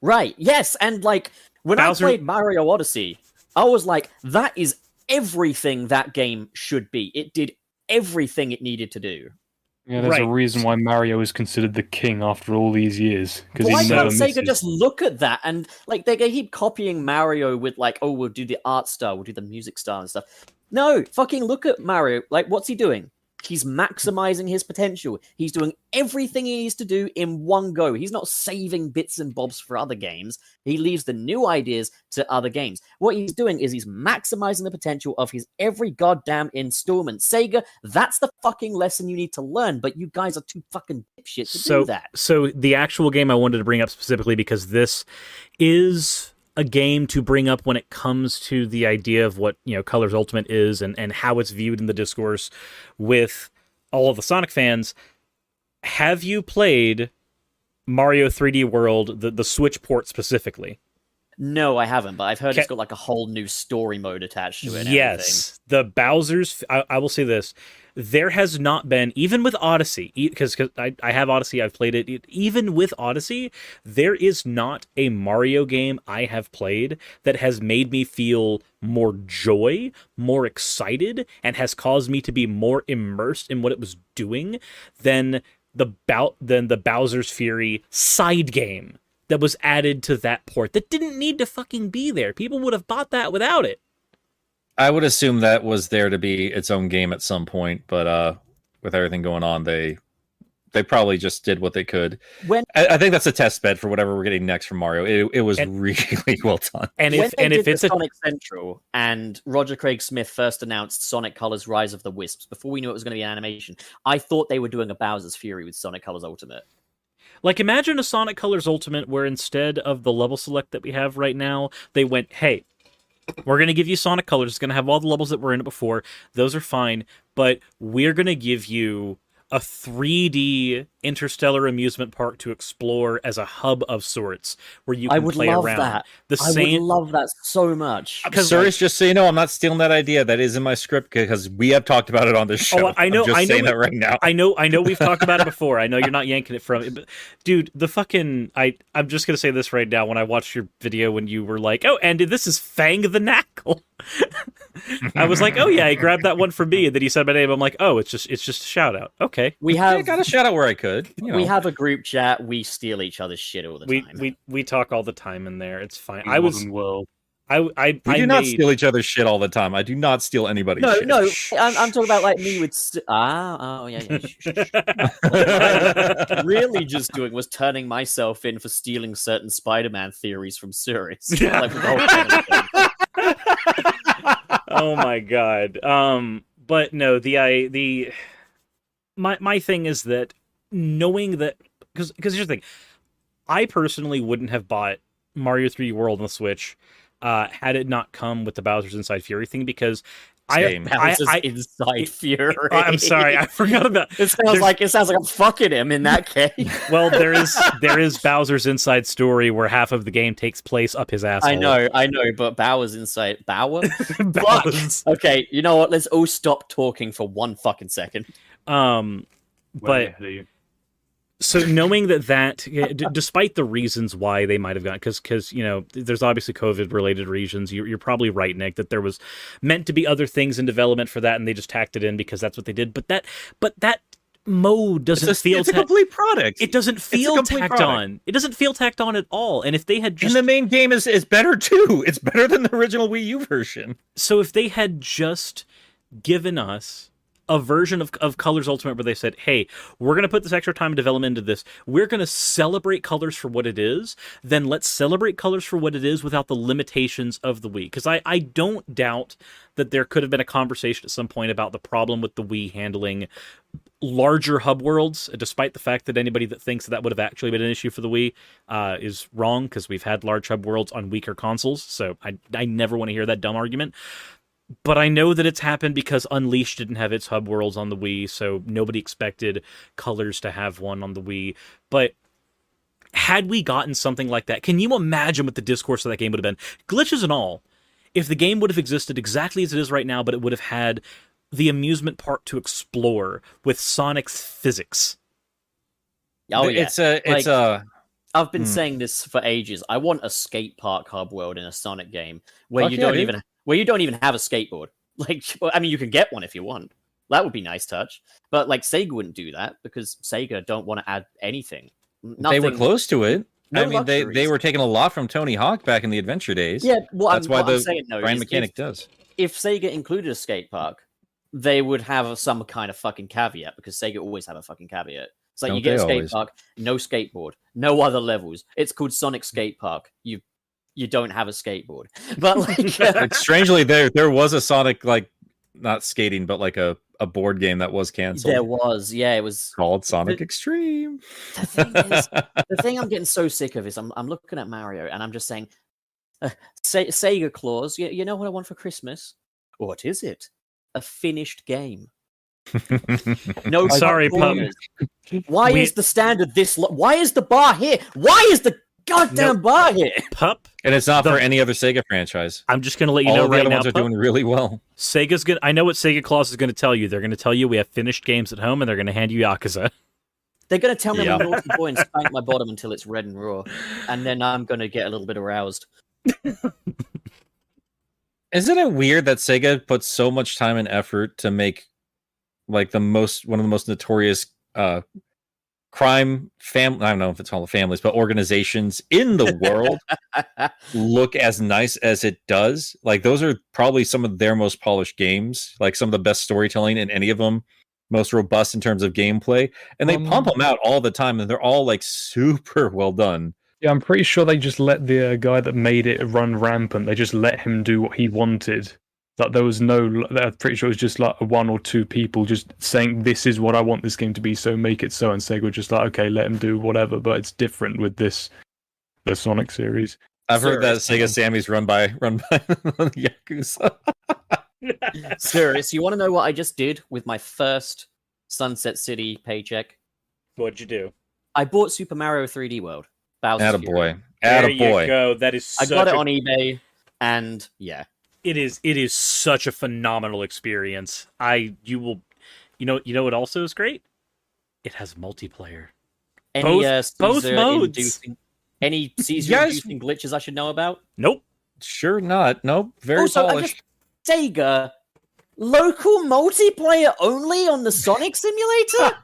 right, yes, and like when Bowser- I played Mario Odyssey, I was like, that is everything that game should be. It did everything it needed to do. Yeah, there's a Right. reason why Mario is considered the king after all these years, because Why he can't never Sega misses. just look at that and like they keep copying Mario with like, oh, we'll do the art style, we'll do the music style and stuff. No, fucking look at Mario. Like, what's he doing? He's maximizing his potential. He's doing everything he needs to do in one go. He's not saving bits and bobs for other games. He leaves the new ideas to other games. What he's doing is he's maximizing the potential of his every goddamn installment. Sega, that's the fucking lesson you need to learn, but you guys are too fucking dipshit to do that. So the actual game I wanted to bring up specifically because this is a game to bring up when it comes to the idea of what, Colors Ultimate is and how it's viewed in the discourse with all of the Sonic fans. Have you played Mario 3D World, the Switch port specifically? No, I haven't, but I've heard Okay. it's got like a whole new story mode attached to it. And Yes, the Bowser's. I will say this: there has not been, even with Odyssey, because I have Odyssey, I've played it. Even with Odyssey, there is not a Mario game I have played that has made me feel more joy, more excited, and has caused me to be more immersed in what it was doing than the Bowser's Fury side game that was added to that port that didn't need to fucking be there. People would have bought that without it. I would assume that was there to be its own game at some point, but with everything going on, they probably just did what they could. I think that's a test bed for whatever we're getting next from Mario. It was really well done. And when if they did it's the a Sonic Central and Roger Craig Smith first announced Sonic Colors Rise of the Wisps, before we knew it was going to be an animation, I thought they were doing a Bowser's Fury with Sonic Colors Ultimate. like, imagine a Sonic Colors Ultimate where instead of the level select that we have right now, they went, hey, we're going to give you Sonic Colors. It's going to have all the levels that were in it before. Those are fine. But we're going to give you a 3D interstellar amusement park to explore as a hub of sorts where you can I would play love around. that. The I same. would love that so much. Sirius, just so you know, I'm not stealing that idea. That is in my script because we have talked about it on this show. Oh, I know. I'm just I know. saying that right now. I know. We've talked about it before. I know you're not yanking it from it, but dude, the fucking. I'm just gonna say this right now. When I watched your video, when you were like, "Oh, Andy, this is Fang the Knackle," I was like, "Oh yeah, he grabbed that one from me," and then he said my name. I'm like, "Oh, it's just a shout out." Okay. We I have got a shout out where I could. we have a group chat. We steal each other's shit all the time. We talk all the time in there. It's fine. Modern world. We do not steal each other's shit all the time. I do not steal anybody's No, shit. no, I'm talking about like me with oh yeah. Shh, shh, shh. What I was really just doing was turning myself in for stealing certain Spider-Man theories from Sirius. Like, with the whole canon thing. Oh my god. But no, my thing is that knowing that because here's the thing, I personally wouldn't have bought Mario 3D World on the Switch had it not come with the Bowser's Inside Fury thing because Bowser's Inside Fury. I'm sorry, I forgot about It sounds like I'm fucking him in that case. well, there is Bowser's Inside Story where half of the game takes place up his asshole. I know, but Bowser's Inside Bower? Bowser's. Fuck. Okay, you know what? Let's all stop talking for one fucking second. But so knowing that despite the reasons why they might have gone, because there's obviously COVID related reasons. You're probably right, Nick, that there was meant to be other things in development for that, and they just tacked it in because that's what they did. But that mode doesn't feel. It's a complete product. It doesn't feel tacked on. It doesn't feel tacked on at all. And if they had just, and the main game is better too. It's better than the original Wii U version. So if they had just given us a version of Colors Ultimate where they said, hey, we're going to put this extra time and development into this. We're going to celebrate Colors for what it is. Then let's celebrate Colors for what it is without the limitations of the Wii. Because I don't doubt that there could have been a conversation at some point about the problem with the Wii handling larger hub worlds, despite the fact that anybody that thinks that would have actually been an issue for the Wii is wrong, because we've had large hub worlds on weaker consoles. So I never want to hear that dumb argument. But I know that it's happened because Unleashed didn't have its hub worlds on the Wii, so nobody expected Colors to have one on the Wii. But had we gotten something like that, can you imagine what the discourse of that game would have been? Glitches and all. If the game would have existed exactly as it is right now, but it would have had the amusement part to explore with Sonic's physics. Oh yeah, I've been Hmm. saying this for ages. I want a skate park hub world in a Sonic game where Fuck you yeah, don't dude. even have a skateboard. Like, I mean, you can get one if you want. That would be nice touch. But like Sega wouldn't do that because Sega don't want to add anything. They were close to it. No I mean, they luxuries. were taking a lot from Tony Hawk back in the Adventure days. Yeah, That's why what I'm the saying, though, Brand is Mechanic does. if Sega included a skate park, they would have some kind of fucking caveat because Sega always have a fucking caveat. It's like Don't you get a they skate always? park, no skateboard, no other levels. It's called Sonic Skate Park. You don't have a skateboard, but like Like, strangely, there was a Sonic, like, not skating, but like a board game that was canceled. there was, yeah, it was. Called Sonic Extreme. The thing is, the thing I'm getting so sick of is I'm looking at Mario and I'm just saying, Sega Claus, you know what I want for Christmas? What is it? A finished game. No, Sorry, corners. Pum. Why We- is the standard this? Why is the bar here? Why is the goddamn bar here? Pup, And it's not The- for any other Sega franchise. I'm just going to let you All know of the right other now, ones are Pup, doing really well. Sega's gonna. I know what Sega Claus is going to tell you. They're going to tell you we have finished games at home, and they're going to hand you Yakuza. They're gonna tell me Yeah. I'm a naughty boy and spank my bottom until it's red and raw, and then I'm gonna get a little bit aroused. Isn't it weird that Sega puts so much time and effort to make like one of the most notorious crime I don't know if it's all the families, but organizations in the world look as nice as it does? Like, those are probably some of their most polished games, like some of the best storytelling in any of them, most robust in terms of gameplay, and they pump them out all the time, and they're all like super well done. Yeah, I'm pretty sure they just let the guy that made it run rampant. They just let him do what he wanted. That there was no. I'm pretty sure it was just like one or two people just saying, "This is what I want this game to be, so make it so." And Sega was just like, "Okay, let him do whatever." But it's different with the Sonic series. I've heard that Serious. Sega Sammy's run by Yakuza. Serious? You want to know what I just did with my first Sunset City paycheck? What'd you do? I bought Super Mario 3D World. Bowser's Fury. Attaboy. There you Attaboy. go. That is. I Such got it a- on eBay, and yeah, It is such a phenomenal experience. You will. You know what also is great? It has multiplayer. any Both modes. inducing, any seizure Yes. inducing glitches I should know about. Nope. Sure not. Nope. Very Also, polished. Sega local multiplayer only on the Sonic Simulator.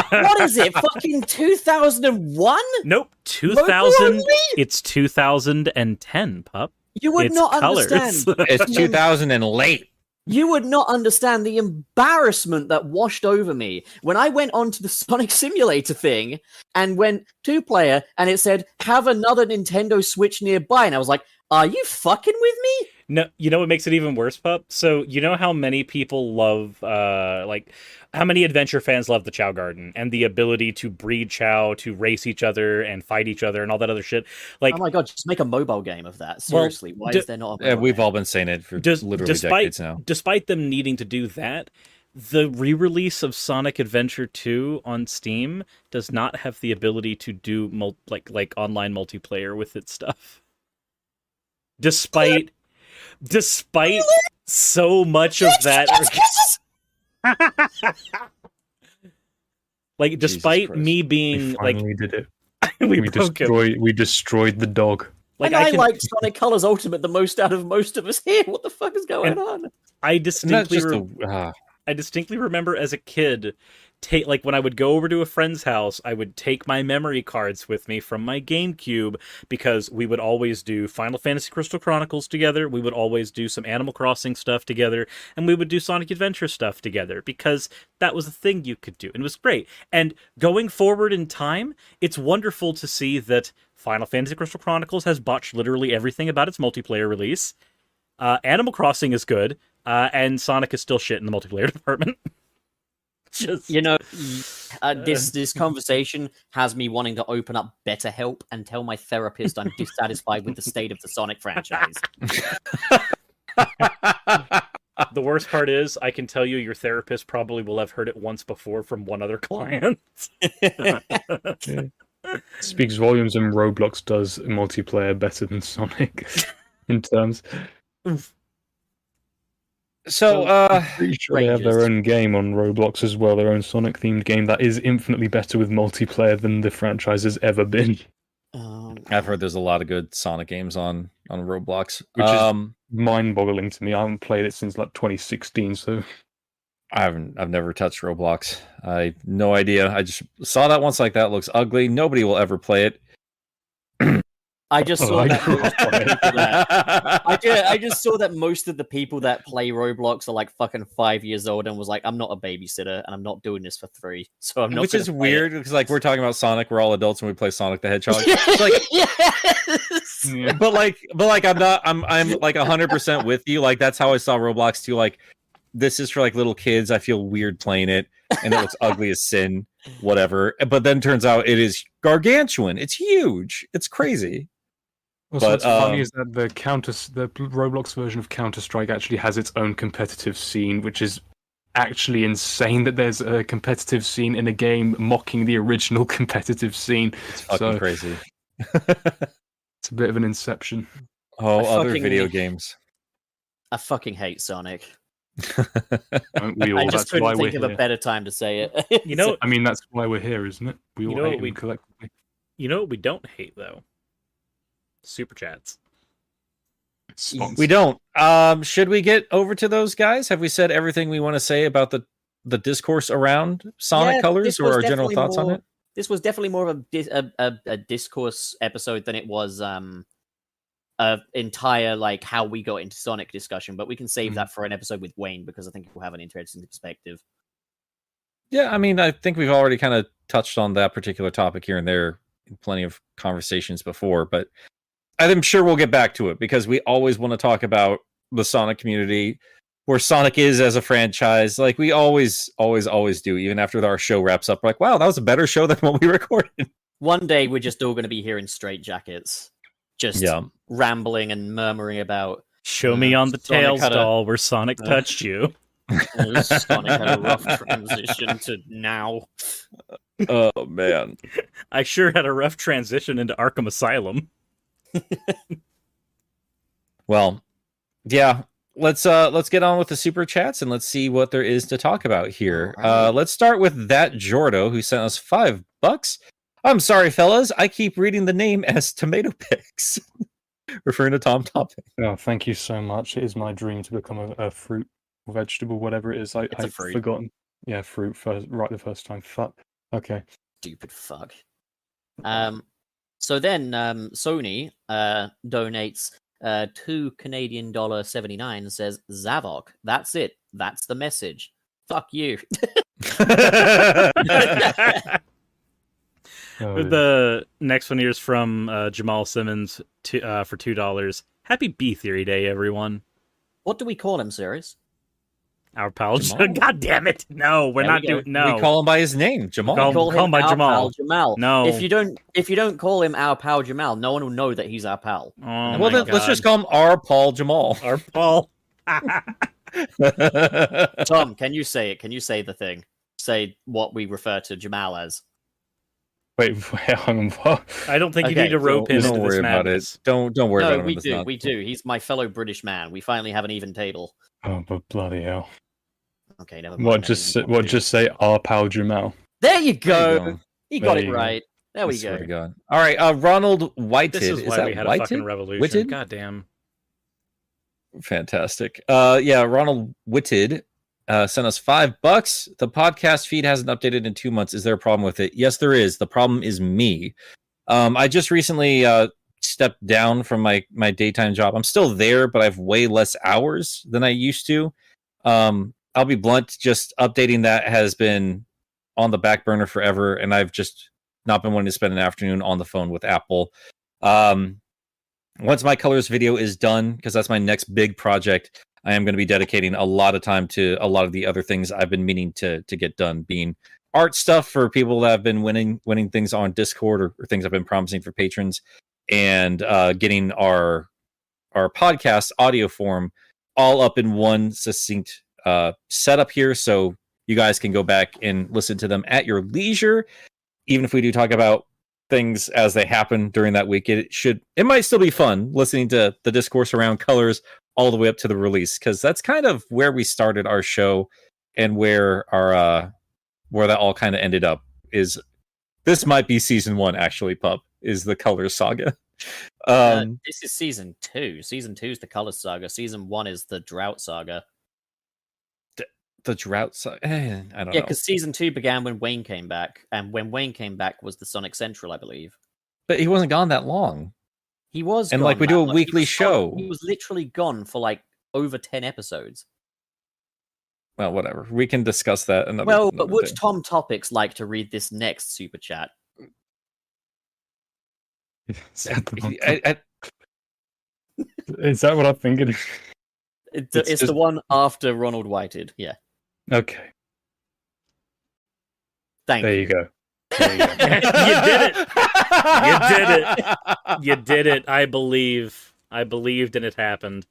What is it? Fucking 2001? Nope. Local 2000. only? It's 2010, pup. You would It's not colors. understand. It's 2000 and late. You would not understand the embarrassment that washed over me when I went onto the Sonic Simulator thing and went 2-player and it said, have another Nintendo Switch nearby. And I was like, are you fucking with me? No, you know what makes it even worse, pup? So you know how many people love, how many adventure fans love the Chow Garden and the ability to breed Chow, to race each other and fight each other and all that other shit. Like, Oh my god, just make a mobile game of that. Seriously, why is there not a Yeah, mobile we've game? all been saying it for literally despite decades now. despite them needing to do that, the re-release of Sonic Adventure 2 on Steam does not have the ability to do like online multiplayer with its stuff. Despite so much of that, like despite Christ. me We being like finally did it. we broke him. We destroyed the dog. Like and I can- like Sonic Colors Ultimate the most out of most of us here. What the fuck is going on? I Isn't that distinctly just I distinctly remember as a kid take, like when I would go over to a friend's house, I would take my memory cards with me from my GameCube, because we would always do Final Fantasy Crystal Chronicles together, we would always do some Animal Crossing stuff together, and we would do Sonic Adventure stuff together, because that was a thing you could do, and it was great. And going forward in time, it's wonderful to see that Final Fantasy Crystal Chronicles has botched literally everything about its multiplayer release. Animal Crossing is good, and Sonic is still shit in the multiplayer department. Just... this conversation has me wanting to open up BetterHelp and tell my therapist I'm dissatisfied with the state of the Sonic franchise. The worst part is, I can tell you your therapist probably will have heard it once before from one other client. Speaks volumes, and Roblox does multiplayer better than Sonic in terms. So, pretty sure they have their own game on Roblox as well, their own Sonic-themed game that is infinitely better with multiplayer than the franchise has ever been. I've heard there's a lot of good Sonic games on Roblox, which is mind-boggling to me. I haven't played it since like 2016, so I've never touched Roblox. I have no idea. I just saw that once, like that looks ugly. Nobody will ever play it. I just saw I just saw that most of the people that play Roblox are like fucking 5 years old, and was like, I'm not a babysitter and I'm not doing this for free. So I'm not. Which is weird because like we're talking about Sonic, we're all adults and we play Sonic the Hedgehog. Yes! Yeah. But like I'm like 100% with you. Like that's how I saw Roblox too. Like this is for like little kids. I feel weird playing it, and it looks ugly as sin. Whatever. But then turns out it is gargantuan. It's huge. It's crazy. Also, what's funny is that the Roblox version of Counter-Strike actually has its own competitive scene, which is actually insane that there's a competitive scene in a game mocking the original competitive scene. It's fucking crazy. It's a bit of an inception. Oh, other video games. I fucking hate Sonic. Don't we all? I just That's why couldn't think of we're here. a better time to say it. You know, I mean, that's why we're here, isn't it? We all hate them collectively. You know what we don't hate though? Super chats. Sponsor. We don't. Should we get over to those guys? Have we said everything we want to say about the discourse around Sonic Colors, or our general thoughts on it? This was definitely more of a discourse episode than it was a entire like how we got into Sonic discussion. But we can save that for an episode with Wayne, because I think we'll have an interesting perspective. Yeah, I mean, I think we've already kind of touched on that particular topic here and there in plenty of conversations before, but I'm sure we'll get back to it because we always want to talk about the Sonic community, where Sonic is as a franchise. Like we always do, even after our show wraps up. We're like, wow, that was a better show than what we recorded. One day we're just all going to be here in straitjackets, just rambling and murmuring about. Show me on the Sonic Tails doll where Sonic touched you. Sonic had a rough transition to now. Oh man, I sure had a rough transition into Arkham Asylum. Well, yeah. Let's get on with the super chats and let's see what there is to talk about here. Right. Let's start with that Jordo who sent us $5. I'm sorry, fellas. I keep reading the name as Tomato Picks, referring to Tom Topping. Oh, thank you so much. It is my dream to become a fruit, vegetable, whatever it is. I've forgotten. Yeah, fruit right the first time. Fuck. Okay. Stupid fuck. So then Sony donates $2 and says, Zavok, that's it. That's the message. Fuck you. The next one here is from Jamal Simmons for $2. Happy B Theory Day, everyone. What do we call him, Sirius? Our pal Jamal. God damn it! No, we're not doing. No, we call him by his name, Jamal. Call him by Jamal. No, if you don't call him our pal Jamal, no one will know that he's our pal. Oh, well, then let's just call him our Paul Jamal. Our Paul. Tom, can you say it? Can you say the thing? Say what we refer to Jamal as. Wait, hang on. What? I don't think you need to rope him into this madness. Don't worry about it. No, we do. He's my fellow British man. We finally have an even table. Oh, but bloody hell. Okay, never mind. What just say our pal Jamal? There you go. He got it right. There we go. God. All right, Ronald Whited. This is why we had a fucking revolution. Whitted? God damn. Fantastic. Yeah, Ronald Whitted sent us $5. The podcast feed hasn't updated in 2 months. Is there a problem with it? Yes, there is. The problem is me. I just recently stepped down from my daytime job. I'm still there, but I have way less hours than I used to. I'll be blunt. Just updating that has been on the back burner forever, and I've just not been wanting to spend an afternoon on the phone with Apple. Once my colors video is done, because that's my next big project, I am going to be dedicating a lot of time to a lot of the other things I've been meaning to get done, being art stuff for people that have been winning things on Discord or things I've been promising for patrons, and getting our podcast audio form all up in one succinct setup here, so you guys can go back and listen to them at your leisure. Even if we do talk about things as they happen during that week, it might still be fun listening to the discourse around colors all the way up to the release, because that's kind of where we started our show and where that all kind of ended up. Is this might be season 1 actually, Pup, is the Colors saga. This is season 2. Season 2 is the Colors saga. Season 1 is the Drought saga. The Drought saga? I don't know. Yeah, because season 2 began when Wayne came back, and when Wayne came back was the Sonic Central, I believe. But he wasn't gone that long. He was, and gone like we that do a much. weekly He show. He was literally gone for like over 10 episodes. Well, whatever. We can discuss that another. Well, another but would day. Tom Topics like to read this next super chat? Is that, I- is that what I'm thinking? It's just- the one after Ronald Whited. Yeah. Okay, Thank there you. you go. You did it. You did it. You did it. I believed, and it happened.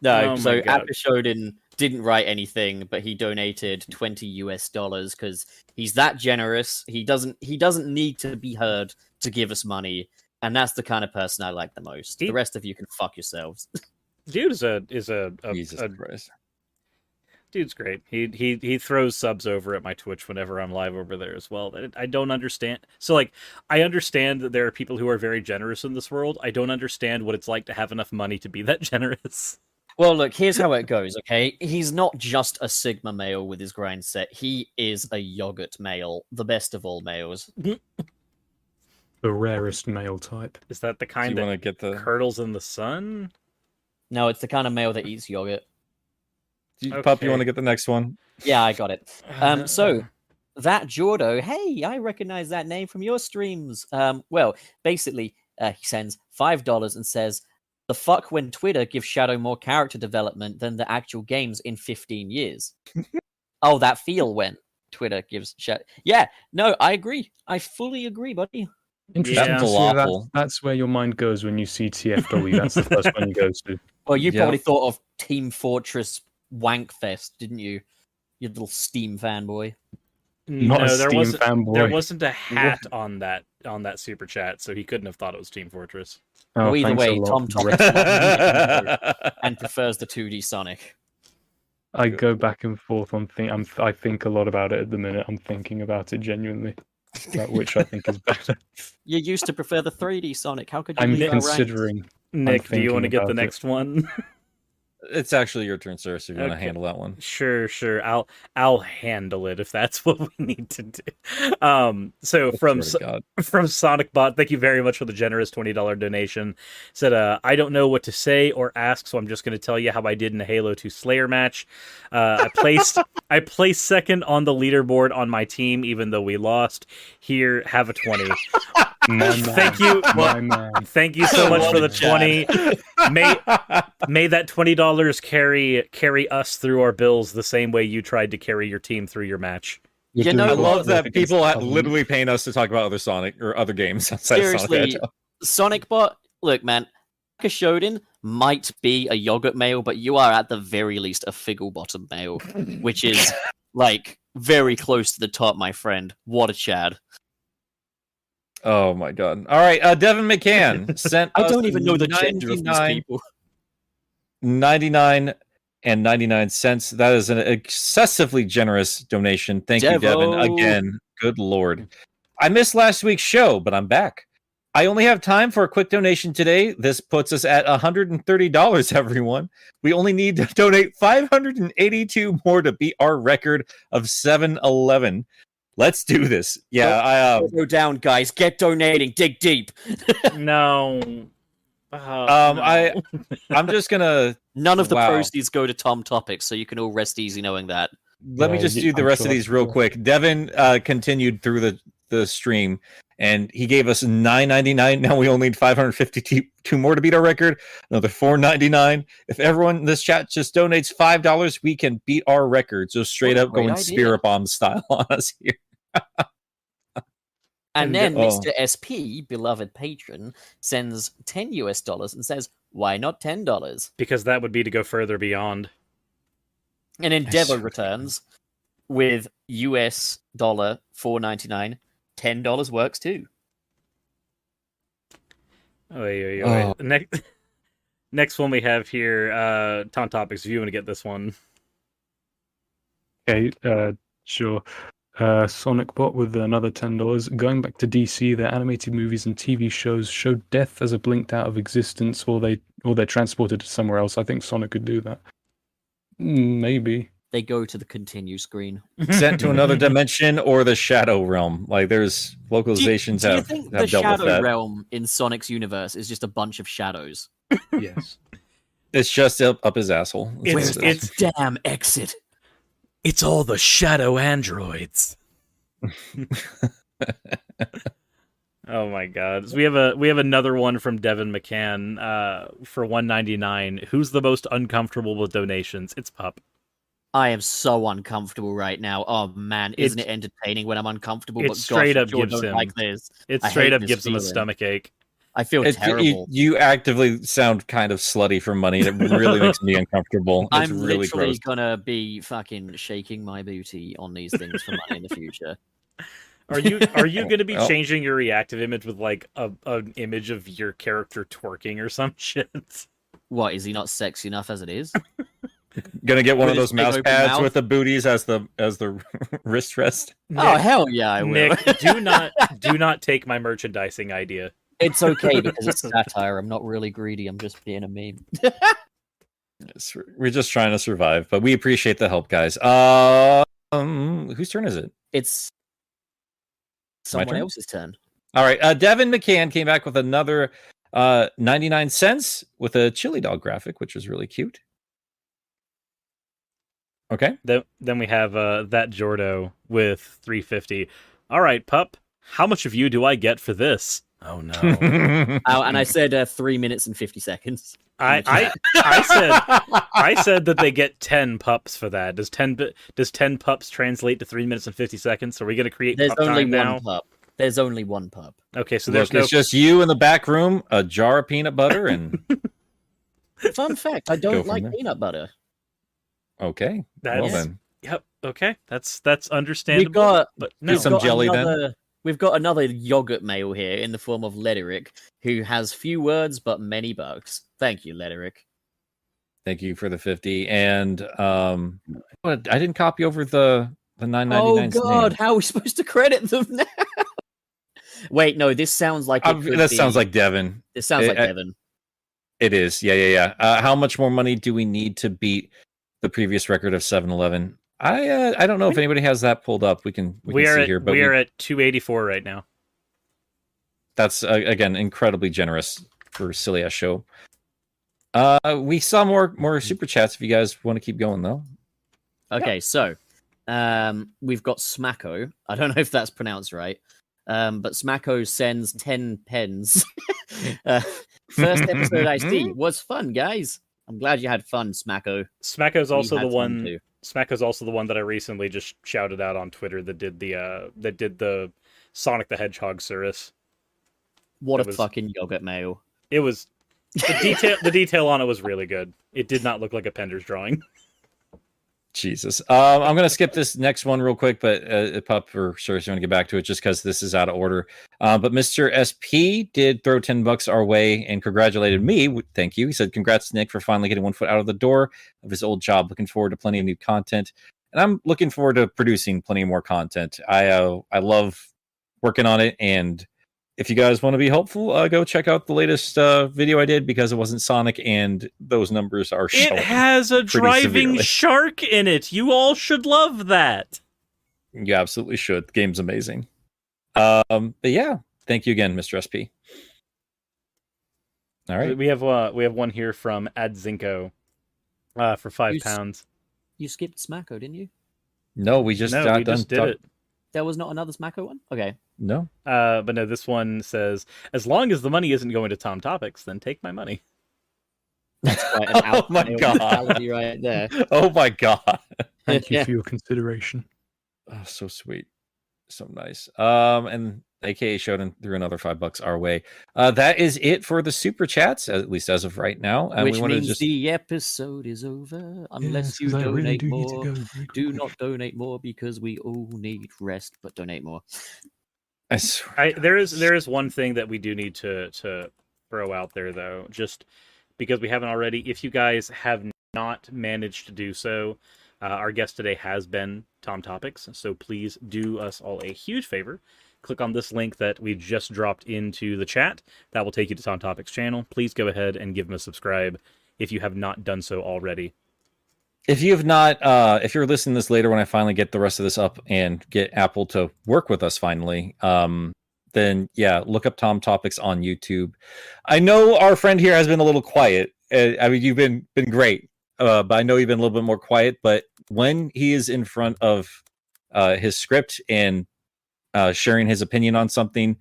No, Oh so my God. Appishodin didn't write anything, but he donated $20 because he's that generous. He doesn't need to be heard to give us money, and that's the kind of person I like the most. The rest of you can fuck yourselves. Dude is a Jesus Christ. dude's great. He throws subs over at my Twitch whenever I'm live over there as well. I don't understand. So like, I understand that there are people who are very generous in this world. I don't understand what it's like to have enough money to be that generous. Well, look, here's how it goes, okay? He's not just a Sigma male with his grind set. He is a yogurt male, the best of all males. The rarest male type. Is that the Do kind you want that to get the? curdles in the sun? No, it's the kind of male that eats yogurt. Pup, you Okay. want to get the next one? Yeah, I got it. So that Jordo, hey, I recognize that name from your streams. Well, basically, he sends $5 and says, "The fuck when Twitter gives Shadow more character development than the actual games in 15 years." Oh, that feel when Twitter gives Shadow. Yeah, no, I agree. I fully agree, buddy. Interesting Yeah. to see that. Falafel. That's where your mind goes when you see TFW. That's the first one you go to. Well, you Yeah. probably thought of Team Fortress Wankfest, didn't you? You little Steam fanboy. Not a there Steam wasn't. fanboy. There wasn't a hat on that super chat, so he couldn't have thought it was Team Fortress. Oh, Well, either thanks a way, lot. Tom Thomas and prefers the 2D Sonic. I go back and forth on I think a lot about it at the minute. I'm thinking about it genuinely, about which I think is better. You used to prefer the 3D Sonic. How could you I'm leave our ranks? considering. Nick, do you want to thinking get the about it. next one? It's actually your turn, sir. So if you want to Okay. handle that one. Sure. I'll handle it if that's what we need to do. So Swear to God. from SonicBot, thank you very much for the generous $20 donation. Said, I don't know what to say or ask, so I'm just going to tell you how I did in a Halo 2 Slayer match. I placed second on the leaderboard on my team, even though we lost. Here, have a 20. My man, Thank you. my man. Thank you so much What for a the 20. May that $20 carry us through our bills the same way you tried to carry your team through your match. You're You doing know I good love work that against people the government. literally paying us to talk about other Sonic or other games outside of Sonic the Seriously, Hedgehog. SonicBot, look, man, Shoden might be a yogurt male, but you are at the very least a figgle bottom male, which is like very close to the top, my friend. What a Chad. Oh my God! All right, Devin McCann sent. I us don't even know the gender of these 99 people. 99 and 99 cents. That is an excessively generous donation. Thank you, Devin. Devo. Again, good Lord. I missed last week's show, but I'm back. I only have time for a quick donation today. This puts us at $130, everyone. We only need to donate 582 more to beat our record of 711. Let's do this. Yeah, Go down, guys. Get donating. Dig deep. No. I'm just gonna. None of the Wow. proceeds go to Tom Topics, so you can all rest easy knowing that. Let me Yeah, just do the I'm rest of sure. these real quick. Devin continued through the stream, and he gave us $9.99. Now we only need 552 more to beat our record. Another $4.99. If everyone in this chat just donates $5, we can beat our record. So straight What a up great going idea. spirit bomb style on us here. And then oh. Mr. SP, beloved patron, sends $10 and says, "Why not $10?" Because that would be to go further beyond. And then Devo returns with US dollar $4.99. $10 works too. Oh. Next one we have here, Tom Topics, if you want to get this one. Okay, sure. Sonic Bot with another $10. Going back to DC, their animated movies and TV shows show death as a blinked out of existence, or they're transported to somewhere else. I think Sonic could do that. Maybe. They go to the continue screen. Sent to another dimension or the Shadow Realm. Like there's localizations Do you have think have the dealt with Shadow that. Realm in Sonic's universe is just a bunch of shadows? Yes. It's just up his asshole. Where's that damn exit? It's all the shadow androids. Oh my god. So we have another one from Devin McCann for $1.99. Who's the most uncomfortable with donations? It's Pup. I am so uncomfortable right now. Oh man, isn't it entertaining when I'm uncomfortable? It But straight gosh, up I sure gives don't him like this. It I straight hate up this gives him a feeling. stomach ache. I feel terrible. You actively sound kind of slutty for money. It really makes me uncomfortable. It's I'm really literally gross. gonna be fucking shaking my booty on these things for money in the future. Are you going to be Well. changing your reactive image with like an image of your character twerking or some shit? What, is he not sexy enough as it is? Gonna get one With of his those big mouse open pads mouth? with the booties as the wrist rest. Oh hell yeah, I will. Nick, do not take my merchandising idea. It's okay because it's satire. I'm not really greedy. I'm just being a meme. We're just trying to survive, but we appreciate the help, guys. Whose turn is it? It's My someone turn? else's turn. All right. Devin McCann came back with another 99 cents with a chili dog graphic, which was really cute. Okay. Then we have that Jordo with $3.50. All right, Pup. How much of you do I get for this? Oh no. Oh, and I said 3 minutes and 50 seconds. I said that they get 10 pups for that. Does 10 pups translate to 3 minutes and 50 seconds? Are we going to create There's pup only time one now? pup. There's only one pup. Okay, so Look, there's no. it's just you in the back room, a jar of peanut butter, and Fun fact: I Go don't from like there. peanut butter. okay. That's, Well then, Yep. Okay, that's understandable. We've got but no. some jelly then. We've got another yogurt mail here in the form of Lederick, who has few words but many bucks. Thank you, Lederick. Thank you for the 50. And I didn't copy over the 999. Oh God, how are we supposed to credit them now? Wait, no, this sounds like Sounds like Devin. This sounds like Devin. It is. Yeah. How much more money do we need to beat the previous record of 7-Eleven? I don't know if anybody has that pulled up. We can We see are here, but we are at 284 right now. that's again incredibly generous for a silly ass show. We saw more super chats. If you guys want to keep going though. Okay, so we've got Smacko. I don't know if that's pronounced right, but Smacko sends 10 pens. First episode I see was fun, guys. I'm glad you had fun, Smacko. Smacko's also We the had fun one. too. Smacko's also the one that I recently just shouted out on Twitter that did the Sonic the Hedgehog service. What That a was- fucking yogurt mail. It was the detail on it was really good. It did not look like a Pender's drawing. Jesus. I'm going to skip this next one real quick, but Pup or Sir, so you want to get back to it just because this is out of order. But Mr. SP did throw $10 our way and congratulated me. Thank you. He said, congrats, Nick, for finally getting one foot out of the door of his old job. Looking forward to plenty of new content. And I'm looking forward to producing plenty more content. I love working on it, and if you guys want to be helpful, go check out the latest video I did because it wasn't Sonic, and those numbers are showing. It has a driving severely. shark in it. You all should love that. You absolutely should. The game's amazing. But yeah, thank you again, Mr. SP. All right. We have one here from Adzinko for £5. You skipped Smacko, didn't you? No, we just got done. did it. There was not another Smacko one? Okay. No. But no, this one says, as long as the money isn't going to Tom Topics, then take my money. That's quite an Oh my God. mentality right there. Oh my God. Thank you Yeah. for your consideration. Oh, so sweet. So nice. And AKA Shonen threw another $5 our way. That is it for the super chats, at least as of right now. And Which we wanted means to just the episode is over unless Yes, you 'cause I really donate do need to more. go very Do quickly. not donate more because we all need rest, but donate more. I swear. There is one thing that we do need to throw out there, though, just because we haven't already. If you guys have not managed to do so, our guest today has been Tom Topics, so please do us all a huge favor. Click on this link that we just dropped into the chat. That will take you to Tom Topics' channel. Please go ahead and give him a subscribe if you have not done so already. If you have not, if you're listening to this later when I finally get the rest of this up and get Apple to work with us finally, then yeah, look up Tom Topics on YouTube. I know our friend here has been a little quiet. I mean, you've been great, but I know you've been a little bit more quiet. But when he is in front of his script and sharing his opinion on something,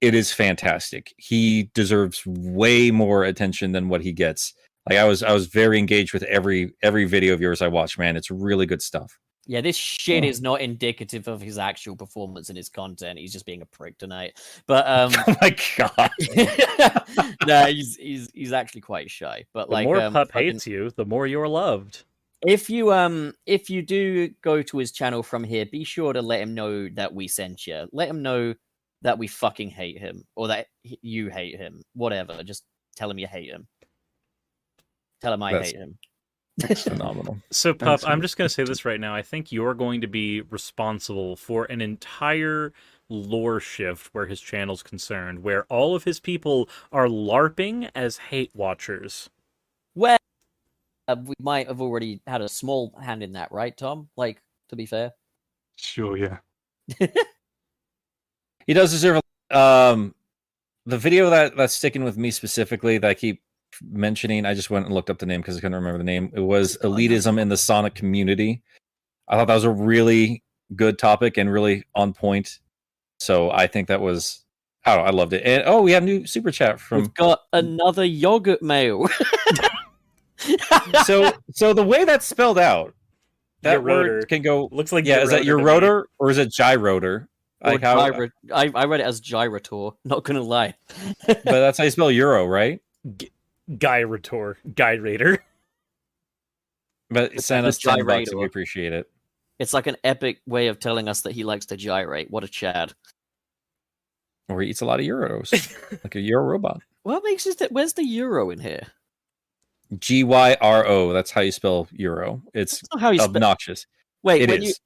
it is fantastic. He deserves way more attention than what he gets. Like I was very engaged with every video of yours I watched, man. It's really good stuff. Yeah, this shit Oh. is not indicative of his actual performance and his content. He's just being a prick tonight. But Oh my God. no, he's actually quite shy. But The like, more Pup fucking- hates you, the more you're loved. if you do go to his channel from here, be sure to let him know that we sent you. Let him know that we fucking hate him or that you hate him. Whatever. Just tell him you hate him. Tell him I That's- hate him. It's phenomenal. So, Pup, I'm Absolutely. just going to say this right now. I think you're going to be responsible for an entire lore shift where his channel's concerned, where all of his people are LARPing as hate watchers. Well, we might have already had a small hand in that, right, Tom? Like, to be fair. Sure, yeah. He does deserve the video that's sticking with me specifically that I keep mentioning. I just went and looked up the name because I couldn't remember the name. It was elitism in the Sonic community. I thought that was a really good topic and really on point. So I think that was, I don't know, I loved it. And we have new super chat from. We've got another yogurt mail. So the way that's spelled out, that Your rotor. word can go. Looks like Yeah, is that your to me. rotor or is it gyrotor? Or Like how? I read it as gyrator, not gonna lie. But that's how you spell euro, right? Guy Raider. But It's send like us the $10 if gyrator. we appreciate it. It's like an epic way of telling us that he likes to gyrate. What a Chad. Or he eats a lot of euros, like a euro robot. What makes it? Where's the euro in here? GYRO. That's how you spell euro. It's That's not how you spell. obnoxious. Wait, It when is.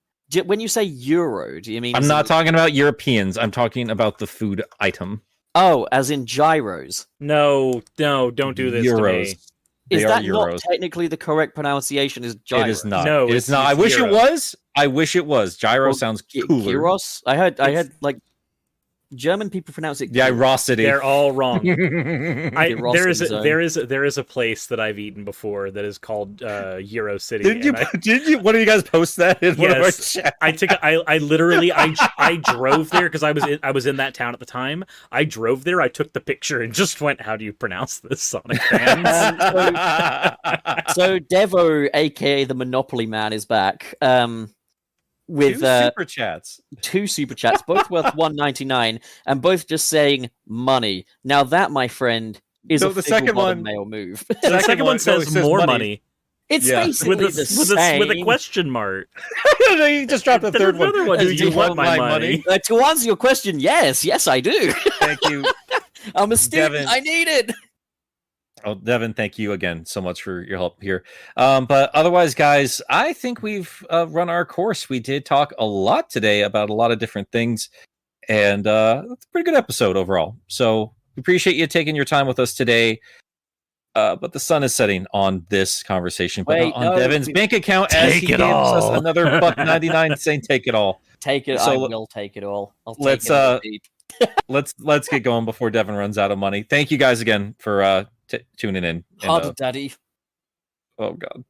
when you say euro, do you mean? I'm as not in- talking about Europeans. I'm talking about the food item. Oh, as in gyros. No, don't do this to me. Euros. They Is are that euros. not technically the correct pronunciation? Is gyros? It is not. No, it is it's- not. I it's wish gyro. it was. I wish it was. Gyro Well, sounds Gy- cooler. Gyros. I heard It's- like German people pronounce it. The gyros. Irosity. They're all wrong. Ross There is in zone. there is a place that I've eaten before that is called Euro City. Did you? and I- Did you? One of you guys post that in one of our Yes. chats? I took I literally I drove there because I was in that town at the time. I drove there. I took the picture and just went, "How do you pronounce this, Sonic fans?" So Devo, aka the Monopoly Man, is back. With Two super chats. 2 super chats, both worth $1.99, and both just saying money. Now that, my friend, is So a the fickle second bottom one- male move. The second one no, says it says more money. money, It's Yeah. basically with the a same. with a question mark. No, you just dropped the Then third one. another one. Do Do you want my money? To answer your question, yes, I do. Thank you. I'm a student. Devin. I need it. Oh, Devin, thank you again so much for your help here. But otherwise, guys, I think we've run our course. We did talk a lot today about a lot of different things. And it's a pretty good episode overall. So we appreciate you taking your time with us today. But the sun is setting on this conversation, but Wait, not on no, Devin's we- bank account as Take he it gives us all. another $1.99 saying take it all. Take it. So I will take it all. I'll take let's, it all deep. Let's get going before Devin runs out of money. Thank you guys again for tuning in. And, Hard daddy. oh God.